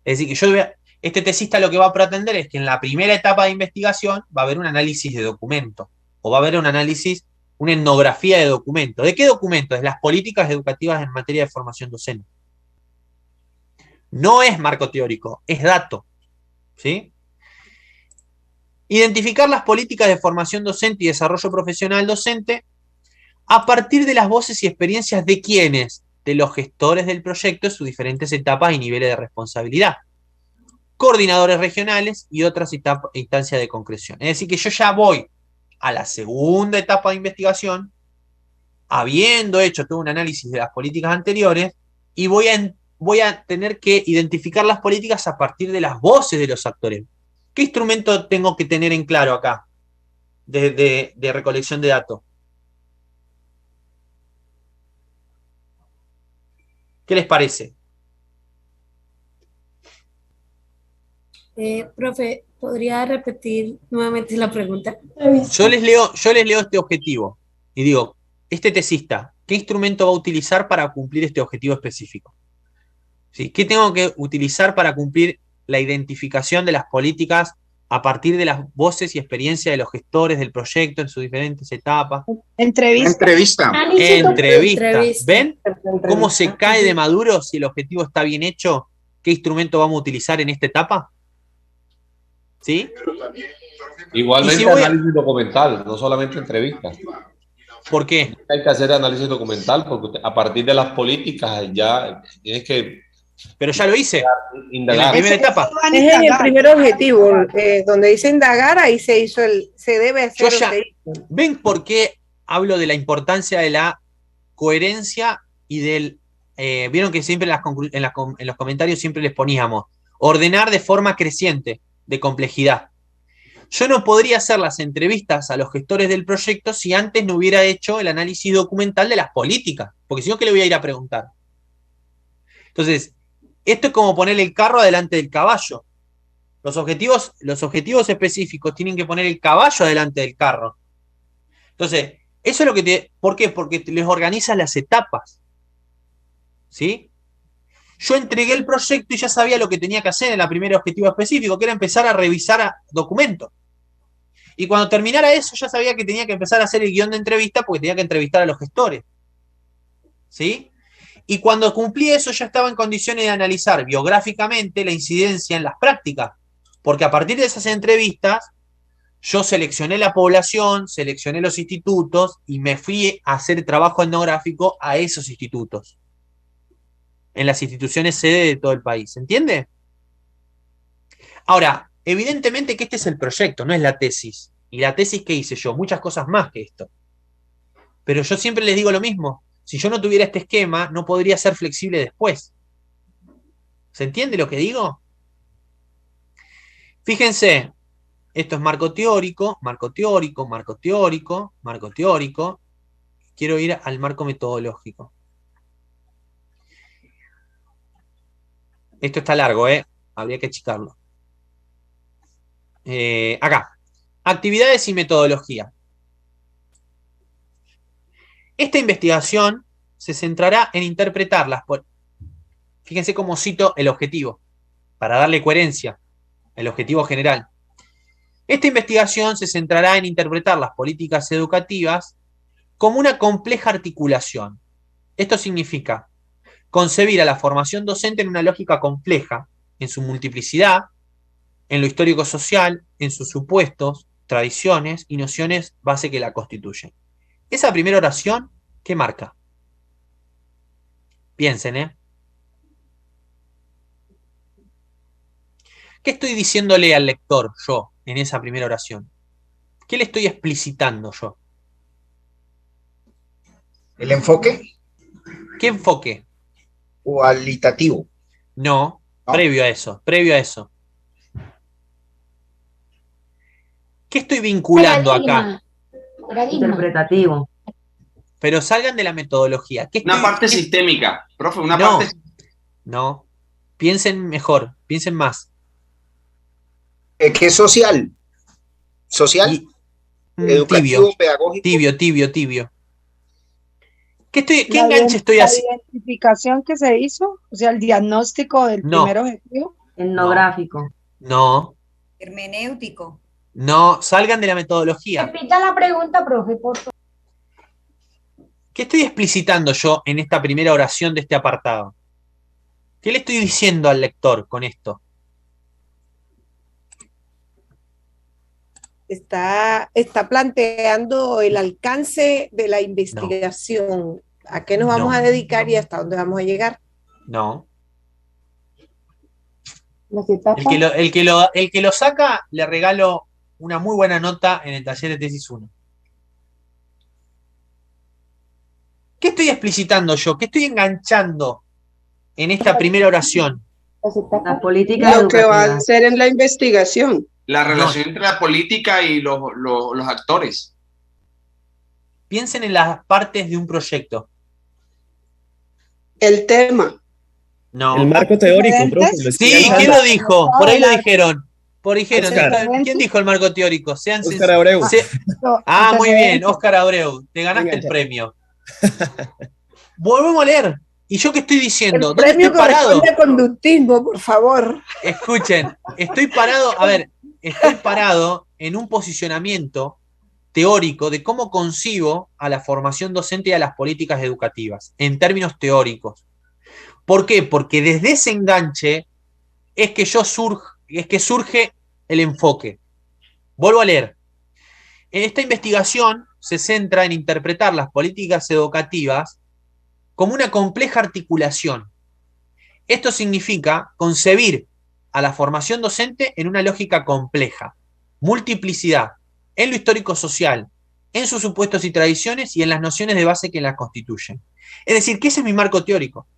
Es decir, que este tesista lo que va a pretender es que en la primera etapa de investigación va a haber un análisis de documento, o va a haber un análisis, una etnografía de documento. ¿De qué documento? De las políticas educativas en materia de formación docente. No es marco teórico, es dato. ¿Sí? Identificar las políticas de formación docente y desarrollo profesional docente a partir de las voces y experiencias de quienes, de los gestores del proyecto en sus diferentes etapas y niveles de responsabilidad, coordinadores regionales y otras instancias de concreción. Es decir, que yo ya voy a la segunda etapa de investigación, habiendo hecho todo un análisis de las políticas anteriores, y voy a tener que identificar las políticas a partir de las voces de los actores. ¿Qué instrumento tengo que tener en claro acá de recolección de datos? ¿Qué les parece? Profe, ¿podría repetir nuevamente la pregunta? Yo les leo este objetivo y digo, este tesista, ¿qué instrumento va a utilizar para cumplir este objetivo específico? ¿Sí? ¿Qué tengo que utilizar para cumplir la identificación de las políticas a partir de las voces y experiencias de los gestores del proyecto en sus diferentes etapas? Entrevista. ¿Ven cómo se cae de maduro si el objetivo está bien hecho? ¿Qué instrumento vamos a utilizar en esta etapa? ¿Sí? Igualmente si análisis documental, no solamente entrevistas. ¿Por qué? Hay que hacer análisis documental porque a partir de las políticas ya tienes que... Pero ya lo hice. Indagar. En la primera etapa. Es en el primer objetivo, donde dice indagar, ahí se hizo se debe hacer. ¿Ven por qué hablo de la importancia de la coherencia y del... vieron que siempre en los comentarios siempre les poníamos ordenar de forma creciente de complejidad. Yo no podría hacer las entrevistas a los gestores del proyecto si antes no hubiera hecho el análisis documental de las políticas, porque si no, ¿qué le voy a ir a preguntar? Entonces, esto es como poner el carro adelante del caballo. Los objetivos específicos tienen que poner el caballo adelante del carro. Entonces, eso es lo que ¿por qué? Porque les organizan las etapas. ¿Sí? Yo entregué el proyecto y ya sabía lo que tenía que hacer en el primer objetivo específico, que era empezar a revisar documentos. Y cuando terminara eso, ya sabía que tenía que empezar a hacer el guión de entrevista porque tenía que entrevistar a los gestores. ¿Sí? Y cuando cumplí eso, ya estaba en condiciones de analizar biográficamente la incidencia en las prácticas. Porque a partir de esas entrevistas, yo seleccioné la población, seleccioné los institutos y me fui a hacer trabajo etnográfico a esos institutos. En las instituciones sede de todo el país. ¿Se entiende? Ahora, evidentemente que este es el proyecto, no es la tesis. ¿Y la tesis qué hice yo? Muchas cosas más que esto. Pero yo siempre les digo lo mismo. Si yo no tuviera este esquema, no podría ser flexible después. ¿Se entiende lo que digo? Fíjense, esto es marco teórico, marco teórico, marco teórico, marco teórico. Quiero ir al marco metodológico. Esto está largo, habría que achicarlo. Acá, actividades y metodología. Esta investigación se centrará en interpretarlas. Fíjense cómo cito el objetivo, para darle coherencia, el objetivo general. Esta investigación se centrará en interpretar las políticas educativas como una compleja articulación. Esto significa concebir a la formación docente en una lógica compleja, en su multiplicidad, en lo histórico-social, en sus supuestos, tradiciones y nociones base que la constituyen. Esa primera oración, ¿qué marca? Piensen, ¿eh? ¿Qué estoy diciéndole al lector yo en esa primera oración? ¿Qué le estoy explicitando yo? ¿El enfoque? ¿Qué enfoque? Cualitativo. No, previo a eso. ¿Qué estoy vinculando acá? Interpretativo. Pero salgan de la metodología. Una parte sistémica, profe, una No, parte. no. Piensen mejor, piensen más. ¿Qué es social? ¿Social? ¿Educativo, pedagógico? Tibio. ¿Qué La enganche estoy haciendo? La identificación que se hizo, o sea, el diagnóstico del primer objetivo. Etnográfico. No. Hermenéutico. No, salgan de la metodología. Repita la pregunta, profe, por favor. ¿Qué estoy explicitando yo en esta primera oración de este apartado? ¿Qué le estoy diciendo al lector con esto? Está planteando el alcance de la investigación. ¿A qué nos vamos a dedicar y hasta dónde vamos a llegar? No. Las etapas. El que lo saca, le regalo una muy buena nota en el taller de tesis 1. ¿Qué estoy explicitando yo? ¿Qué estoy enganchando en esta primera oración? La política Lo que va a hacer en la investigación. La relación entre la política y los actores. Piensen en las partes de un proyecto. El tema. No. El marco teórico, profe. Sí, ¿quién lo dijo? Por ahí lo dijeron. Oscar. ¿Quién dijo el marco teórico? Oscar Abreu. Muy bien, Oscar Abreu. Te ganaste el premio. Volvemos a leer. ¿Y yo qué estoy diciendo? El premio corresponde a conductismo, por favor. Escuchen, estoy parado en un posicionamiento teórico de cómo concibo a la formación docente y a las políticas educativas, en términos teóricos. ¿Por qué? Porque desde ese enganche es que surge el enfoque. Vuelvo a leer. En esta investigación se centra en interpretar las políticas educativas como una compleja articulación. Esto significa concebir a la formación docente en una lógica compleja, multiplicidad, en lo histórico-social, en sus supuestos y tradiciones y en las nociones de base que las constituyen. Es decir, que ese es mi marco teórico.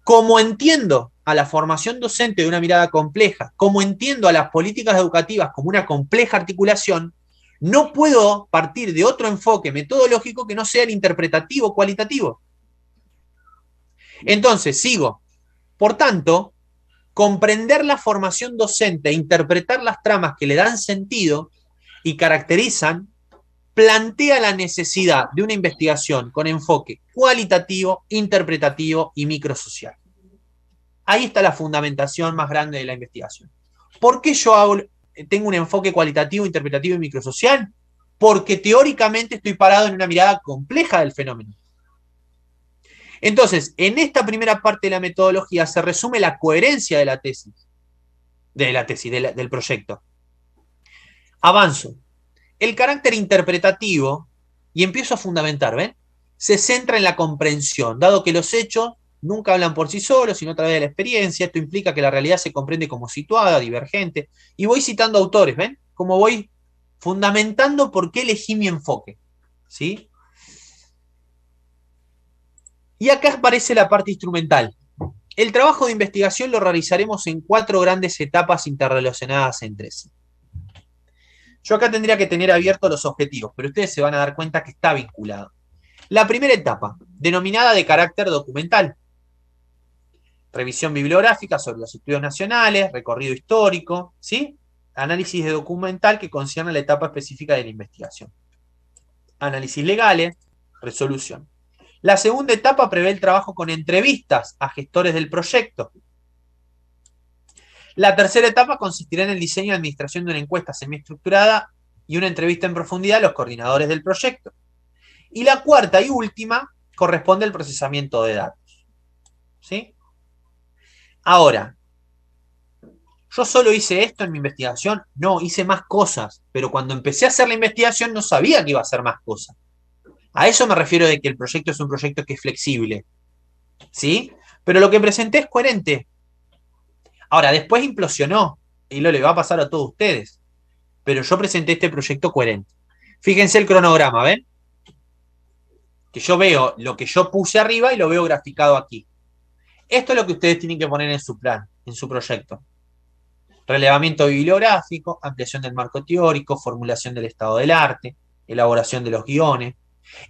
Como entiendo a la formación docente de una mirada compleja, como entiendo a las políticas educativas como una compleja articulación, no puedo partir de otro enfoque metodológico que no sea el interpretativo cualitativo. Entonces, sigo. Por tanto, comprender la formación docente e interpretar las tramas que le dan sentido y caracterizan, plantea la necesidad de una investigación con enfoque cualitativo, interpretativo y microsocial. Ahí está la fundamentación más grande de la investigación. ¿Por qué yo tengo un enfoque cualitativo, interpretativo y microsocial? Porque teóricamente estoy parado en una mirada compleja del fenómeno. Entonces, en esta primera parte de la metodología se resume la coherencia de la tesis, del proyecto. Avanzo. El carácter interpretativo, y empiezo a fundamentar, ¿ven? Se centra en la comprensión, dado que los hechos nunca hablan por sí solos, sino a través de la experiencia. Esto implica que la realidad se comprende como situada, divergente, y voy citando autores, ¿ven? Como voy fundamentando por qué elegí mi enfoque, ¿sí? Y acá aparece la parte instrumental. El trabajo de investigación lo realizaremos en 4 grandes etapas interrelacionadas entre sí. Yo acá tendría que tener abiertos los objetivos, pero ustedes se van a dar cuenta que está vinculado. La primera etapa, denominada de carácter documental. Revisión bibliográfica sobre los estudios nacionales, recorrido histórico, ¿sí? Análisis de documental que concierne a la etapa específica de la investigación. Análisis legales, resolución. La segunda etapa prevé el trabajo con entrevistas a gestores del proyecto. La tercera etapa consistirá en el diseño y administración de una encuesta semiestructurada y una entrevista en profundidad a los coordinadores del proyecto. Y la cuarta y última corresponde al procesamiento de datos. ¿Sí? Ahora, ¿yo solo hice esto en mi investigación? No, hice más cosas, pero cuando empecé a hacer la investigación no sabía que iba a hacer más cosas. A eso me refiero de que el proyecto es un proyecto que es flexible, ¿sí? Pero lo que presenté es coherente. Ahora, después implosionó, y lo le va a pasar a todos ustedes. Pero yo presenté este proyecto coherente. Fíjense el cronograma, ¿ven? Que yo veo lo que yo puse arriba y lo veo graficado aquí. Esto es lo que ustedes tienen que poner en su plan, en su proyecto. Relevamiento bibliográfico, ampliación del marco teórico, formulación del estado del arte, elaboración de los guiones.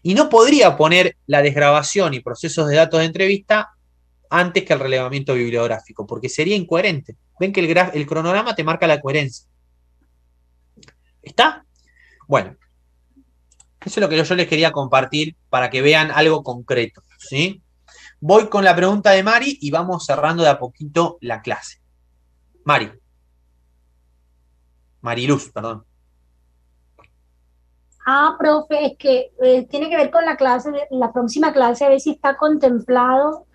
Y no podría poner la desgrabación y procesos de datos de entrevista antes que el relevamiento bibliográfico, porque sería incoherente. Ven que el cronograma te marca la coherencia. ¿Está? Bueno, eso es lo que yo les quería compartir para que vean algo concreto, ¿sí? Voy con la pregunta de Mari y vamos cerrando de a poquito la clase. Mariluz, perdón. Profe, es que tiene que ver con la clase, la próxima clase, a ver si está contemplado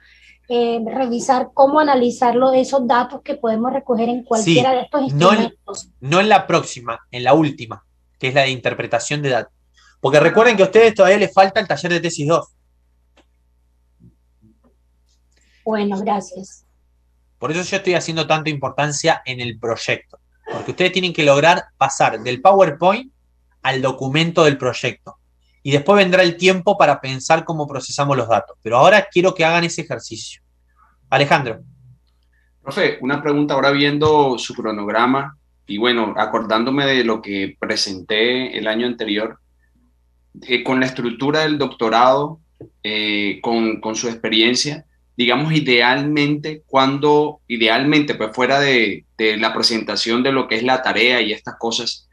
revisar cómo analizarlo, esos datos que podemos recoger en cualquiera de estos instrumentos. No en la próxima, en la última, que es la de interpretación de datos. Porque recuerden que a ustedes todavía les falta el taller de tesis 2. Bueno, gracias. Por eso yo estoy haciendo tanta importancia en el proyecto. Porque ustedes tienen que lograr pasar del PowerPoint al documento del proyecto. Y después vendrá el tiempo para pensar cómo procesamos los datos. Pero ahora quiero que hagan ese ejercicio. Alejandro. Profe, una pregunta ahora viendo su cronograma y bueno, acordándome de lo que presenté el año anterior, con la estructura del doctorado, con su experiencia, digamos idealmente, pues fuera de la presentación de lo que es la tarea y estas cosas,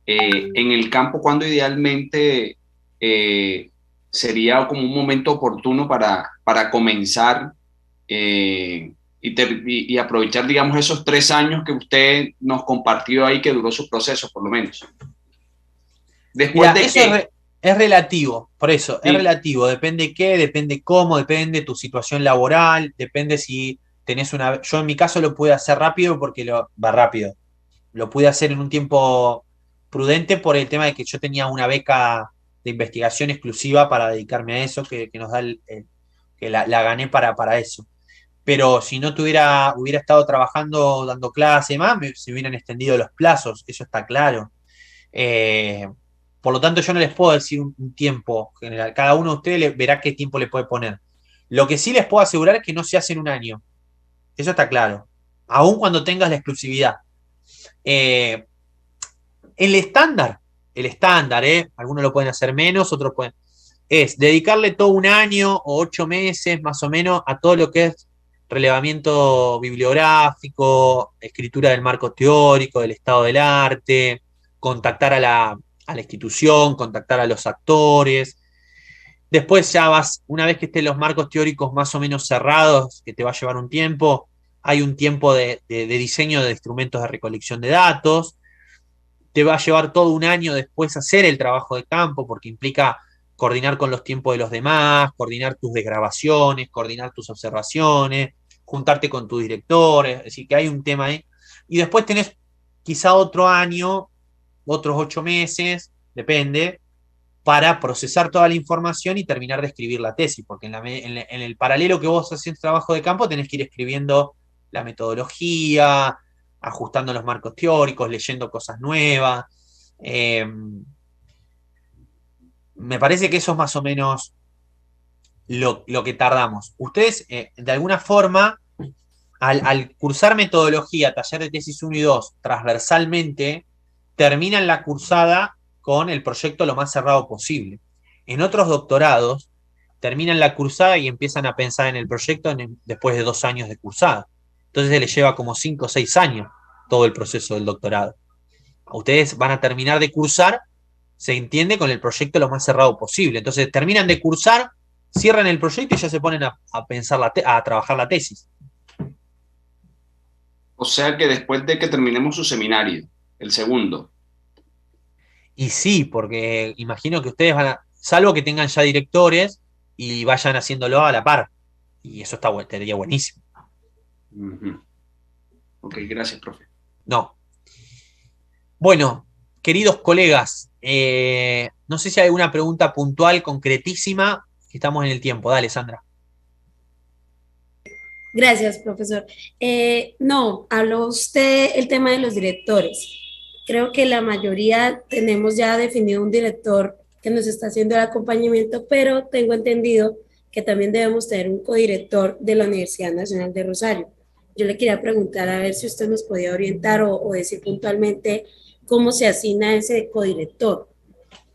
en el campo, cuando idealmente sería como un momento oportuno para comenzar y aprovechar, digamos, esos 3 años que usted nos compartió ahí, que duró su proceso, por lo menos. Después de que... Es relativo, por eso, sí. Es relativo, depende qué, depende cómo, depende tu situación laboral, depende si tenés una... Yo en mi caso lo pude hacer rápido porque lo pude hacer en un tiempo prudente por el tema de que yo tenía una beca de investigación exclusiva para dedicarme a eso, que nos da que la gané para eso. Pero si no hubiera estado trabajando, dando clase y más, se hubieran extendido los plazos, eso está claro. Por lo tanto, yo no les puedo decir un tiempo general. Cada uno de ustedes verá qué tiempo le puede poner. Lo que sí les puedo asegurar es que no se hace en un año. Eso está claro. Aún cuando tengas la exclusividad. El estándar, algunos lo pueden hacer menos, otros pueden... Es dedicarle todo un año o 8 meses más o menos a todo lo que es relevamiento bibliográfico, escritura del marco teórico, del estado del arte, contactar a la institución, contactar a los actores. Después ya una vez que estén los marcos teóricos más o menos cerrados, que te va a llevar un tiempo, hay un tiempo de diseño de instrumentos de recolección de datos. Te va a llevar todo un año después hacer el trabajo de campo, porque implica coordinar con los tiempos de los demás, coordinar tus desgrabaciones, coordinar tus observaciones, juntarte con tus directores, es decir, que hay un tema ahí. Y después tenés quizá otro año, otros 8 meses, depende, para procesar toda la información y terminar de escribir la tesis, porque en el paralelo que vos haces trabajo de campo tenés que ir escribiendo la metodología, ajustando los marcos teóricos, leyendo cosas nuevas. Me parece que eso es más o menos lo que tardamos. Ustedes, de alguna forma, al cursar metodología, taller de tesis 1 y 2, transversalmente, terminan la cursada con el proyecto lo más cerrado posible. En otros doctorados, terminan la cursada y empiezan a pensar en el proyecto después de 2 años de cursada. Entonces les lleva como 5 o 6 años todo el proceso del doctorado. Ustedes van a terminar de cursar, se entiende, con el proyecto lo más cerrado posible. Entonces terminan de cursar, cierran el proyecto y ya se ponen a pensar a trabajar la tesis. O sea que después de que terminemos su seminario, el segundo. Y sí, porque imagino que ustedes salvo que tengan ya directores y vayan haciéndolo a la par. Y eso estaría buenísimo. Ok, gracias, profe. No. Bueno, queridos colegas, no sé si hay alguna pregunta puntual, concretísima, que estamos en el tiempo. Dale, Sandra. Gracias, profesor. No, habló usted el tema de los directores. Creo que la mayoría tenemos ya definido un director que nos está haciendo el acompañamiento, pero tengo entendido que también debemos tener un codirector de la Universidad Nacional de Rosario. Yo le quería preguntar a ver si usted nos podía orientar o decir puntualmente cómo se asigna ese codirector.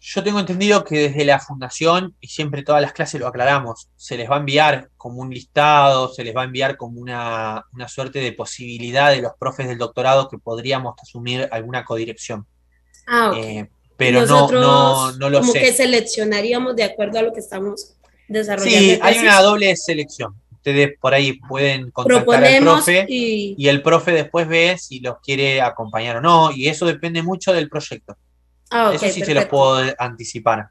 Yo tengo entendido que desde la fundación, y siempre todas las clases lo aclaramos, se les va a enviar como un listado, se les va a enviar como una suerte de posibilidad de los profes del doctorado que podríamos asumir alguna codirección. Ah, ok. Pero nosotros no lo como sé. que seleccionaríamos de acuerdo a lo que estamos desarrollando. Sí, hay una doble selección. Ustedes por ahí pueden contactar Proponemos al profe y el profe después ve si los quiere acompañar o no, y eso depende mucho del proyecto. Ah, ok, eso sí perfecto. se los puedo anticipar.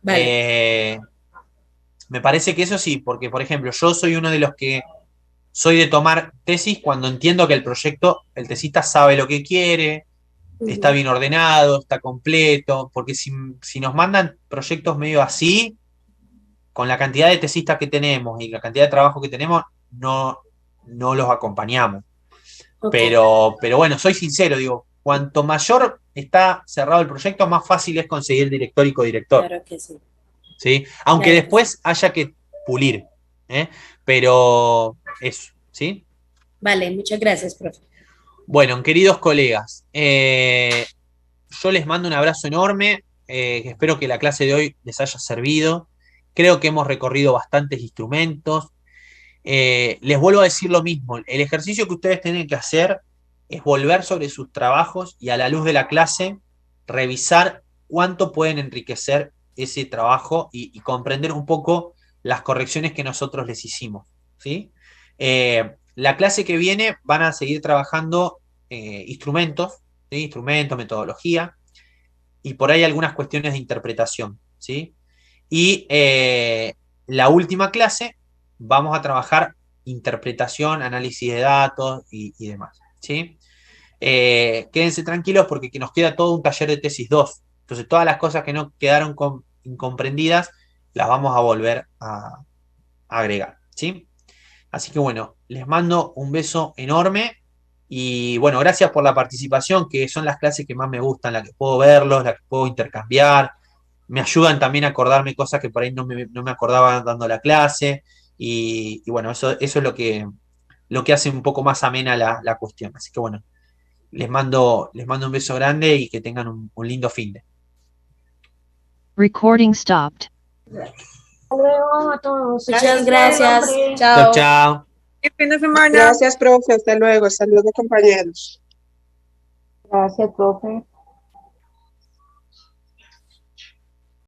Vale. Me parece que eso sí, porque por ejemplo, yo soy uno de los que soy de tomar tesis cuando entiendo que el proyecto, el tesista sabe lo que quiere, está bien ordenado, está completo, porque si nos mandan proyectos medio así, con la cantidad de tesistas que tenemos y la cantidad de trabajo que tenemos, no los acompañamos. Okay. Pero bueno, soy sincero, digo, cuanto mayor está cerrado el proyecto, más fácil es conseguir director y codirector. Claro que sí. ¿Sí? Aunque claro después sí. haya que pulir, pero eso, ¿sí? Vale, muchas gracias, profe. Bueno, queridos colegas, yo les mando un abrazo enorme, espero que la clase de hoy les haya servido. Creo que hemos recorrido bastantes instrumentos. Les vuelvo a decir lo mismo, el ejercicio que ustedes tienen que hacer es volver sobre sus trabajos y a la luz de la clase revisar cuánto pueden enriquecer ese trabajo y comprender un poco las correcciones que nosotros les hicimos, ¿sí? La clase que viene van a seguir trabajando instrumentos, ¿sí? Instrumentos, metodología, y por ahí algunas cuestiones de interpretación, ¿sí? Y la última clase vamos a trabajar interpretación, análisis de datos y demás, ¿sí? Quédense tranquilos porque nos queda todo un taller de tesis 2. Entonces todas las cosas que no quedaron incomprendidas las vamos a volver a agregar, ¿sí? Así que bueno, les mando un beso enorme y bueno, gracias por la participación, que son las clases que más me gustan, las que puedo verlos, las que puedo intercambiar, me ayudan también a acordarme cosas que por ahí no me acordaba dando la clase y bueno, eso es lo que hace un poco más amena la cuestión. Así que bueno, les mando un beso grande y que tengan un lindo fin de. Recording stopped. Hasta luego a todos. Muchas gracias. Chao, chao. Fin de semana. Gracias, profe. Hasta luego, compañeros. Gracias, profe.